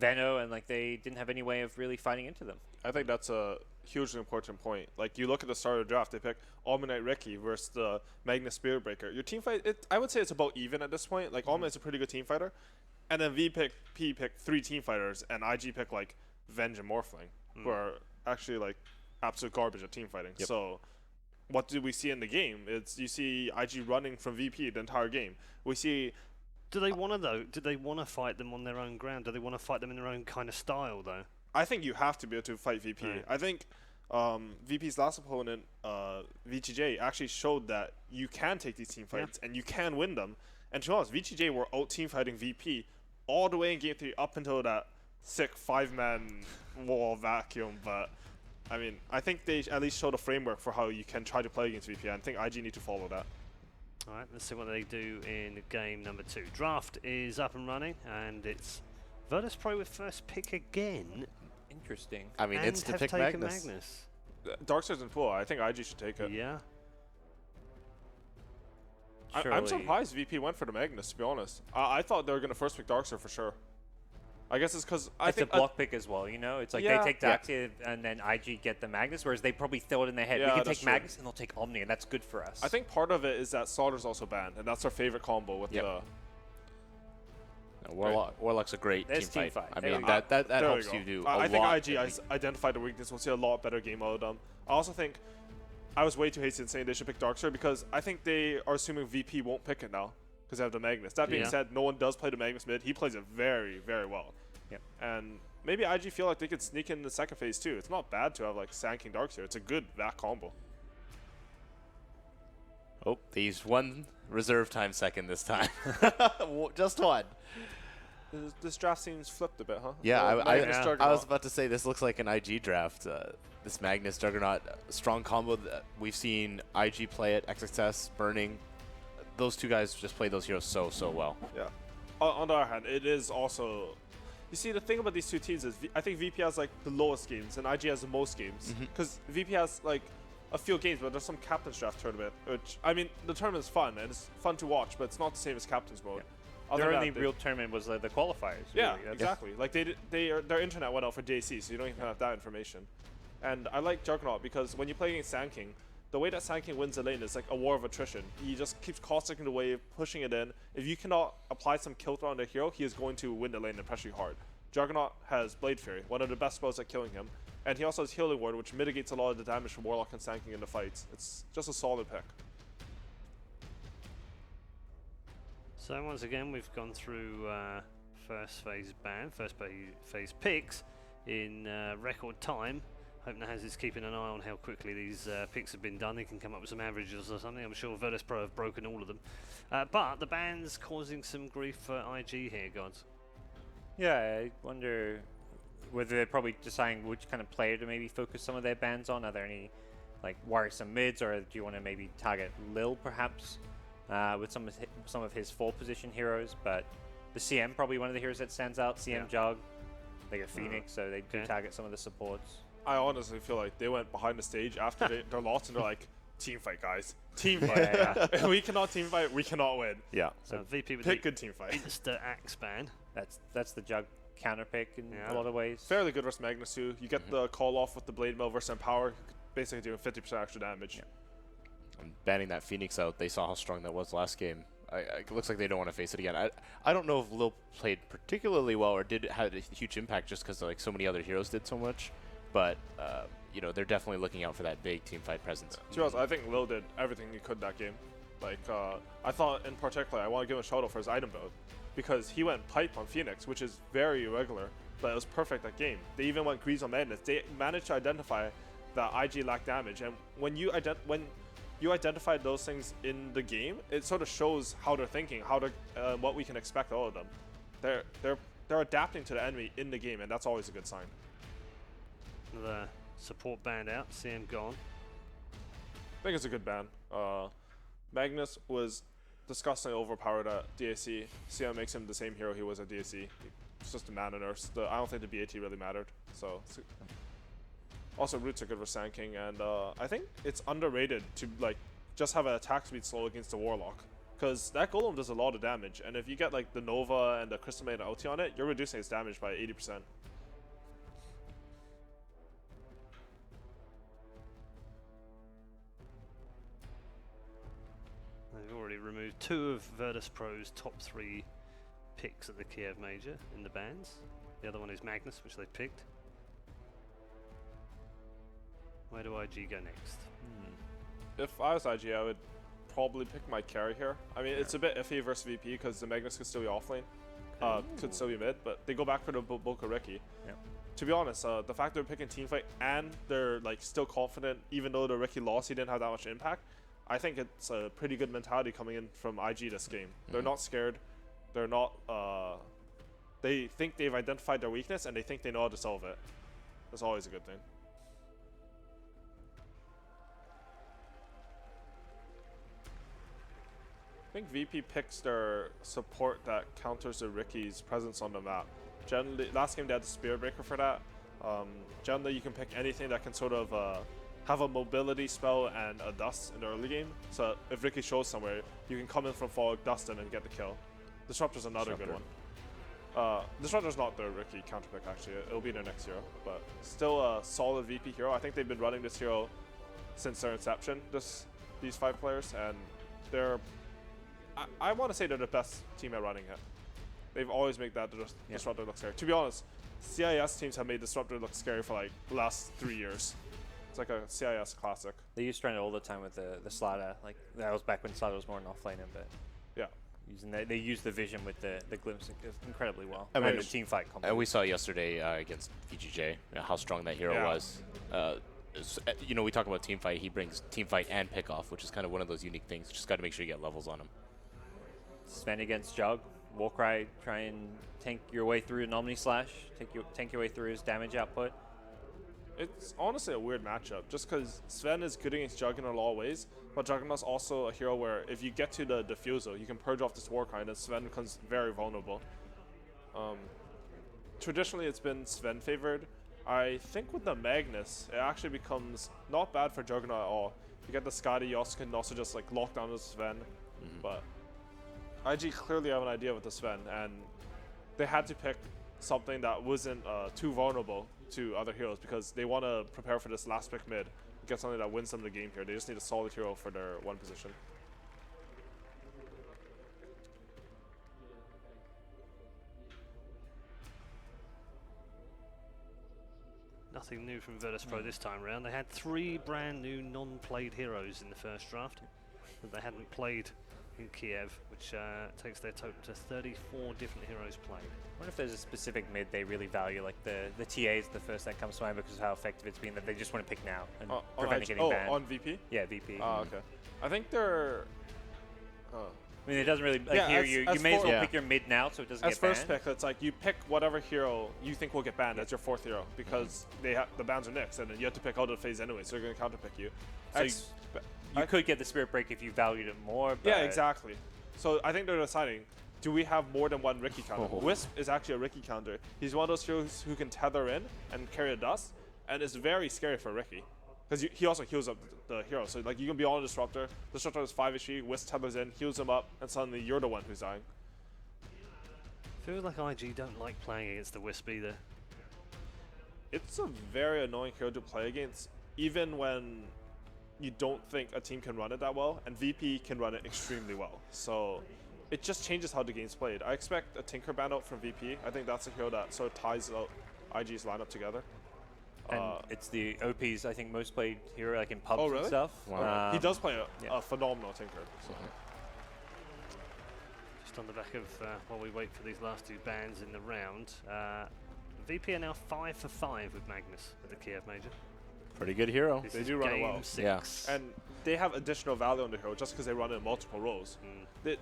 Veno, and like they didn't have any way of really fighting into them. I think that's a hugely important point. Like you look at the start of the draft, they pick OMNI Ricky versus the Magnus Spirit Breaker. Your team fight, I would say it's about even at this point. Like OMNI is a pretty good team fighter, and then VP picked 3 team fighters, and IG picked like Venge and Morphling, who are actually like absolute garbage at team fighting. So what do we see in the game? It's you see IG running from VP the entire game. We see. Do they want to though? Do they want to fight them on their own ground? Do they want to fight them in their own kind of style though? I think you have to be able to fight VP. Right. I think VP's last opponent, VTJ, actually showed that you can take these team fights and you can win them. And to be honest, VTJ were out team fighting VP all the way in Game 3 up until that sick 5-man wall vacuum. But I mean, I think they at least showed a framework for how you can try to play against VP. I think IG need to follow that. All right, let's see what they do in game number 2. Draft is up and running, and it's Virtus Pro with first pick again. Interesting. I mean, it's to pick Magnus. Darkseid's in pool. I think IG should take it. Yeah. I'm surprised VP went for the Magnus, to be honest. I thought they were going to first pick Darkseid for sure. I guess it's because I think it's a block pick as well, you know? It's like they take Darkseid and then IG get the Magnus, whereas they probably throw it in their head. We can take Magnus and they'll take Omni, and that's good for us. I think part of it is that Slaughter's also banned, and that's our favorite combo with the... Warlock's a great team fight. I mean, that helps you do a lot. I think IG identified the weakness. We'll see a lot better game out of them. I also think I was way too hasty in saying they should pick Darkseid because I think they are assuming VP won't pick it now because they have the Magnus. That being said, no one does play the Magnus mid. He plays it very, very well. Yep. And maybe IG feel like they could sneak in the second phase too. It's not bad to have like Sand King Darkseid. It's a good back combo. Oh, they used one reserve time second this time. Just one. This draft seems flipped a bit, huh? Yeah, Magnus I was Juggernaut. about to say this looks like an IG draft. This Magnus Juggernaut strong combo that we've seen IG play it, XXS, Burning. Those two guys just play those heroes so well. Yeah. On the other hand, it is also. You see, the thing about these two teams is I think VP has like the lowest games and IG has the most games. Because VP has like a few games, but there's some Captain's Draft tournament, which, I mean, the tournament's fun and it's fun to watch, but it's not the same as Captain's Mode. Their only real tournament was the qualifiers. Yeah, really. exactly. Like their internet went out for JC, so you don't even have that information. And I like Juggernaut because when you play against Sand King, the way that Sand King wins the lane is like a war of attrition. He just keeps causticking the wave, pushing it in. If you cannot apply some kill throw on the hero, he is going to win the lane and pressure you hard. Juggernaut has Blade Fury, one of the best spells at killing him. And he also has Healing Ward, which mitigates a lot of the damage from Warlock and Sand King in the fights. It's just a solid pick. So once again, we've gone through first phase phase picks in record time. OMNI is keeping an eye on how quickly these picks have been done. He can come up with some averages or something. I'm sure Virtus Pro have broken all of them. But the ban's causing some grief for IG here, guys. Yeah, I wonder whether they're probably deciding which kind of player to maybe focus some of their bans on. Are there any like worrisome mids, or do you want to maybe target Lil perhaps with some of his 4-position heroes? But the CM probably one of the heroes that stands out. CM Jug, they got Phoenix, so they do target some of the supports. I honestly feel like they went behind the stage after their loss and they're like, team fight, guys. Team fight. If we cannot team fight, we cannot win. Yeah. So VP with pick good team fight. Insta Axe ban. That's the Jug counter pick in a lot of ways. Fairly good versus Magnus too. You get the call off with the Blade Mill versus Empower, basically doing 50% extra damage. And banning that Phoenix out, they saw how strong that was last game. It looks like they don't want to face it again. I don't know if Lil played particularly well or did have a huge impact just because like so many other heroes did so much. But you know, they're definitely looking out for that big team fight presence. To be honest, I think Lil did everything he could that game. Like I thought in particular, I want to give him a shout out for his item build because he went pipe on Phoenix, which is very irregular, but it was perfect that game. They even went Grease on Madness. They managed to identify that IG lacked damage, and when you identify those things in the game, it sort of shows how they're thinking, how to what we can expect out of them. They're adapting to the enemy in the game, and that's always a good sign. The support band out, CM gone. I think it's a good ban. Magnus was disgustingly overpowered at DAC. CM makes him the same hero he was at DAC. It's just a mana nurse. I don't think the BAT really mattered. So also roots are good for Sand King, and I think it's underrated to like just have an attack speed slow against the Warlock, because that Golem does a lot of damage, and if you get like the Nova and the Crystal Maiden ulti on it, you're reducing its damage by 80%. They've already removed 2 of Virtus Pro's top 3 picks at the Kiev Major in the bans. The other one is Magnus, which they picked. Where do IG go next? If I was IG, I would probably pick my carry here. I mean, it's a bit iffy versus VP because the Magnus could still be offlane, could still be mid, but they go back for the Boca Ricky. To be honest, the fact they're picking teamfight and they're like still confident, even though the Ricky lost, he didn't have that much impact. I think it's a pretty good mentality coming in from IG this game. They're not scared. They're not. They think they've identified their weakness and they think they know how to solve it. That's always a good thing. I think VP picks their support that counters the Ricky's presence on the map. Generally, last game they had the Spear Breaker for that. Generally, you can pick anything that can sort of have a mobility spell and a dust in the early game. So if Ricky shows somewhere, you can come in from fog, dust in, and get the kill. Disruptor's another good one. Disruptor's not the Ricky counter pick actually. It'll be their next hero, but still a solid VP hero. I think they've been running this hero since their inception. These 5 players, and they're. I want to say they're the best team at running it. They've always made that Disruptor look scary. To be honest, CIS teams have made Disruptor look scary for like the last 3 years. It's like a CIS classic. They used to run it all the time with the Slider. Like that was back when Slider was more an offlaner, but yeah, they used the vision with the glimpse incredibly well. I mean, the team fight combo. And we saw yesterday against VGJ how strong that hero was. You know, we talk about team fight. He brings team fight and pick off, which is kind of one of those unique things. Just got to make sure you get levels on him. Sven against Jug. Warcry try and tank your way through an Omni Slash, tank your way through his damage output? It's honestly a weird matchup, just because Sven is good against Juggernaut in a lot of ways, but Juggernaut's also a hero where if you get to the Diffusal, you can purge off this Warcry, and Sven becomes very vulnerable. Traditionally, it's been Sven favored. I think with the Magnus, it actually becomes not bad for Juggernaut at all. You get the Skadi, you also can also just like lock down the Sven, but IG clearly have an idea with the Sven, and they had to pick something that wasn't too vulnerable to other heroes because they want to prepare for this last pick mid, get something that wins them the game here. They just need a solid hero for their one position. Nothing new from Virtus.pro this time around. They had 3 brand new non-played heroes in the first draft that they hadn't played in Kiev, which takes their total to 34 different heroes played. I wonder if there's a specific mid they really value, like the TA is the first that comes to mind because of how effective it's been, that they just want to pick now and prevent it getting banned. On VP? Yeah, VP. Oh, okay. I think they're... I mean, it doesn't really... Like here, you may as well pick your mid now so it doesn't get banned. As first pick, it's like you pick whatever hero you think will get banned as your 4th hero because the bans are next, and then you have to pick out of the phase anyway, so they're going to counterpick you. So you could get the Spirit Break if you valued it more, but... Yeah, exactly. So I think they're deciding, do we have more than one Ricky counter? Wisp is actually a Ricky counter. He's one of those heroes who can tether in and carry a dust, and it's very scary for Ricky. Because he also heals up the hero. So like you can be on a Disruptor, Disruptor is 5 HP, Wisp tethers in, heals him up, and suddenly you're the one who's dying. Feels like IG don't like playing against the Wisp either. It's a very annoying hero to play against, even when you don't think a team can run it that well, and VP can run it extremely well. So it just changes how the game's played. I expect a Tinker ban out from VP. I think that's a hero that sort of ties out IG's lineup together. And it's the OP's, I think, most played hero, like in pubs really? and stuff. Wow. He does play a phenomenal Tinker. So. Just on the back of while we wait for these last 2 bans in the round, VP are now 5 for 5 with Magnus at the Kiev Major. Pretty good hero. This they is do run it well. game 6. And they have additional value on the hero just because they run it in multiple roles.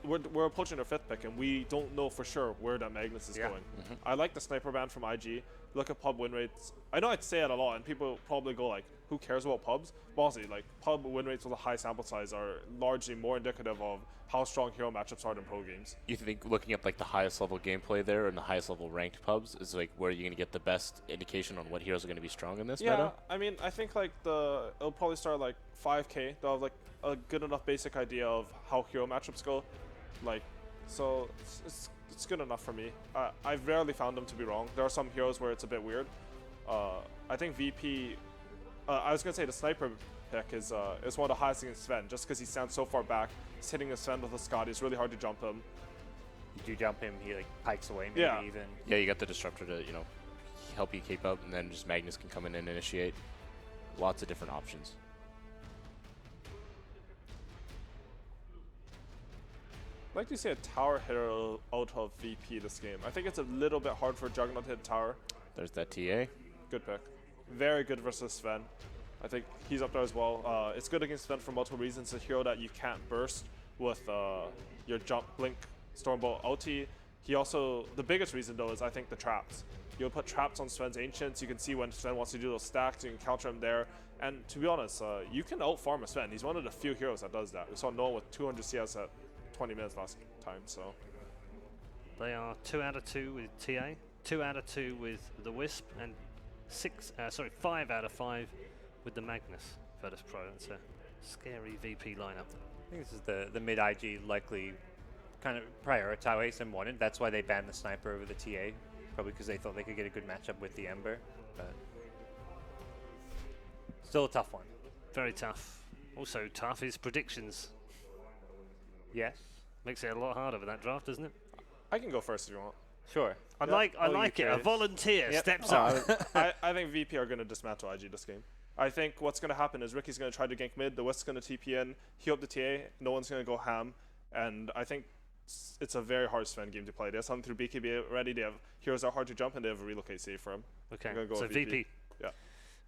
We're approaching their 5th pick, and we don't know for sure where that Magnus is going. I like the sniper ban from IG. Look at pub win rates. I know I'd say it a lot, and people probably go like, who cares about pubs? But honestly, like, pub win rates with a high sample size are largely more indicative of how strong hero matchups are in pro games. You think looking at like the highest level gameplay there and the highest level ranked pubs is like where you're going to get the best indication on what heroes are going to be strong in this meta? I mean, I think like it'll probably start like 5K. They'll have like a good enough basic idea of how hero matchups go. Like, so it's good enough for me. I've rarely found them to be wrong. There are some heroes where it's a bit weird. I think VP, I was going to say the sniper pick is one of the highest against Sven, just because he stands so far back. He's hitting the Sven with a Scotty. It's really hard to jump him. You do jump him, he like pikes away maybe even. Yeah, you got the Disruptor to, you know, help you keep up, and then just Magnus can come in and initiate. Lots of different options. I'd like to see a tower hitter out of VP this game. I think it's a little bit hard for Juggernaut to hit tower. There's that TA. Good pick. Very good versus Sven. I think he's up there as well. It's good against Sven for multiple reasons. It's a hero that you can't burst with your jump, blink, Stormbolt ulti. He also, the biggest reason though is I think the traps. You'll put traps on Sven's Ancients. You can see when Sven wants to do those stacks. You can counter him there. And to be honest, you can out-farm a Sven. He's one of the few heroes that does that. We saw no one with 200 CS at 20 minutes last time, so. They are 2 out of 2 with TA, 2 out of 2 with the Wisp, and 5 out of 5 with the Magnus Virtus.pro. That's a scary VP lineup. I think this is the mid IG likely kind of prioritize and wanted. That's why they banned the sniper over the TA, probably because they thought they could get a good matchup with the Ember, but still a tough one. Very tough. Also tough is predictions. Yes. Makes it a lot harder with that draft, doesn't it? I can go first if you want. Sure. I like it. A volunteer steps up. I think VP are going to dismantle IG this game. I think what's going to happen is Ricky's going to try to gank mid, the West's going to TP in, heal up the TA, no one's going to go ham, and I think it's a very hard Sven game to play. They have something through BKB already, they have heroes that are hard to jump, and they have a relocate save for him. Okay, go so VP. Yeah.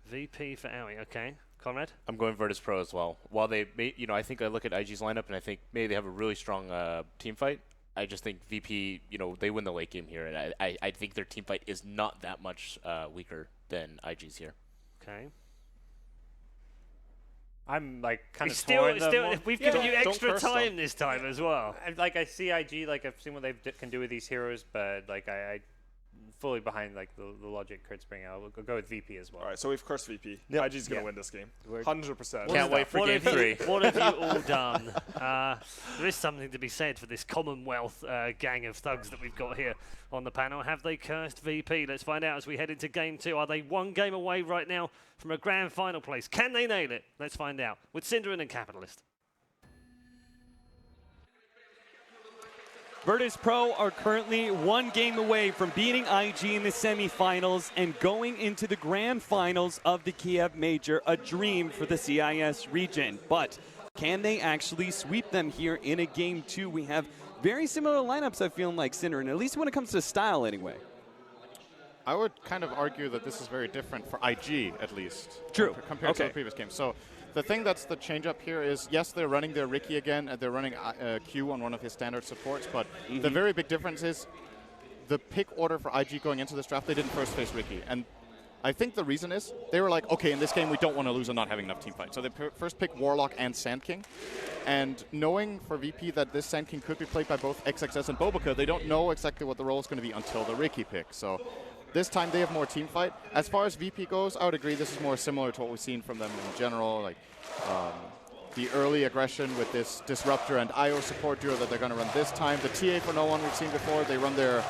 VP for Owie, okay. Conrad? I'm going Virtus.pro as well. While they may, I think I look at IG's lineup and I think maybe they have a really strong team fight. I just think VP, they win the late game here, and I think their team fight is not that much weaker than IG's here. Okay. I'm like kind of Still, torn. we've given you don't extra curse time them. this time as well. I see IG, like I've seen what they can do with these heroes, but like I fully behind like the logic Kurt's bringing out. We'll go with VP as well. All right, so we've cursed VP. Yep. IG's going to win this game. 100%. Can't wait for game 3. What have you all done? There is something to be said for this Commonwealth gang of thugs that we've got here on the panel. Have they cursed VP? Let's find out as we head into game 2. Are they one game away right now from a grand final place? Can they nail it? Let's find out with Synderen and Capitalist. Virtus Pro are currently one game away from beating IG in the semifinals and going into the grand finals of the Kiev Major, a dream for the CIS region. But can they actually sweep them here in a game 2? We have very similar lineups, I feel like, Synderen, at least when it comes to style anyway. I would kind of argue that this is very different for IG, at least. True. Compared to the previous game. So the thing that's the change up here is, yes, they're running their Ricky again, and they're running Q on one of his standard supports, but the very big difference is the pick order for IG going into this draft, they didn't first face Ricky. And I think the reason is they were like, okay, in this game we don't want to lose and not having enough team fight. So they first pick Warlock and Sand King. And knowing for VP that this Sand King could be played by both XXS and BOBOKA, they don't know exactly what the role is going to be until the Ricky pick. So this time they have more team fight. As far as VP goes, I would agree this is more similar to what we've seen from them in general, like the early aggression with this Disruptor and IO support duo that they're going to run this time. The TA for no one we've seen before, they run their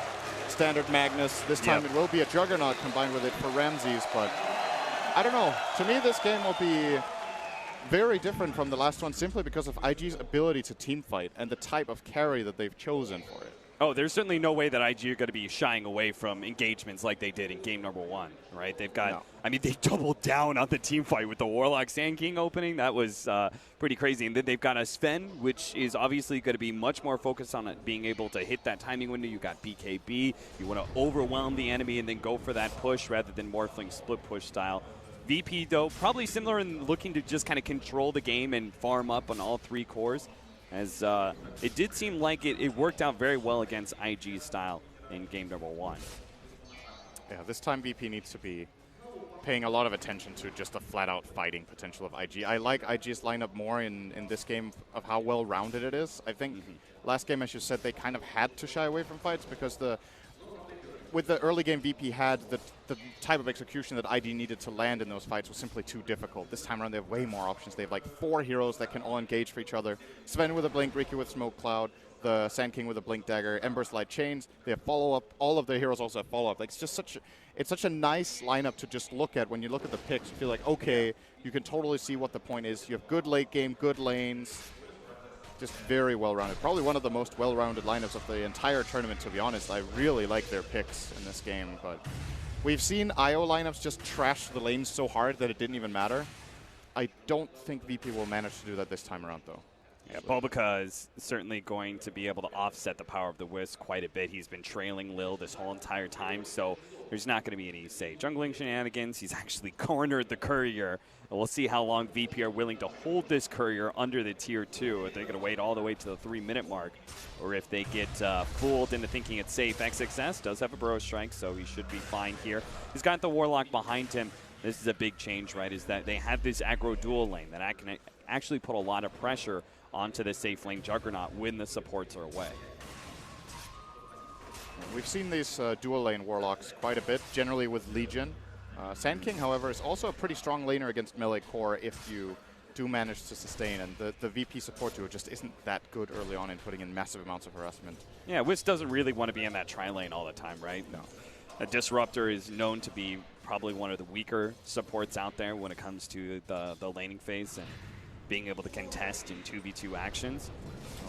standard Magnus. This time it will be a Juggernaut combined with it for Ramses, but I don't know. To me, this game will be very different from the last one simply because of IG's ability to team fight and the type of carry that they've chosen for it. Oh, there's certainly no way that IG are going to be shying away from engagements like they did in game number 1, right? They've got, I mean, they doubled down on the team fight with the Warlock Sand King opening. That was pretty crazy. And then they've got a Sven, which is obviously going to be much more focused on it being able to hit that timing window. You got BKB. You want to overwhelm the enemy and then go for that push rather than Morphling split push style. VP, though, probably similar in looking to just kind of control the game and farm up on all 3 cores. As it did seem like it worked out very well against IG's style in game number 1. Yeah, this time VP needs to be paying a lot of attention to just the flat-out fighting potential of IG. I like IG's lineup more in this game of how well-rounded it is. I think last game, as you said, they kind of had to shy away from fights because with the early game VP had the type of execution that ID needed to land in those fights was simply too difficult. This time around they have way more options. They have like 4 heroes that can all engage for each other. Sven with a Blink, Ricky with Smoke Cloud, the Sand King with a Blink Dagger, Ember's Light Chains. They have follow-up. All of the heroes also have follow-up. Like, it's such a nice lineup to just look at. When you look at the picks, you feel like, okay, you can totally see what the point is. You have good late game, good lanes. Just very well-rounded. Probably one of the most well-rounded lineups of the entire tournament, to be honest. I really like their picks in this game, but we've seen IO lineups just trash the lanes so hard that it didn't even matter. I don't think VP will manage to do that this time around, though. Yeah, BOBOKA is certainly going to be able to offset the power of the Wisp quite a bit. He's been trailing Lil this whole entire time, so there's not going to be any, say, jungling shenanigans. He's actually cornered the Courier. And we'll see how long VP are willing to hold this Courier under the tier 2. If they're going to wait all the way to the 3-minute mark, or if they get fooled into thinking it's safe. XXS does have a Burrow Strike, so he should be fine here. He's got the Warlock behind him. This is a big change, right, is that they have this aggro dual lane that can actually put a lot of pressure onto the safe lane Juggernaut when the supports are away. We've seen these dual lane Warlocks quite a bit, generally with Legion. Sand King, however, is also a pretty strong laner against melee core if you do manage to sustain, and the VP support duo just isn't that good early on in putting in massive amounts of harassment. Yeah, Wisp doesn't really want to be in that tri-lane all the time, right? No. A Disruptor is known to be probably one of the weaker supports out there when it comes to the laning phase and being able to contest in 2v2 actions.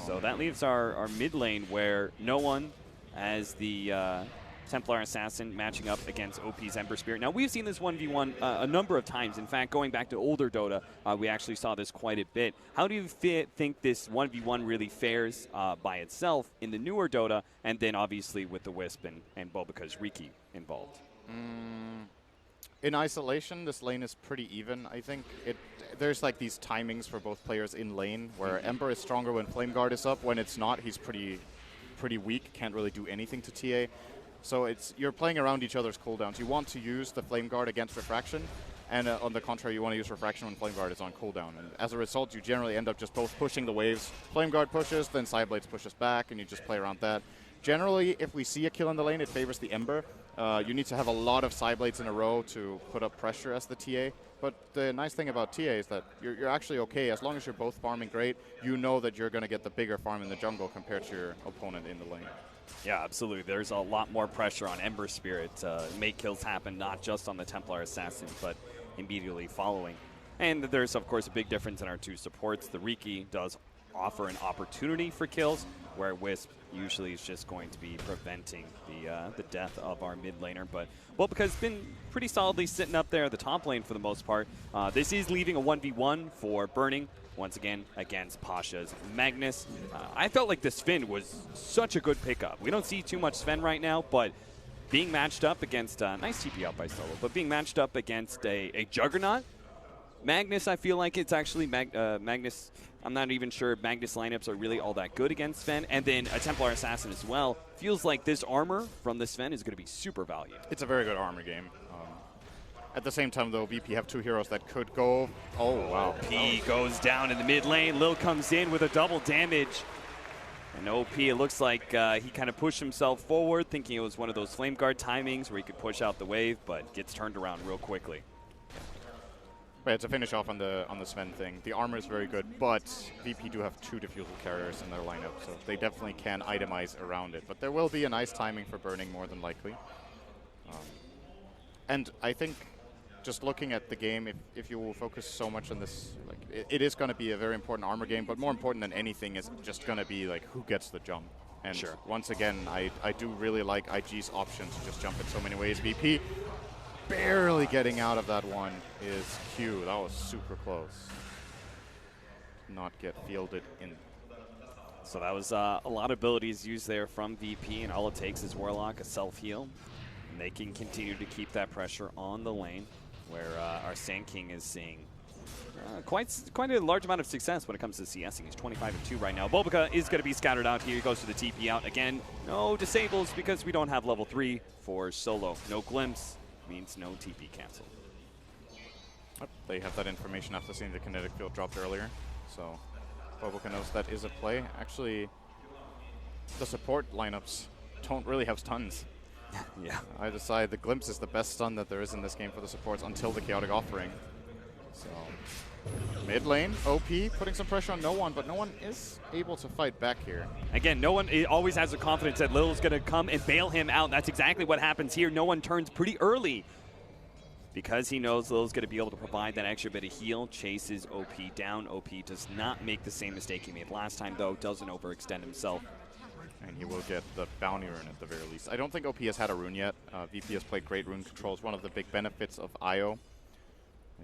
So that leaves our mid lane where no one as the Templar Assassin matching up against OP's Ember Spirit. Now, we've seen this 1v1 a number of times. In fact, going back to older Dota, we actually saw this quite a bit. How do you think this 1v1 really fares by itself in the newer Dota, and then obviously with the Wisp and BOBOKA's Riki involved? In isolation, this lane is pretty even. I think there's like these timings for both players in lane where Ember is stronger when Flame Guard is up. When it's not, he's pretty pretty weak, can't really do anything to TA. So you're playing around each other's cooldowns. You want to use the Flame Guard against Refraction, and on the contrary, you want to use Refraction when Flame Guard is on cooldown. And as a result, you generally end up just both pushing the waves. Flame Guard pushes, then Sideblades pushes back, and you just play around that. Generally, if we see a kill in the lane, it favors the Ember. You need to have a lot of Sideblades in a row to put up pressure as the TA. But the nice thing about TA is that you're actually okay. As long as you're both farming great, you know that you're going to get the bigger farm in the jungle compared to your opponent in the lane. Yeah, absolutely. There's a lot more pressure on Ember Spirit to make kills happen, not just on the Templar Assassin, but immediately following. And there's, of course, a big difference in our two supports. The Riki does offer an opportunity for kills, where Wisp usually is just going to be preventing the death of our mid laner. But Bulbika has been pretty solidly sitting up there at the top lane for the most part. This is leaving a 1v1 for Burning, once again, against Pasha's Magnus. I felt like the Sven was such a good pickup. We don't see too much Sven right now, but being matched up against, nice TP out by Solo, but being matched up against a Juggernaut, Magnus, I feel like it's actually Magnus. I'm not even sure Magnus lineups are really all that good against Sven. And then a Templar Assassin as well. Feels like this armor from the Sven is going to be super valued. It's a very good armor game. At the same time, though, VP have two heroes that could go. Oh, wow. P goes down in the mid lane. Lil comes in with a double damage. And OP, it looks like he kind of pushed himself forward, thinking it was one of those Flame Guard timings where he could push out the wave, but gets turned around real quickly. But to finish off on the Sven thing, the armor is very good, but VP do have two diffusal carriers in their lineup, so they definitely can itemize around it. But there will be a nice timing for Burning, more than likely. And I think, just looking at the game, if you will focus so much on this, like it is going to be a very important armor game, but more important than anything is just going to be like who gets the jump. And sure. Once again, I do really like IG's option to just jump in so many ways. VP barely getting out of that one is Q. That was super close. Not get fielded in. So that was a lot of abilities used there from VP, and all it takes is Warlock, a self-heal. And they can continue to keep that pressure on the lane, where our Sand King is seeing quite a large amount of success when it comes to CSing. He's 25-2 right now. Bulbika is going to be scattered out here. He goes to the TP out again. No disables because we don't have level 3 for Solo. No glimpse means no TP cancel. They have that information after seeing the kinetic field dropped earlier. So Bulbika knows that is a play. Actually, the support lineups don't really have stuns. Yeah. I decide the Glimpse is the best stun that there is in this game for the supports until the Chaotic Offering. So mid lane, OP putting some pressure on no one, but no one is able to fight back here. Again, no one always has the confidence that Lil's going to come and bail him out. That's exactly what happens here. No one turns pretty early because he knows Lil's going to be able to provide that extra bit of heal. Chases OP down. OP does not make the same mistake he made last time, though. Doesn't overextend himself. And he will get the bounty rune at the very least. I don't think OP has had a rune yet. VP has played great rune controls. One of the big benefits of IO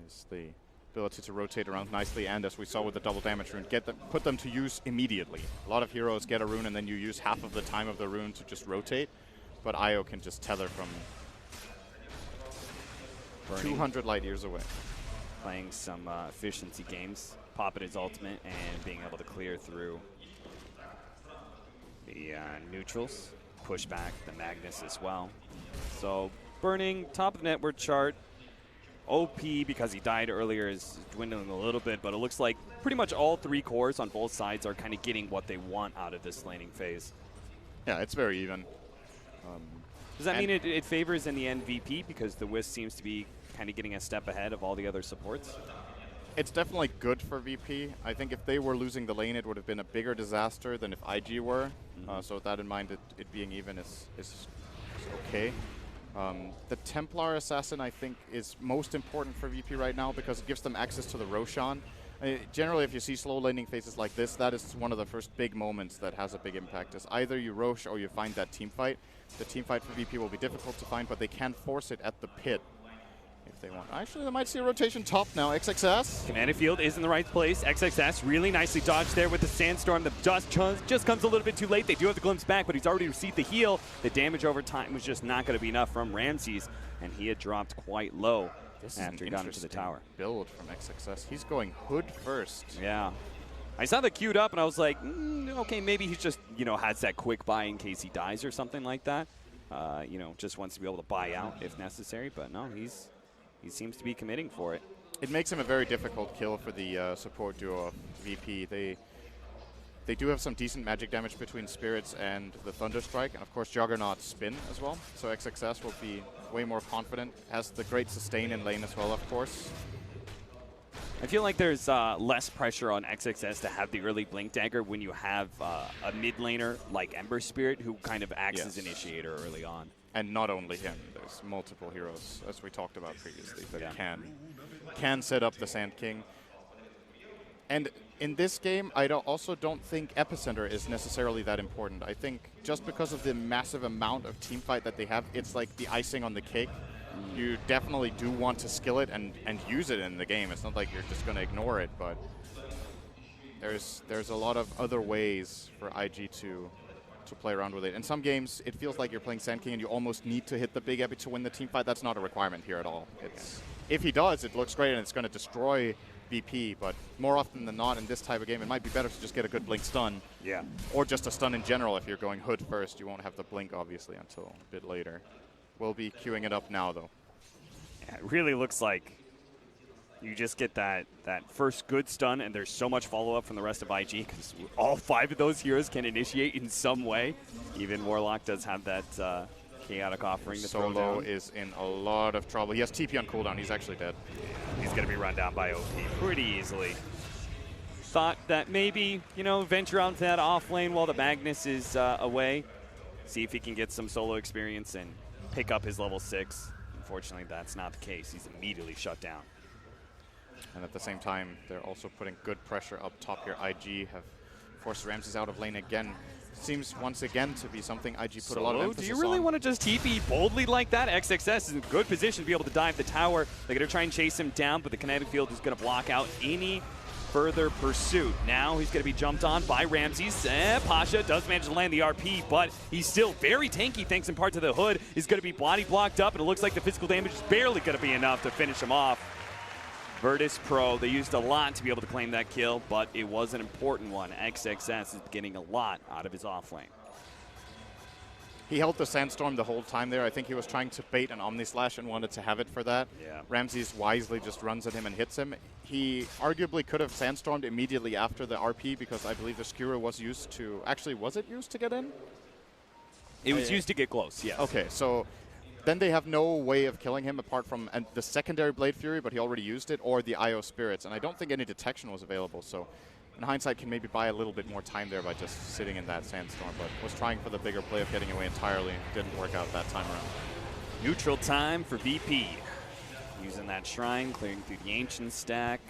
is the ability to rotate around nicely, and as we saw with the double damage rune, put them to use immediately. A lot of heroes get a rune and then you use half of the time of the rune to just rotate, but IO can just tether from Burning. 200 light years away. Playing some efficiency games, popping his ultimate and being able to clear through the neutrals, push back the Magnus as well. So Burning, top of the network chart. OP, because he died earlier, is dwindling a little bit, but it looks like pretty much all three cores on both sides are kind of getting what they want out of this laning phase. Yeah, it's very even. Does that mean it favors in the end VP because the Wisp seems to be kind of getting a step ahead of all the other supports? It's definitely good for VP. I think if they were losing the lane, it would have been a bigger disaster than if IG were. So with that in mind, it being even is okay. The Templar Assassin, I think, is most important for VP right now because it gives them access to the Roshan. Generally, if you see slow laning phases like this, that is one of the first big moments that has a big impact. Is either you Rosh or you find that team fight. The team fight for VP will be difficult to find, but they can force it at the pit if they want. Actually, they might see a rotation top now. XXS. Command Field is in the right place. XXS really nicely dodged there with the Sandstorm. The just comes a little bit too late. They do have the glimpse back, but he's already received the heal. The damage over time was just not going to be enough from Ramses, and he had dropped quite low after he got into the tower. Build from XXS. He's going hood first. Yeah. I saw that queued up, and I was like, okay, maybe he's just, you know, has that quick buy in case he dies or something like that. You know, just wants to be able to buy out if necessary. But no, he seems to be committing for it. It makes him a very difficult kill for the support duo of VP. They do have some decent magic damage between Spirits and the Thunderstrike, and of course Juggernaut spin as well. So XXS will be way more confident. Has the great sustain in lane as well, of course. I feel like there's less pressure on XXS to have the early Blink Dagger when you have a mid laner like Ember Spirit who kind of acts as initiator early on. And not only him, there's multiple heroes, as we talked about previously, that can set up the Sand King. And in this game, I also don't think Epicenter is necessarily that important. I think just because of the massive amount of teamfight that they have, it's like the icing on the cake. You definitely do want to skill it and use it in the game. It's not like you're just going to ignore it, but there's a lot of other ways for IG to play around with it. In some games, it feels like you're playing Sand King and you almost need to hit the big epi to win the team fight. That's not a requirement here at all. If he does, it looks great and it's going to destroy VP, but more often than not in this type of game, it might be better to just get a good Blink stun. Yeah. Or just a stun in general. If you're going Hood first, you won't have the Blink, obviously, until a bit later. We'll be queuing it up now, though. Yeah, it really looks like you just get that first good stun, and there's so much follow-up from the rest of IG, because all 5 of those heroes can initiate in some way. Even Warlock does have that chaotic offering to throw down. Solo is in a lot of trouble. He has TP on cooldown. He's actually dead. He's going to be run down by OP pretty easily. Thought that maybe, you know, venture out to that off lane while the Magnus is away. See if he can get some solo experience and pick up his level 6. Unfortunately, that's not the case. He's immediately shut down. And at the same time, they're also putting good pressure up top here. IG have forced Ramses out of lane again. Seems once again to be something IG put a lot of emphasis on. Do you really want to just TP boldly like that? XXS is in a good position to be able to dive the tower. They're going to try and chase him down, but the kinetic field is going to block out any further pursuit. Now he's going to be jumped on by Ramses. Pasha does manage to land the RP, but he's still very tanky thanks in part to the Hood. He's going to be body blocked up, and it looks like the physical damage is barely going to be enough to finish him off. Virtus Pro, they used a lot to be able to claim that kill, but it was an important one. XXS is getting a lot out of his offlane. He held the Sandstorm the whole time there. I think he was trying to bait an Omni Slash and wanted to have it for that. Yeah. Ramses wisely just runs at him and hits him. He arguably could have Sandstormed immediately after the RP because I believe the Skewer was used to... Actually, was it used to get in? It was used to get close, yes. Okay, so then they have no way of killing him apart from the secondary Blade Fury, but he already used it, or the IO Spirits. And I don't think any detection was available, so in hindsight can maybe buy a little bit more time there by just sitting in that Sandstorm, but was trying for the bigger play of getting away entirely. Didn't work out that time around. Neutral time for VP. Using that Shrine, clearing through the Ancient stack.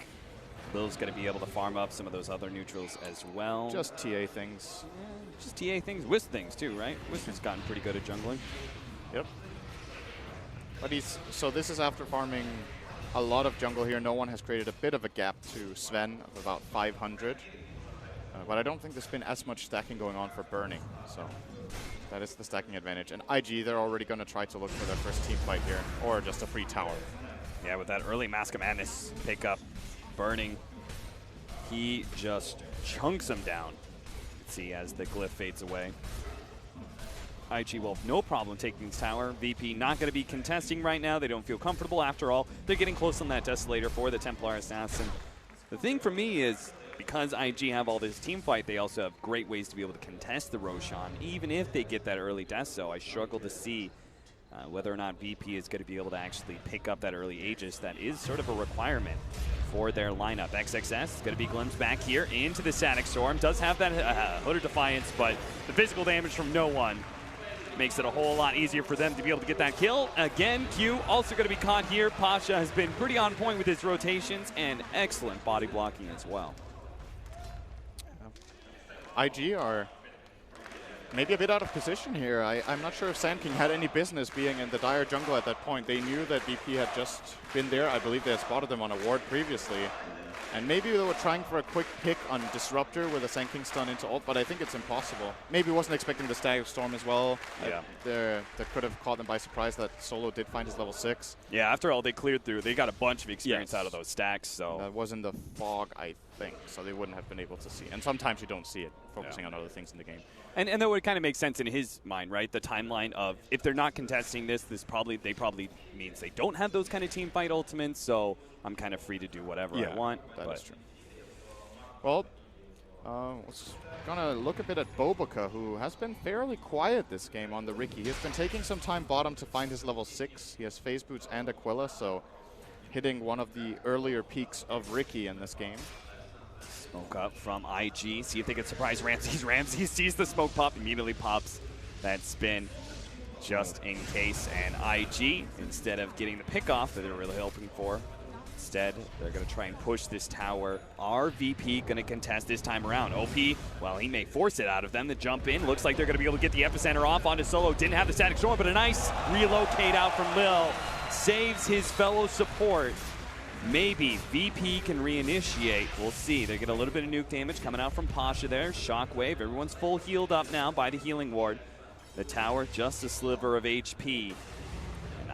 Lil's going to be able to farm up some of those other neutrals as well. Just TA things. Yeah, just TA things. Wisp things too, right? Wisp has gotten pretty good at jungling. Yep. But so this is after farming a lot of jungle here. No one has created a bit of a gap to Sven of about 500. But I don't think there's been as much stacking going on for Burning. So that is the stacking advantage. And IG, they're already going to try to look for their first team fight here. Or just a free tower. Yeah, with that early Mask of Madness pickup, Burning, he just chunks him down. Let's see as the glyph fades away. IG will have no problem taking this tower. VP not going to be contesting right now. They don't feel comfortable. After all, they're getting close on that Desolator for the Templar Assassin. The thing for me is, because IG have all this team fight, they also have great ways to be able to contest the Roshan, even if they get that early death. So I struggle to see whether or not VP is going to be able to actually pick up that early Aegis. That is sort of a requirement for their lineup. XXS is going to be glimpsed back here into the Static Storm. Does have that Hood of Defiance, but the physical damage from no one makes it a whole lot easier for them to be able to get that kill. Again, Q also going to be caught here. Pasha has been pretty on point with his rotations and excellent body blocking as well. IG are maybe a bit out of position here. I'm not sure if Sand King had any business being in the dire jungle at that point. They knew that VP had just been there. I believe they had spotted them on a ward previously. And maybe they were trying for a quick pick on Disruptor with a Sand King stun into ult, but I think it's impossible. Maybe wasn't expecting the Stagger Storm as well. Yeah. That could have caught them by surprise that Solo did find his level 6. Yeah, after all, they cleared through. They got a bunch of experience out of those stacks. So that was in the fog, I think, so they wouldn't have been able to see. And sometimes you don't see it, focusing on other things in the game. And that would kind of make sense in his mind, right? The timeline of if they're not contesting this, they probably means they don't have those kind of team fight ultimates. So I'm kind of free to do whatever I want. That is true. Well, let's gonna look a bit at BO3, who has been fairly quiet this game on the Riki. He's been taking some time bottom to find his level 6. He has Phase Boots and Aquila, so hitting one of the earlier peaks of Riki in this game. Smoke up from IG. See if they can surprise Ramses. Ramses sees the smoke pop, immediately pops that spin just in case. And IG, instead of getting the pick off that they're really hoping for, instead, they're going to try and push this tower. Are VP going to contest this time around? OP, well, he may force it out of them to jump in. Looks like they're going to be able to get the epicenter off onto Solo. Didn't have the static storm, but a nice relocate out from Lil. Saves his fellow support. Maybe VP can reinitiate. We'll see. They get a little bit of nuke damage coming out from Pasha there. Shockwave. Everyone's full healed up now by the healing ward. The tower, just a sliver of HP.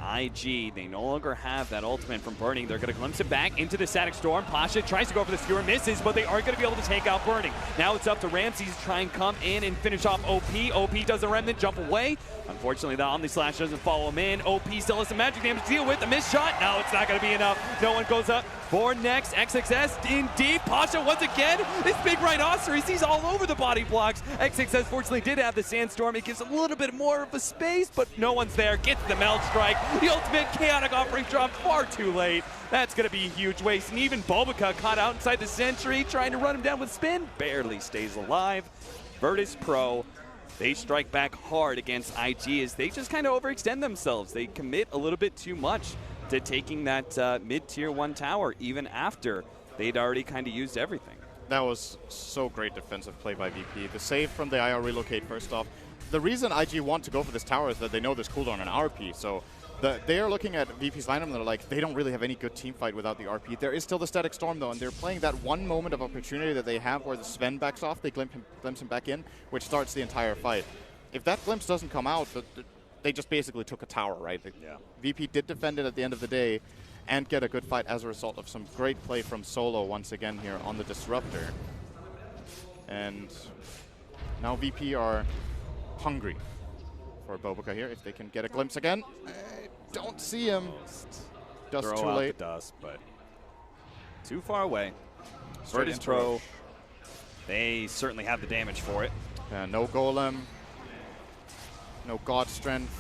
IG, they no longer have that ultimate from Burning. They're going to glimpse it back into the static storm. Pasha tries to go for the skewer, misses, but they aren't going to be able to take out Burning. Now it's up to Ramses to try and come in and finish off OP. OP does a remnant, jump away. Unfortunately, the Omni Slash doesn't follow him in. OP still has some magic damage to deal with. The missed shot, no, it's not going to be enough. No one goes up for next. XXS in deep. Pasha once again, this big rhinoceros, he's all over the body blocks. XXS fortunately did have the sandstorm. It gives a little bit more of a space, but no one's there. Gets the meld strike. The ultimate chaotic offering drop far too late. That's going to be a huge waste. And even BO3 caught out inside the sentry, trying to run him down with spin. Barely stays alive. Virtus Pro, they strike back hard against IG as they just kind of overextend themselves. They commit a little bit too much to taking that mid-tier 1 tower, even after they'd already kind of used everything. That was so great defensive play by VP. The save from the IR relocate, first off. The reason IG want to go for this tower is that they know there's cooldown on RP, so they are looking at VP's lineup and they're like, they don't really have any good team fight without the RP. There is still the static storm though, and they're playing that one moment of opportunity that they have where the Sven backs off, they glimpse him back in, which starts the entire fight. If that glimpse doesn't come out, they just basically took a tower, right? VP did defend it at the end of the day and get a good fight as a result of some great play from Solo once again here on the Disruptor. And now VP are hungry for BO3 here. If they can get a glimpse again. Don't see him. Dust too late. The dust, but too far away. Virtus Pro, they certainly have the damage for it. No Golem. No God Strength.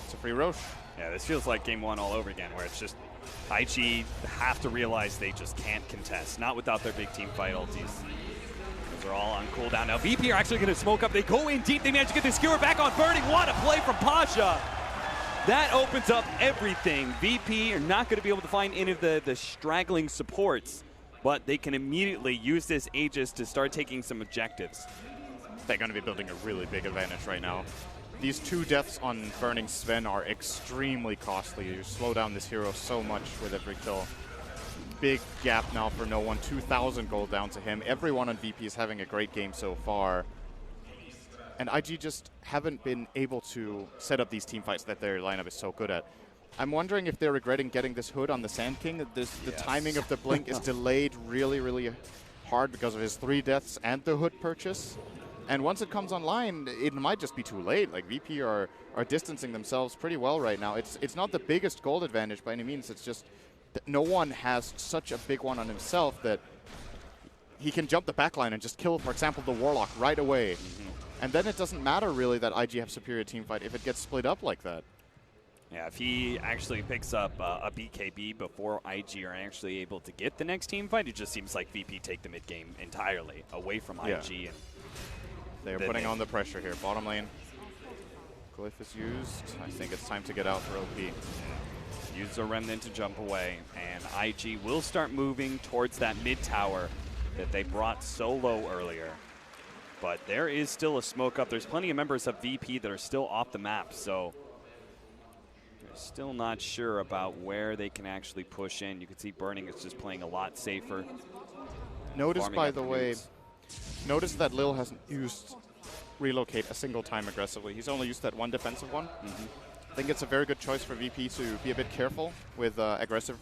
It's a free Roche. Yeah, this feels like game 1 all over again, where it's just IG have to realize they just can't contest. Not without their big team fight ultis. Those are all on cooldown. Now VP are actually going to smoke up. They go in deep. They manage to get the skewer back on Burning. What a play from Pasha. That opens up everything. VP are not going to be able to find any of the straggling supports, but they can immediately use this Aegis to start taking some objectives. They're going to be building a really big advantage right now. These 2 deaths on Burning Sven are extremely costly. You slow down this hero so much with every kill. Big gap now for no one. 2,000 gold down to him. Everyone on VP is having a great game so far. And IG just haven't been able to set up these team fights that their lineup is so good at. I'm wondering if they're regretting getting this hood on the Sand King. The timing of the blink is delayed really, really hard because of his 3 deaths and the hood purchase. And once it comes online, it might just be too late. Like VP are distancing themselves pretty well right now. It's not the biggest gold advantage by any means. It's just that no one has such a big one on himself that he can jump the backline and just kill, for example, the Warlock right away. And then it doesn't matter really that IG have superior team fight if it gets split up like that. Yeah, if he actually picks up a BKB before IG are actually able to get the next team fight, it just seems like VP take the mid game entirely away from IG. And they're putting on the pressure here. Bottom lane. Glyph is used. I think it's time to get out for OP. Use a remnant to jump away, and IG will start moving towards that mid tower that they brought so low earlier. But there is still a smoke up. There's plenty of members of VP that are still off the map, so Still not sure about where they can actually push in. You can see Burning is just playing a lot safer. Notice, Farming by up the the way, nukes. notice that Lil hasn't used relocate a single time aggressively. He's only used that one defensive one. I think it's a very good choice for VP to be a bit careful with aggressive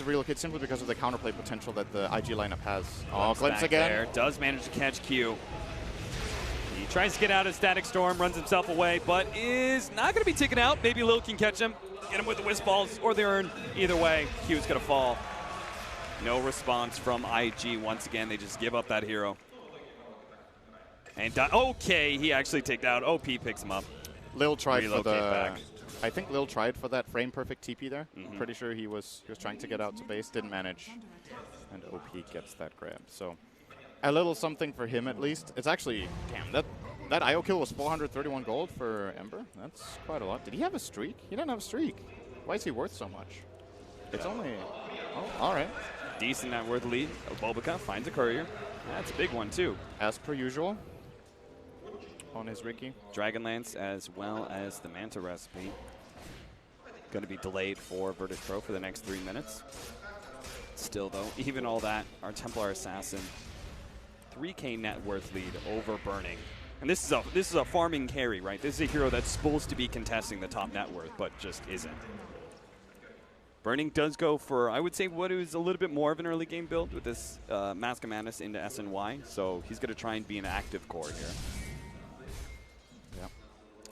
relocate, simply because of the counterplay potential that the IG lineup has. Oh, glimpse again. There. Does manage to catch Q. He tries to get out of Static Storm, runs himself away, but is not going to be taken out. Maybe Lil can catch him, get him with the Wisp Balls, or the Urn. Either way, Q is going to fall. No response from IG. Once again, they just give up that hero. And okay, he actually takes out. OP picks him up. Lil tried for Relocate the. back. I think Lil tried for that frame perfect TP there. Pretty sure he was trying to get out to base, didn't manage, and OP gets that grab. So a little something for him at least. It's actually that IO kill was 431 gold for Ember. That's quite a lot. Did he have a streak? He didn't have a streak. Why is he worth so much? It's only. Oh, all right. Decent net worth lead. Bobica finds a courier. That's a big one too. As per usual. On his Ricky. Dragonlance as well as the Manta recipe. Going to be delayed for Virtus Pro for the next 3 minutes. Still though, even all that, our Templar Assassin, 3K net worth lead over Burning. And this is a farming carry, right? This is a hero that's supposed to be contesting the top net worth, but just isn't. Burning does go for, I would say, what is a little bit more of an early game build with this Mask of Madness into SNY. So he's going to try and be an active core here.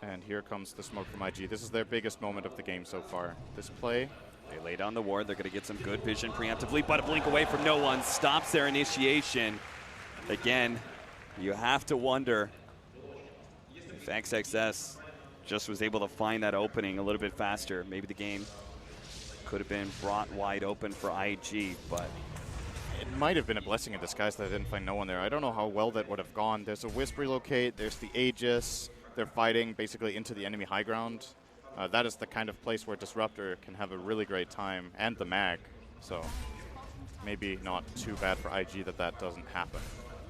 And here comes the smoke from IG. This is their biggest moment of the game so far. This play. They lay down the ward. They're going to get some good vision preemptively, but a blink away from no one stops their initiation. Again, you have to wonder if XXS just was able to find that opening a little bit faster. Maybe the game could have been brought wide open for IG, but it might have been a blessing in disguise that I didn't find no one there. I don't know how well that would have gone. There's a Wisp relocate. There's the Aegis. They're fighting basically into the enemy high ground. That is the kind of place where Disruptor can have a really great time, and the mag. So maybe not too bad for IG that doesn't happen.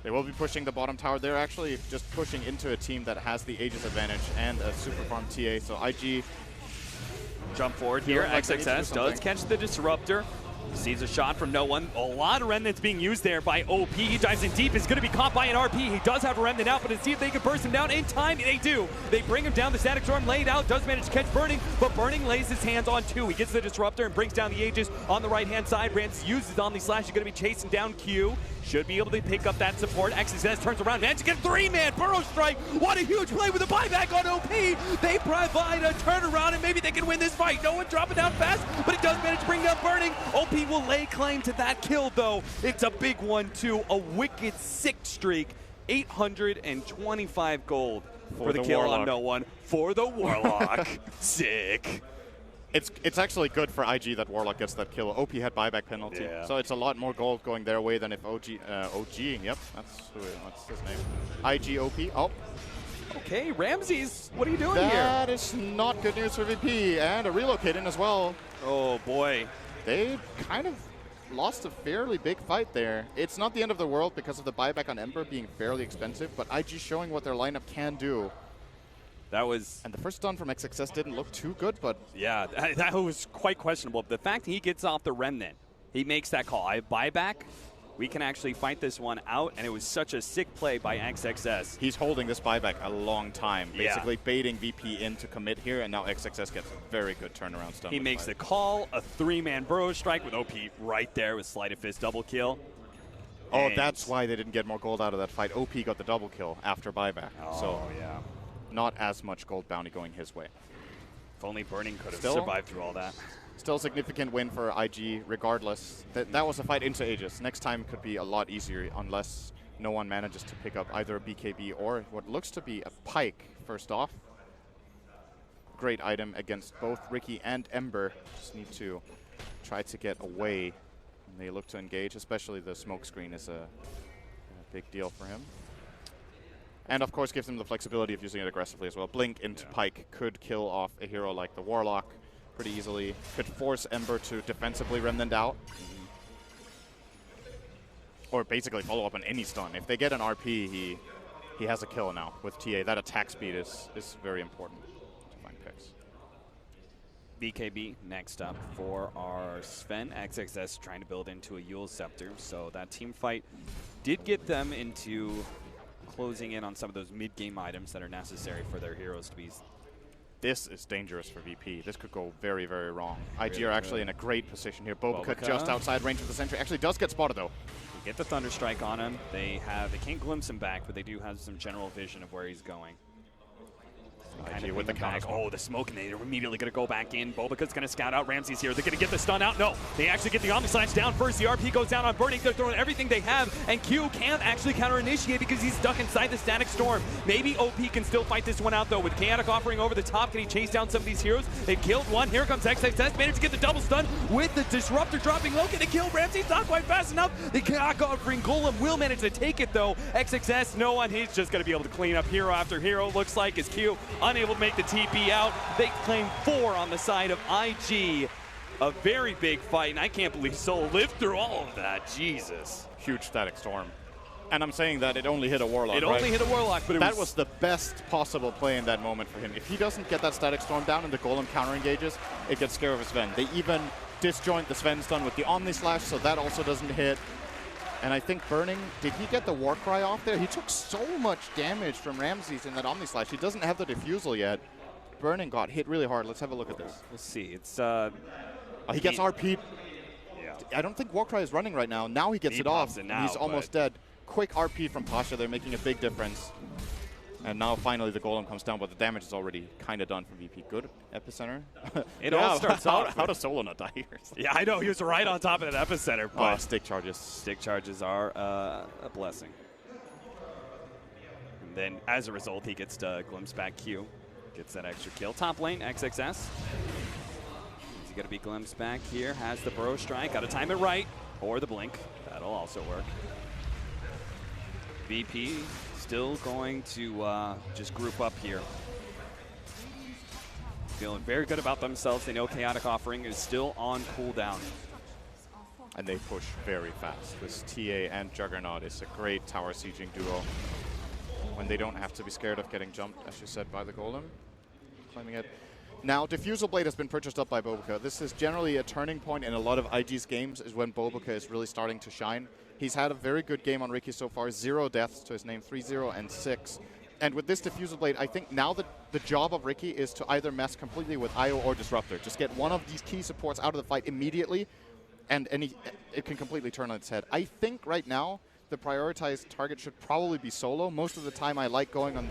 They will be pushing the bottom tower. They're actually just pushing into a team that has the Aegis advantage and a super farm TA. So IG jump forward here. Like XXS does catch the Disruptor. Sees a shot from no one. A lot of remnants being used there by OP. He dives in deep. Is going to be caught by an RP. He does have a remnant out, but to see if they can burst him down in time. They do. They bring him down. The Static Storm laid out. Does manage to catch Burning, but Burning lays his hands on two. He gets the Disruptor and brings down the Aegis on the right-hand side. Rams uses Omni Slash. He's going to be chasing down Q. Should be able to pick up that support. XXS turns around. Managed to get a 3-man Burrow Strike. What a huge play with a buyback on OP. They provide a turnaround, and maybe they can win this fight. No one dropping down fast, but it does manage to bring down Burning. OP will lay claim to that kill, though. It's a big one, too. A wicked sick streak. 825 gold for the kill Warlock. on no one. For the Warlock. Sick. It's actually good for IG that Warlock gets that kill. OP had buyback penalty, so it's a lot more gold going their way than if OG, yep, what's his name? IG OP, oh. Okay, Ramses, what are you doing here? That is not good news for VP, and a relocate in as well. Oh boy. They kind of lost a fairly big fight there. It's not the end of the world because of the buyback on Ember being fairly expensive, but IG showing what their lineup can do. That was... And the first stun from XXS didn't look too good, but... Yeah, that was quite questionable. The fact he gets off the Remnant, he makes that call. I buy back, we can actually fight this one out, and it was such a sick play by XXS. He's holding this buyback a long time, basically baiting VP in to commit here, and now XXS gets a very good turnaround stun. He makes the call, a 3-man Burrow Strike with OP right there with Sleight of Fist double kill. Oh, and that's why they didn't get more gold out of that fight. OP got the double kill after buyback. Oh, so yeah. Not as much gold bounty going his way. If only Burning could have survived through all that. Still a significant win for IG regardless. That was a fight into Aegis. Next time could be a lot easier unless no one manages to pick up either a BKB or what looks to be a Pike first off. Great item against both Ricky and Ember. Just need to try to get away when they look to engage, especially the smoke screen is a big deal for him. And of course gives him the flexibility of using it aggressively as well. Blink into Pike could kill off a hero like the Warlock pretty easily. Could force Ember to defensively remnant out. Or basically follow up on any stun. If they get an RP, he has a kill now with TA. That attack speed is very important to find picks. BKB next up for our Sven. XXS trying to build into a Yule Scepter. So that team fight did get them into closing in on some of those mid-game items that are necessary for their heroes to be. This is dangerous for VP. This could go very, very wrong. IG are actually in a great position here. BOBOKA just outside range of the sentry. Actually does get spotted though. They get the Thunder Strike on him. They can't glimpse him back, but they do have some general vision of where he's going. IG with the counter. Oh, the smoke, and they're immediately going to go back in. BOBOKA's going to scout out. Ramsey's here. They're going to get the stun out. No, they actually get the Omni Slash down first. The RP goes down on Burning. They're throwing everything they have, and Q can't actually counter-initiate because he's stuck inside the Static Storm. Maybe OP can still fight this one out, though, with Chaotic offering over the top. Can he chase down some of these heroes? They've killed one. Here comes XXS. Managed to get the double stun with the Disruptor dropping low. Can they kill Ramsey? Not quite fast enough. The Chaotic offering Golem will manage to take it, though. XXS, no one. He's just going to be able to clean up hero after hero. Looks like is Q unable to make the TP out. They claim 4 on the side of IG. A very big fight, and I can't believe Soul lived through all of that. Jesus. Huge Static Storm. And I'm saying that it only hit a Warlock, It only hit a Warlock, but that was the best possible play in that moment for him. If he doesn't get that Static Storm down and the Golem counter engages, it gets scared of his Sven. They even disjoint the Sven stun with the Omni Slash, so that also doesn't hit. And I think Burning, did he get the Warcry off there? He took so much damage from Ramses in that Omni Slash. He doesn't have the Diffusal yet. Burning got hit really hard. Let's have a look at this. Let's see. It's he gets RP'd. Yeah. I don't think Warcry is running right now. Now he gets it off. He's almost dead. Quick RP from Pasha. They're making a big difference. And now finally the Golem comes down, but the damage is already kind of done from VP. Good Epicenter. It all starts off. How does Solo not die here? Yeah, I know. He was right on top of that Epicenter. But stick charges. Stick charges are a blessing. And then as a result, he gets to glimpse back Q. Gets that extra kill. Top lane, XXS. He's going to be glimpsed back here. Has the Burrow Strike. Got to time it right. Or the Blink. That'll also work. VP still going to just group up here. Feeling very good about themselves. They know Chaotic Offering is still on cooldown. And they push very fast. This TA and Juggernaut is a great tower sieging duo. When they don't have to be scared of getting jumped, as you said, by the Golem. Claiming it. Now, Diffusal Blade has been purchased up by BOBOKA. This is generally a turning point in a lot of IG's games, is when BOBOKA is really starting to shine. He's had a very good game on Riki so far. 0 deaths to his name, 3-0 and 6. And with this Diffusal Blade, I think now that the job of Riki is to either mess completely with IO or Disruptor. Just get one of these key supports out of the fight immediately, and it can completely turn on its head. I think right now, the prioritized target should probably be Solo. Most of the time I like going on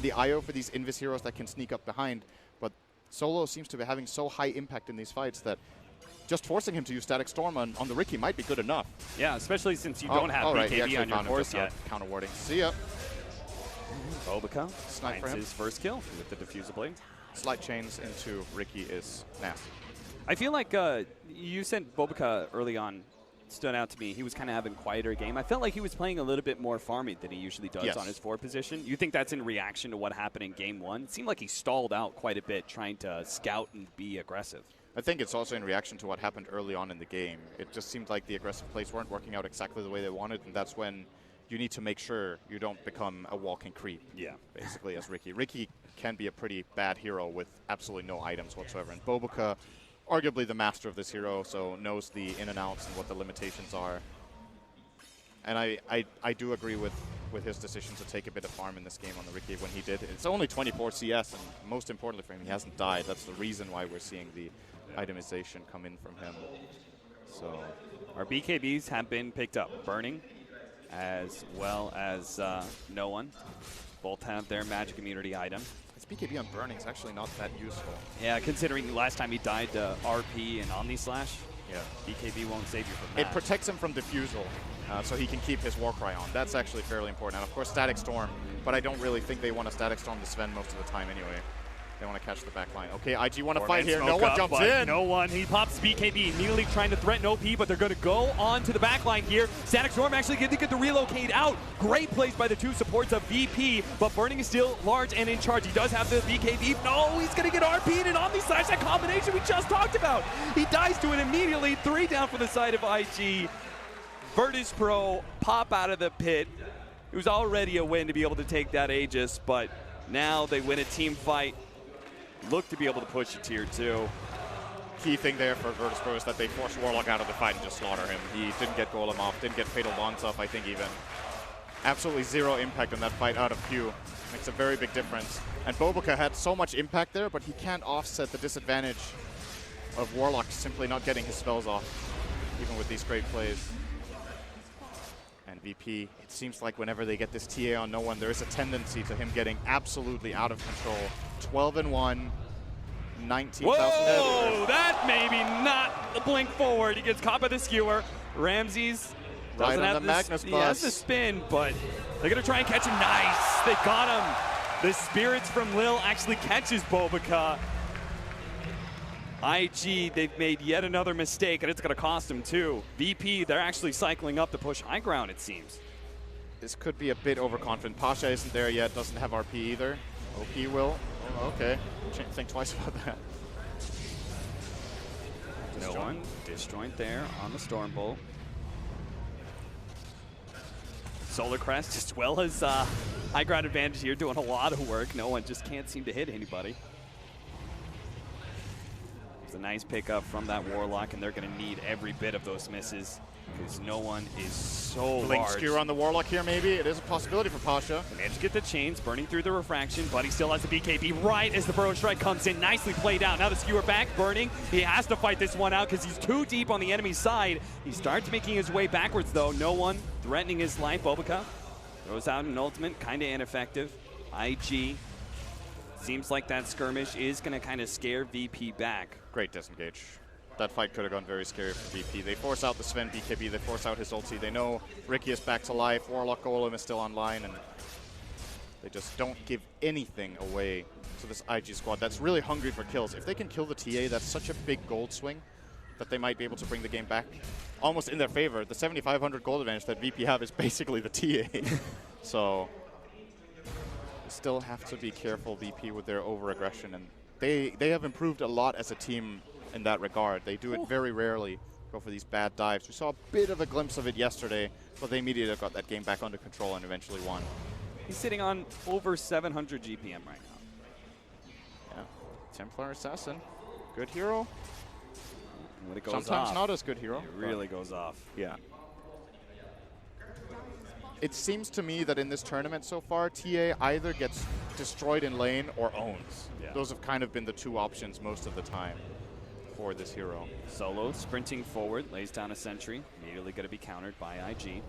the IO for these Invis heroes that can sneak up behind, but Solo seems to be having so high impact in these fights that just forcing him to use Static Storm on the Riki might be good enough. Yeah, especially since you don't have BKB on your course yet. Counter warding. See ya. BOBOKA Snipe for him. His first kill with the Diffusal Blade. Slight chains into Riki is nasty. I feel like you said BOBOKA early on stood out to me. He was kind of having quieter game. I felt like he was playing a little bit more farming than he usually does on his forward position. You think that's in reaction to what happened in game 1? It seemed like he stalled out quite a bit trying to scout and be aggressive. I think it's also in reaction to what happened early on in the game. It just seemed like the aggressive plays weren't working out exactly the way they wanted, and that's when you need to make sure you don't become a walking creep. Yeah. Basically, as Riki. Riki can be a pretty bad hero with absolutely no items whatsoever, and BOBOKA, arguably the master of this hero, so knows the in and outs and what the limitations are. And I do agree with his decision to take a bit of farm in this game on the Riki when he did. It's only 24 CS, and most importantly for him, he hasn't died. That's the reason why we're seeing the itemization come in from him. So our BKBs have been picked up. Burning, as well as No One. Both have their magic immunity item. His BKB on Burning is actually not that useful. Yeah, considering last time he died to RP and Omni Slash. Yeah, BKB won't save you from that. It protects him from Diffusal, so he can keep his Warcry on. That's actually fairly important. And of course, Static Storm, but I don't really think they want to Static Storm the Sven most of the time anyway. They want to catch the back line. Okay, IG want to fight here. No one jumps in. No one. He pops BKB, immediately trying to threaten OP, but they're going to go on to the back line here. Static Storm actually going to get the relocate out. Great plays by the two supports of VP, but Burning is still large and in charge. He does have the BKB. No, he's going to get RP'd and Omni Slash, that combination we just talked about. He dies to it immediately. 3 down for the side of IG. Virtus Pro pop out of the pit. It was already a win to be able to take that Aegis, but now they win a team fight. Look to be able to push to tier 2. key thing there for Virtus.pro is that they forced Warlock out of the fight and just slaughter him. He didn't get Golem off, didn't get Fatal Bonds off, I think even. Absolutely zero impact on that fight out of Q. Makes a very big difference. And BO3 had so much impact there, but he can't offset the disadvantage of Warlock simply not getting his spells off, even with these great plays. And VP, it seems like whenever they get this TA on no one, there is a tendency to him getting absolutely out of control. 12-1, 19,000. Whoa, that maybe not the blink forward. He gets caught by the skewer. Ramses doesn't have the Magnus bus. He has the spin, but they're going to try and catch him. Nice, they got him. The spirits from Lil actually catches BO3. IG, they've made yet another mistake, and it's going to cost them too. VP, they're actually cycling up to push high ground, it seems. This could be a bit overconfident. Pasha isn't there yet, doesn't have RP either. OP will. Oh, okay. Think twice about that. No one. Disjoint there on the Stormbolt. Solar Crest, as well as high ground advantage here, doing a lot of work. No one just can't seem to hit anybody. It's a nice pickup from that Warlock, and they're going to need every bit of those misses because no one is so Blink large. skewer on the Warlock here, maybe. It is a possibility for Pasha. They managed to get the chains, burning through the refraction, but he still has the BKB right as the Burrow Strike comes in. Nicely played out. Now the skewer back, burning. He has to fight this one out because he's too deep on the enemy side. He starts making his way backwards, though. No one threatening his life. BO3 throws out an ultimate, kind of ineffective. IG. Seems like that skirmish is going to kind of scare VP back. Great disengage. That fight could have gone very scary for VP. They force out the Sven BKB, they force out his ulti. They know Ricky is back to life, Warlock Golem is still online, and they just don't give anything away to this IG squad that's really hungry for kills. If they can kill the TA, that's such a big gold swing that they might be able to bring the game back almost in their favor. The 7,500 gold advantage that VP have is basically the TA. So still have to be careful, VP, with their over-aggression, and they have improved a lot as a team in that regard. They do it very rarely, go for these bad dives. We saw a bit of a glimpse of it yesterday, but they immediately got that game back under control and eventually won. He's sitting on over 700 GPM right now. Yeah, Templar Assassin, good hero. When it goes Sometimes off, not as good hero. It really goes off. Yeah. It seems to me that in this tournament so far, TA either gets destroyed in lane or owns. Yeah. Those have kind of been the two options most of the time for this hero. Solo sprinting forward, lays down a sentry, immediately going to be countered by IG.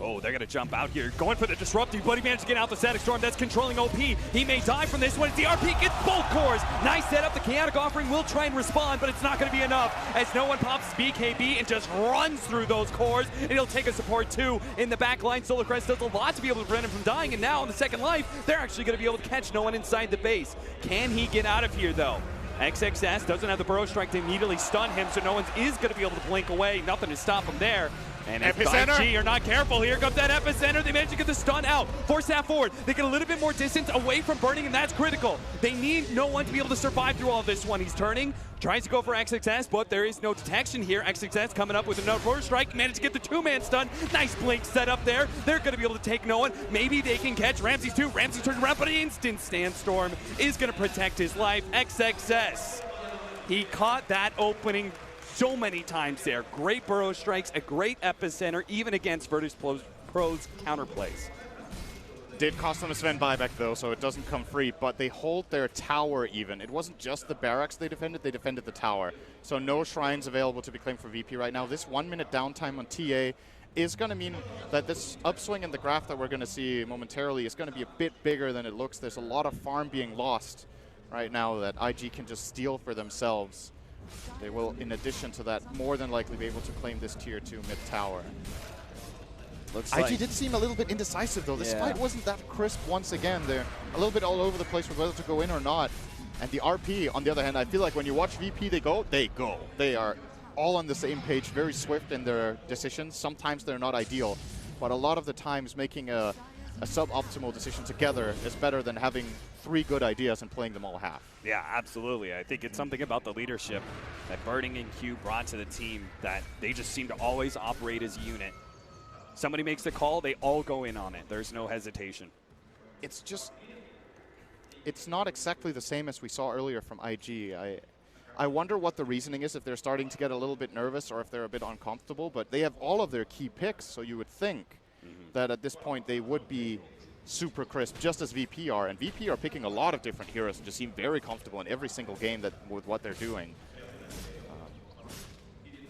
Oh, they're going to jump out here, going for the disruptive, but he managed to get out the Static Storm. That's controlling OP. He may die from this one. The RP gets both cores. Nice setup. The Chaotic Offering will try and respond, but it's not going to be enough as no one pops BKB and just runs through those cores, and he'll take a support too in the back line. Solar Crest does a lot to be able to prevent him from dying, and now on the second life, they're actually going to be able to catch no one inside the base. Can he get out of here, though? XXS doesn't have the Burrow Strike to immediately stun him, so no one is going to be able to blink away. Nothing to stop him there. And if IG are not careful, here comes that Epicenter. They manage to get the stun out. Force that forward. They get a little bit more distance away from burning, and that's critical. They need no one to be able to survive through all this one. He's turning, tries to go for XXS, but there is no detection here. XXS coming up with another Burrow Strike. Managed to get the two-man stun. Nice blink set up there. They're going to be able to take no one. Maybe they can catch Ramses too. Ramses turns around, but an instant Sandstorm is going to protect his life. XXS. He caught that opening so many times there. Great Burrow Strikes, a great Epicenter, even against Virtus.pro's counterplays. Did cost them a Sven buyback though, so it doesn't come free, but they hold their tower even. It wasn't just the barracks they defended the tower. So no shrines available to be claimed for VP right now. This 1 minute downtime on TA is going to mean that this upswing in the graph that we're going to see momentarily is going to be a bit bigger than it looks. There's a lot of farm being lost right now that IG can just steal for themselves. They will, in addition to that, more than likely be able to claim this tier 2 mid tower. Looks IG like did seem a little bit indecisive though. This fight wasn't that crisp once again. They're a little bit all over the place with whether to go in or not. And the RP, on the other hand, I feel like when you watch VP, they go. They are all on the same page, very swift in their decisions. Sometimes they're not ideal, but a lot of the times making a suboptimal decision together is better than having 3 good ideas and playing them all half. Yeah, absolutely. I think it's something about the leadership that Burning and Q brought to the team that they just seem to always operate as a unit. Somebody makes the call, they all go in on it. There's no hesitation. It's not exactly the same as we saw earlier from IG. I wonder what the reasoning is, if they're starting to get a little bit nervous or if they're a bit uncomfortable. But they have all of their key picks, so you would think that at this point they would be super crisp, just as VP are. And VP are picking a lot of different heroes and just seem very comfortable in every single game with what they're doing.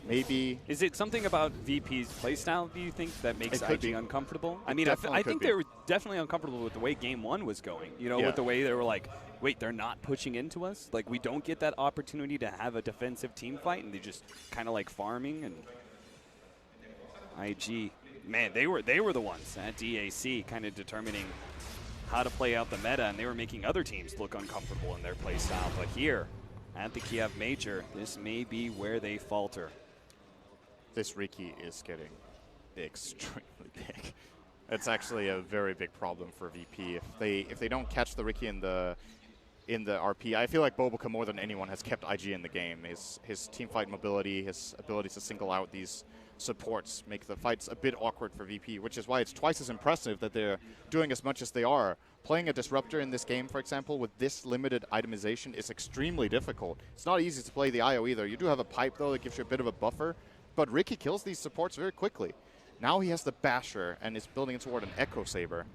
Maybe. Is it something about VP's playstyle, do you think, that makes IG uncomfortable? I mean, I think they were definitely uncomfortable with the way Game 1 was going. You know, with the way they were like, wait, they're not pushing into us? Like, we don't get that opportunity to have a defensive team fight, and they just kind of like farming. And IG, man, they were the ones at DAC kind of determining how to play out the meta, and they were making other teams look uncomfortable in their playstyle. But here, at the Kiev Major, this may be where they falter. This Riki is getting extremely big. It's actually a very big problem for VP. If they don't catch the Riki in the RP, I feel like BO3 more than anyone has kept IG in the game. His teamfight mobility, his ability to single out these supports make the fights a bit awkward for VP, which is why it's twice as impressive that they're doing as much as they are. Playing a Disruptor in this game, for example, with this limited itemization is extremely difficult. It's not easy to play the IO either. You do have a pipe, though, that gives you a bit of a buffer. But Riki kills these supports very quickly. Now he has the Basher and is building toward an Echo Saber.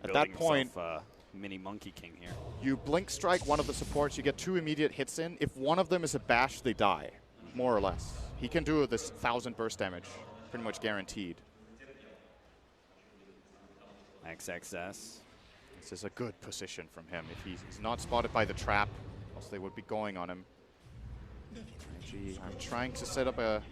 At that point, mini Monkey King here. You blink strike one of the supports, you get 2 immediate hits in. If one of them is a bash, they die, more or less. He can do this 1,000 burst damage, pretty much guaranteed. XXS. This is a good position from him. If he's not spotted by the trap, else they would be going on him. I'm trying to set up a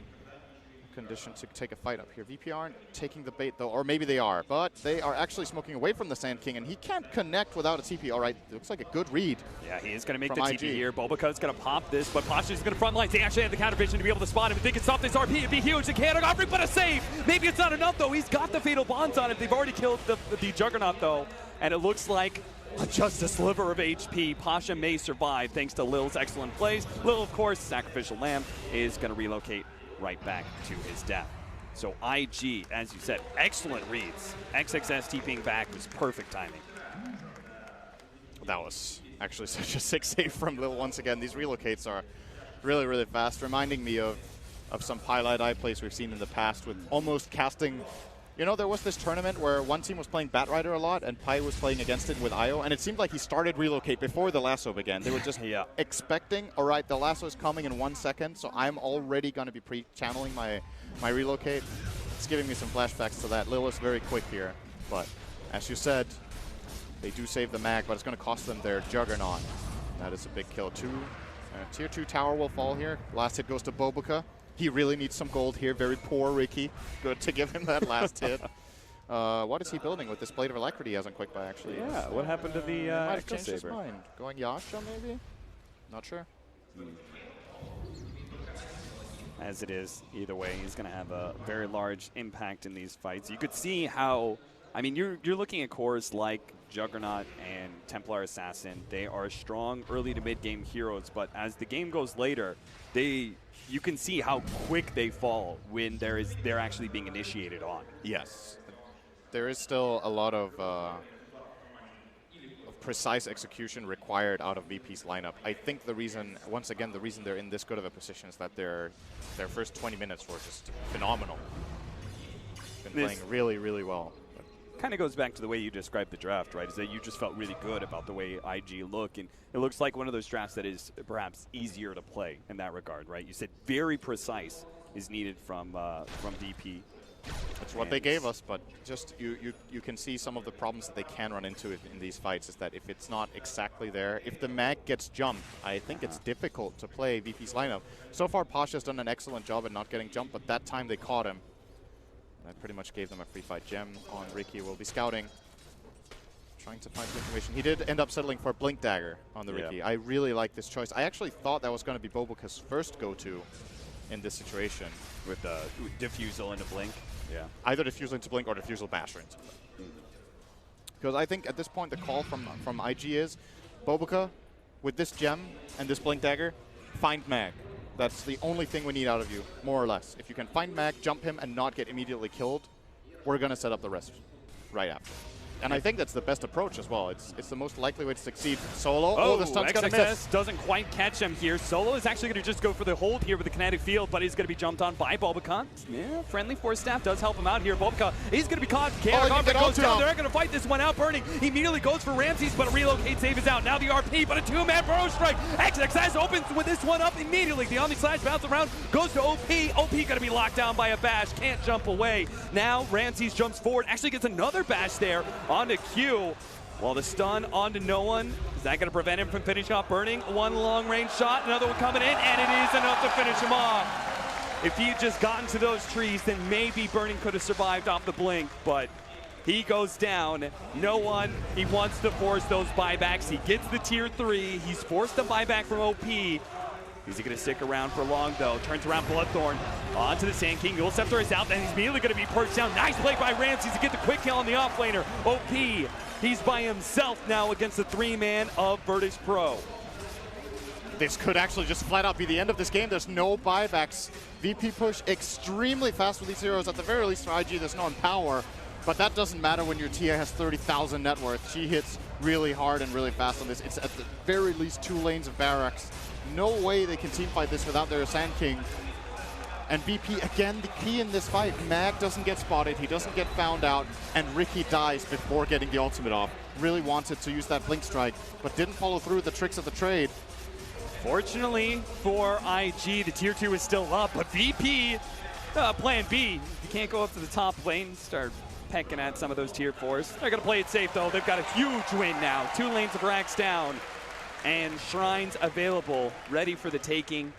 condition to take a fight up here. VP aren't taking the bait, though, or maybe they are, but they are actually smoking away from the Sand King, and he can't connect without a TP. All right, it looks like a good read. Yeah, he is going to make the TP here. BO3 is going to pop this, but Pudge is going to front line. They actually have the counter vision to be able to spot him. If they can stop this RP, it'd be huge. They can't offer, but a save. Maybe it's not enough, though. He's got the Fatal Bonds on him. They've already killed the Juggernaut, though, and it looks like just a sliver of HP. Pasha may survive thanks to Lil's excellent plays. Lil, of course, Sacrificial Lamb, is going to relocate right back to his death. So IG, as you said, excellent reads. XXS TPing back was perfect timing. That was actually such a sick save from Lil once again. These relocates are really, really fast, reminding me of some highlight eye plays we've seen in the past with almost casting. You know, there was this tournament where one team was playing Batrider a lot and Pai was playing against it with IO, and it seemed like he started relocate before the lasso began. They were just expecting, all right, the lasso is coming in 1 second, so I'm already going to be pre-channeling my relocate. It's giving me some flashbacks to that. Lil is very quick here, but as you said, they do save the mag, but it's going to cost them their Juggernaut. That is a big kill. Tier 2 tower will fall here. Last hit goes to BO3. He really needs some gold here. Very poor Riki. Good to give him that last hit. What is he building with this Blade of Alacrity? He hasn't quick by, actually. Yeah, what happened to the might have changed his mind. Going Yasha, maybe? Not sure. As it is, either way, he's going to have a very large impact in these fights. You could see how, I mean, you're looking at cores like Juggernaut and Templar Assassin. They are strong early to mid-game heroes, but as the game goes later, you can see how quick they fall when they're actually being initiated on. Yes. There is still a lot of precise execution required out of VP's lineup. I think the reason, once again, the reason they're in this good of a position is that their first 20 minutes were just phenomenal. Been playing really, really well. Kind of goes back to the way you described the draft, right? Is that you just felt really good about the way IG look, and it looks like one of those drafts that is perhaps easier to play in that regard, right? You said very precise is needed from VP. That's what they gave us, but just you can see some of the problems that they can run into in these fights is that if it's not exactly there, if the mag gets jumped, I think it's difficult to play VP's lineup. So far, Pasha's done an excellent job at not getting jumped, but that time they caught him. That pretty much gave them a free fight. Gem on Riki will be scouting, trying to find information. He did end up settling for Blink Dagger on the Riki. I really like this choice. I actually thought that was going to be BO3's first go-to in this situation. With the Diffusal into Blink. Yeah. Either Diffusal into Blink or Diffusal Basher into Blink. Because I think at this point the call from IG is, BO3, with this Gem and this Blink Dagger, find mag. That's the only thing we need out of you, more or less. If you can find mag, jump him, and not get immediately killed, we're going to set up the rest right after. And I think that's the best approach as well. It's the most likely way to succeed. Solo, oh, the stun's gonna miss. Doesn't quite catch him here. Solo is actually gonna just go for the hold here with the kinetic field, but he's gonna be jumped on by Bulbacan. Yeah, friendly force staff does help him out here. Bulbacan, he's gonna be caught. Conflict goes down. They're gonna fight this one out. Burning immediately goes for Ramses, but a relocate save is out. Now the RP, but a two-man burrow strike. XXS opens with this one up immediately. The Omni Slash bounce around, goes to OP. OP gonna be locked down by a bash, can't jump away. Now Ramses jumps forward, actually gets another bash there onto Q. Well, the stun onto no one. Is that gonna prevent him from finishing off Burning? One long range shot, another one coming in, and it is enough to finish him off. If he had just gotten to those trees, then maybe Burning could have survived off the blink, but he goes down. No one, he wants to force those buybacks. He gets the tier 3. He's forced a buyback from OP. Is he going to stick around for long, though? Turns around Bloodthorn onto the Sand King. Dual Scepter is out, and he's immediately going to be perched down. Nice play by Ramses to get the quick kill on the offlaner. OP, he's by himself now against the 3-man of Virtus Pro. This could actually just flat out be the end of this game. There's no buybacks. VP push extremely fast with these heroes. At the very least for IG, there's no empower. But that doesn't matter when your TA has 30,000 net worth. She hits really hard and really fast on this. It's at the very least 2 lanes of barracks. No way they can teamfight this without their Sand King. And VP, again, the key in this fight. Mag doesn't get spotted, he doesn't get found out, and Ricky dies before getting the ultimate off. Really wanted to use that Blink Strike, but didn't follow through with the tricks of the trade. Fortunately for IG, the tier 2 is still up, but VP, plan B. You can't go up to the top lane, start pecking at some of those tier 4s. They're gonna play it safe though. They've got a huge win now. 2 lanes of racks down and shrines available, ready for the taking.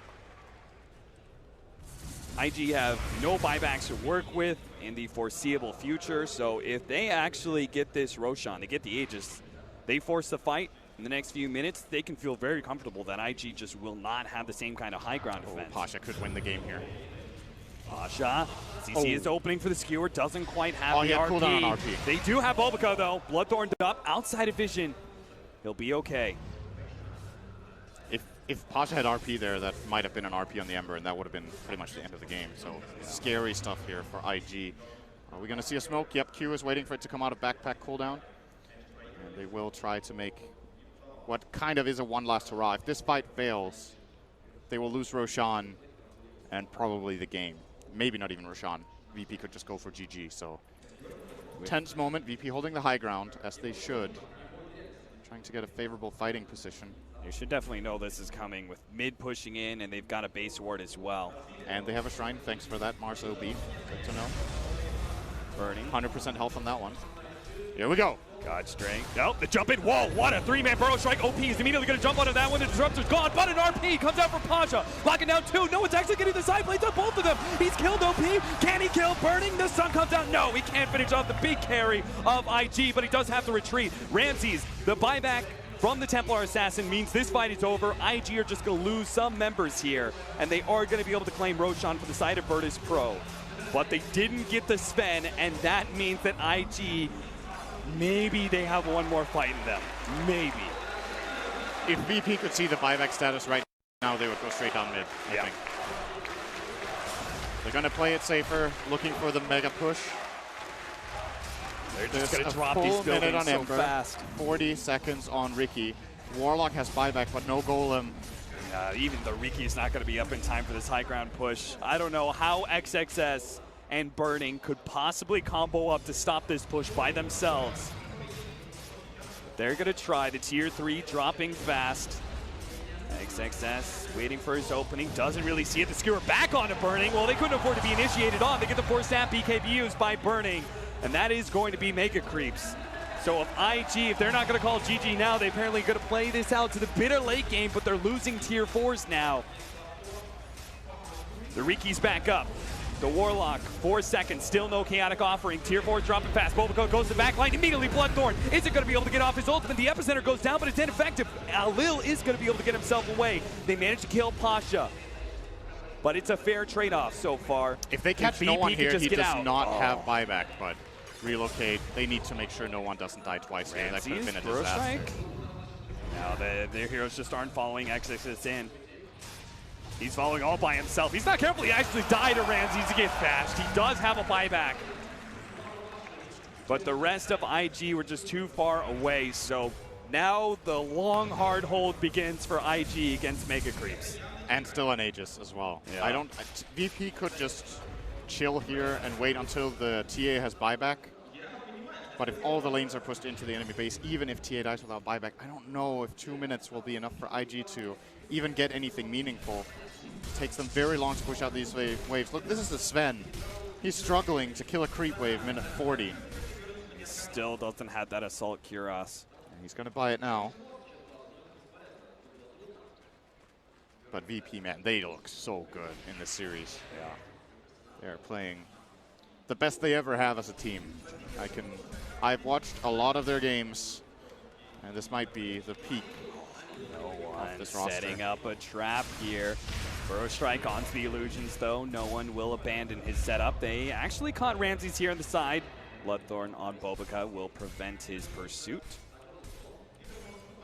IG have no buybacks to work with in the foreseeable future, so if they actually get this Roshan, they get the Aegis, they force the fight in the next few minutes, they can feel very comfortable that IG just will not have the same kind of high ground defense. Pasha could win the game here. Pasha, CC is opening for the skewer, doesn't quite have the RP. Cooldown on RP. They do have Bulbaca though, Bloodthorn up, outside of vision. He'll be okay. If Pasha had RP there, that might have been an RP on the Ember, and that would have been pretty much the end of the game. So scary stuff here for IG. Are we going to see a smoke? Yep, Q is waiting for it to come out of backpack cooldown. And they will try to make what kind of is a one last hurrah. If this fight fails, they will lose Roshan and probably the game. Maybe not even Roshan. VP could just go for GG. So tense moment. VP holding the high ground, as they should. Trying to get a favorable fighting position. You should definitely know this is coming with mid pushing in, and they've got a base ward as well. And they have a shrine. Thanks for that, Mars OB. Good to know. Burning. 100% health on that one. Here we go. God strength. Nope, the jump in. Whoa, what a 3-man burrow strike. OP is immediately going to jump onto that one. The disruptor's gone, but an RP comes out from Pasha. Locking down 2. No one's actually getting the side plates on both of them. He's killed OP. Can he kill Burning? The sun comes out. No, he can't finish off the big carry of IG, but he does have to retreat. Ramses, the buyback from the Templar Assassin means this fight is over. IG are just going to lose some members here, and they are going to be able to claim Roshan for the side of Virtus Pro. But they didn't get the Sven, and that means that IG, maybe they have one more fight in them. Maybe. If VP could see the buyback status right now, they would go straight down mid, I think. They're going to play it safer, looking for the mega push. They're just going to drop these buildings so fast. 40 seconds on Ricky. Warlock has buyback, but no golem. Even the Ricky's not going to be up in time for this high ground push. I don't know how XXS and Burning could possibly combo up to stop this push by themselves. They're going to try the tier 3 dropping fast. XXS waiting for his opening, doesn't really see it. The skewer back onto Burning. Well, they couldn't afford to be initiated on. They get the force snap BKB used by Burning. And that is going to be mega creeps. So if IG, if they're not going to call GG now, they're apparently going to play this out to the bitter late game, but they're losing tier 4s now. The Riki's back up. The Warlock, 4 seconds, still no chaotic offering. Tier 4 dropping fast. Bulbaco goes to the back line, immediately Bloodthorn. Isn't going to be able to get off his ultimate. The epicenter goes down, but it's ineffective. Lil is going to be able to get himself away. They managed to kill Pasha. But it's a fair trade-off so far. If they catch no one here, he does not have buyback, but relocate. They need to make sure no one doesn't die twice here. That could have been a disaster. Now their heroes just aren't following XXS in. He's following all by himself. He's not careful. He actually died to Ramses to get bashed. He does have a buyback. but the rest of IG were just too far away. So now the long, hard hold begins for IG against Mega Creeps. And still an Aegis as well. Yeah. VP could just chill here and wait until the TA has buyback. But if all the lanes are pushed into the enemy base, even if TA dies without buyback, I don't know if 2 minutes will be enough for IG to even get anything meaningful. It takes them very long to push out these waves. Look, this is the Sven. He's struggling to kill a creep wave minute 40. He still doesn't have that Assault Cuirass. He's going to buy it now. But VP, man, they look so good in this series. Yeah. They're playing the best they ever have as a team. I've watched a lot of their games, and this might be the peak of this roster. Setting up a trap here. Burrow strike onto the illusions, though. No one will abandon his setup. They actually caught Ramses here on the side. Bloodthorn on Bobica will prevent his pursuit.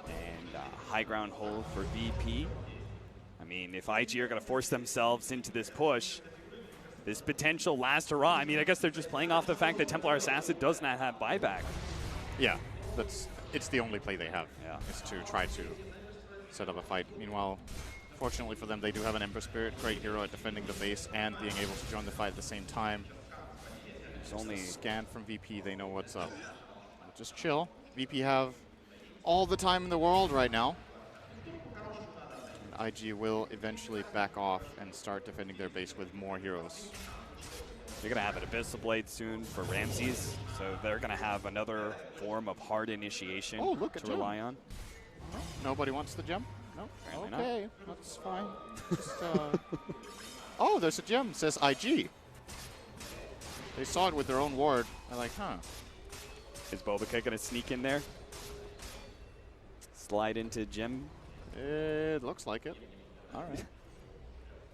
And high ground hold for VP. I mean, if IG are going to force themselves into this push, this potential last hurrah, I mean, I guess they're just playing off the fact that Templar Assassin does not have buyback. Yeah, it's the only play they have, is to try to set up a fight. Meanwhile, fortunately for them, they do have an Ember Spirit, great hero at defending the base and being able to join the fight at the same time. There's only a scan from VP, they know what's up. Just chill. VP have all the time in the world right now. IG will eventually back off and start defending their base with more heroes. They're going to have an Abyssal Blade soon for Ramses, so they're going to have another form of hard initiation to rely on. Nobody wants the gem? No? Apparently okay, that's fine. Just, oh, there's a gem, says IG. They saw it with their own ward. They're like, huh. Is Bobica going to sneak in there? Slide into gem? It looks like it. All right.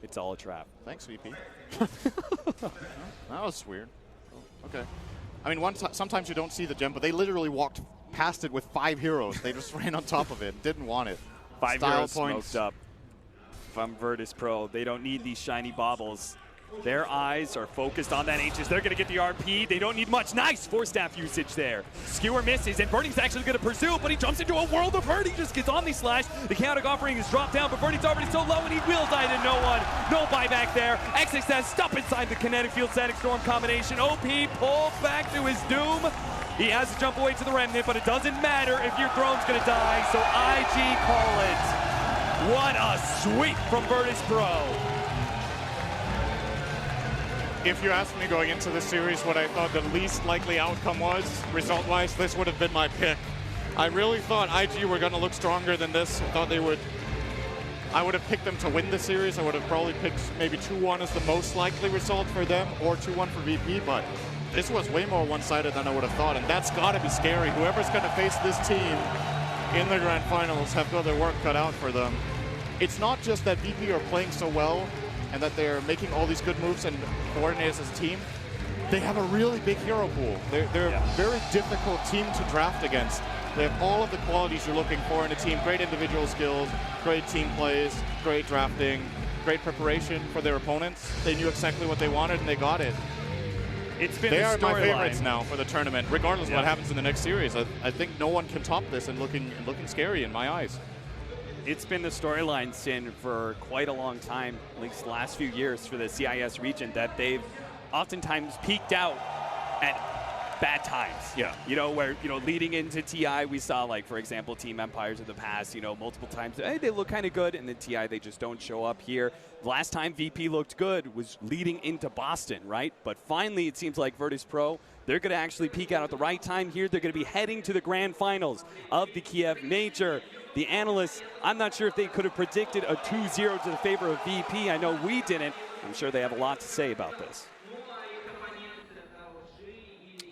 It's all a trap. Thanks, VP. That was weird. Oh, okay. I mean, sometimes you don't see the gem, but they literally walked past it with 5 heroes. They just ran on top of it. Didn't want it. 5 Style heroes points. smoked up. From Virtus Pro, they don't need these shiny baubles. Their eyes are focused on that Aegis. They're going to get the RP. They don't need much. Nice Force Staff usage there. Skewer misses, and Burning's actually going to pursue, but he jumps into a world of hurt. He just gets Omni Slash. The chaotic offering is dropped down, but Burning's already so low, and he will die to no one. No buyback there. XX says stop inside the Kinetic Field Static Storm combination. OP pulls back to his doom. He has to jump away to the Remnant, but it doesn't matter if your throne's going to die, so IG call it. What a sweep from Virtus Pro. If you asked me going into this series what I thought the least likely outcome was, result-wise, this would have been my pick. I really thought IG were going to look stronger than this. I thought they would. I would have picked them to win the series. I would have probably picked maybe 2-1 as the most likely result for them, or 2-1 for VP, but this was way more one-sided than I would have thought, and that's got to be scary. Whoever's going to face this team in the Grand Finals have got their work cut out for them. It's not just that VP are playing so well, and that they're making all these good moves and coordinated as a team. They have a really big hero pool. They're a very difficult team to draft against. They have all of the qualities you're looking for in a team. Great individual skills, great team plays, great drafting, great preparation for their opponents. They knew exactly what they wanted and they got it. They are my favorites now for the tournament, regardless of what happens in the next series. I think no one can top this and looking scary in my eyes. It's been the storyline, Sin, for quite a long time, at least the last few years for the CIS region, that they've oftentimes peaked out at bad times. Yeah. You know, where, you know, leading into TI, we saw, like, for example, Team Empires in the past, you know, multiple times, hey, they look kind of good, and then TI, they just don't show up here. The last time VP looked good was leading into Boston, right? But finally, it seems like Virtus Pro, they're going to actually peak out at the right time here. They're going to be heading to the grand finals of the Kiev Major. The analysts, I'm not sure if they could have predicted a 2-0 to the favor of VP. I know we didn't. I'm sure they have a lot to say about this.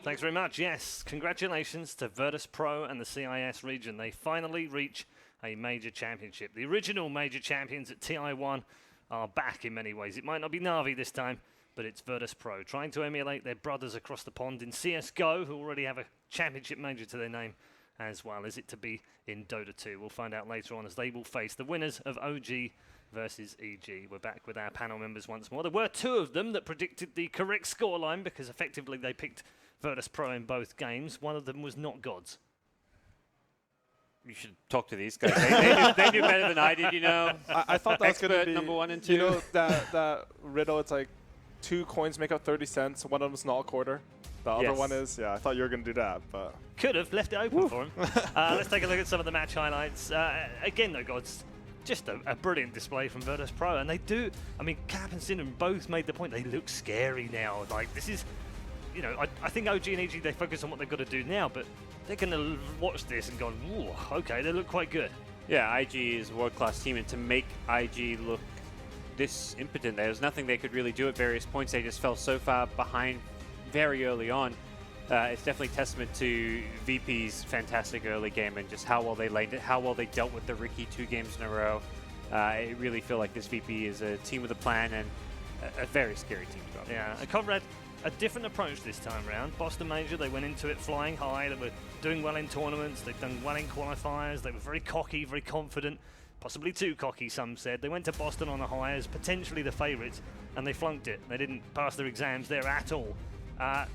Thanks very much. Yes, congratulations to Virtus Pro and the CIS region. They finally reach a major championship. The original major champions at TI1 are back in many ways. It might not be Na'Vi this time, but it's Virtus Pro, trying to emulate their brothers across the pond in CSGO, who already have a championship major to their name as well. Is it to be in Dota 2? We'll find out later on as they will face the winners of OG versus EG. We're back with our panel members once more. There were 2 of them that predicted the correct scoreline because effectively they picked Virtus Pro in both games. One of them was not Gods. You should talk to these guys. They knew better than I did, you know. I thought that was going to be number 1 and 2. You know that riddle. It's like 2 coins make up 30 cents. One of them is not a quarter. The other one is. Yeah, I thought you were going to do that, but could have left it open for him. Let's take a look at some of the match highlights. Again, though, Gods, just a brilliant display from Virtus Pro, and they do. I mean, Cap and Cinnamon both made the point they look scary now. Like this is, you know, I think OG and EG, they focus on what they've got to do now, but they're going to watch this and go, "Ooh, okay, they look quite good." Yeah, IG is a world-class team, and to make IG look this impotent, there was nothing they could really do at various points. They just fell so far behind very early on. It's definitely testament to VP's fantastic early game and just how well they laid it, how well they dealt with the Ricky 2 games in a row. I really feel like this VP is a team with a plan and a very scary team to go up Yeah, and Conrad, a different approach this time round. Boston Major, they went into it flying high. They were doing well in tournaments. They've done well in qualifiers. They were very cocky, very confident, possibly too cocky, some said. They went to Boston on a high as potentially the favourites, and they flunked it. They didn't pass their exams there at all.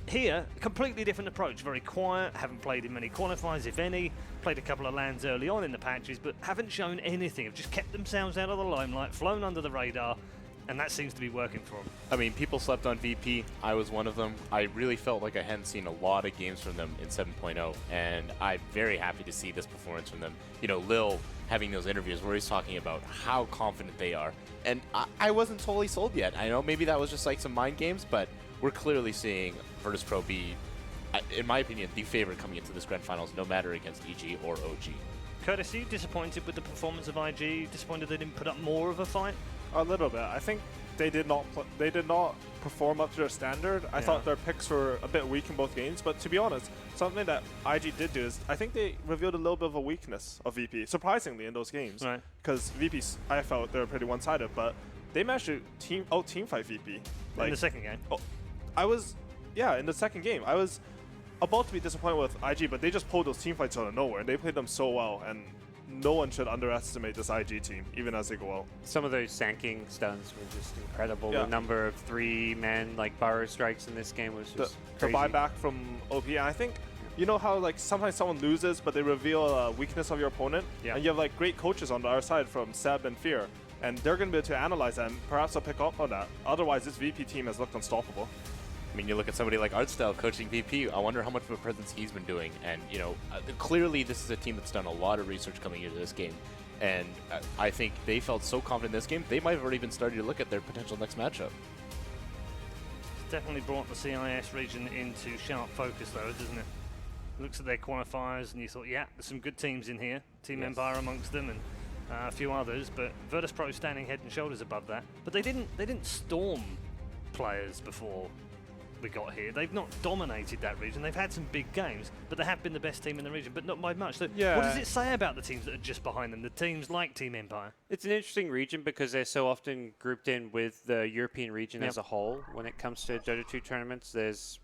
Here, a completely different approach. Very quiet, haven't played in many qualifiers, if any. Played a couple of lands early on in the patches, but haven't shown anything. Have just kept themselves out of the limelight, flown under the radar, and that seems to be working for them. I mean, people slept on VP. I was one of them. I really felt like I hadn't seen a lot of games from them in 7.0, and I'm very happy to see this performance from them. You know, Lil having those interviews where he's talking about how confident they are, and I wasn't totally sold yet. I know maybe that was just like some mind games, but we're clearly seeing Virtus Pro be, in my opinion, the favorite coming into this grand finals, no matter against EG or OG. Curtis, are you disappointed with the performance of IG? Disappointed they didn't put up more of a fight? a little bit. I think they did not perform up to their standard. I thought their picks were a bit weak in both games, but to be honest, something that IG did do is I think they revealed a little bit of a weakness of VP, surprisingly, in those games. Right. Because VP, I felt they were pretty one-sided, but they managed to team fight VP. Like, in the second game? Oh, in the second game. I was about to be disappointed with IG, but they just pulled those team fights out of nowhere, and they played them so well, and no one should underestimate this IG team, even as they go out. Some of those sanking stuns were just incredible. Yeah. The number of 3-man like burrow strikes in this game was just the buyback from OP, and I think, you know how like sometimes someone loses, but they reveal a weakness of your opponent, and you have like great coaches on the other side from Seb and Fear, and they're going to be able to analyze that, and perhaps they'll pick up on that. Otherwise, this VP team has looked unstoppable. I mean, you look at somebody like Artstyle coaching VP, I wonder how much of a presence he's been doing. And, you know, clearly this is a team that's done a lot of research coming into this game. And I think they felt so confident in this game, they might have already been starting to look at their potential next matchup. It's definitely brought the CIS region into sharp focus, though, doesn't it? Looks at their qualifiers, and you thought, yeah, there's some good teams in here. Team Empire amongst them, and a few others. But Virtus Pro standing head and shoulders above that. But they didn't storm players before we got here. They've not dominated that region. They've had some big games, but they have been the best team in the region, but not by much. So what does it say about the teams that are just behind them, the teams like Team Empire? It's an interesting region because they're so often grouped in with the European region as a whole. When it comes to Dota 2 tournaments, there's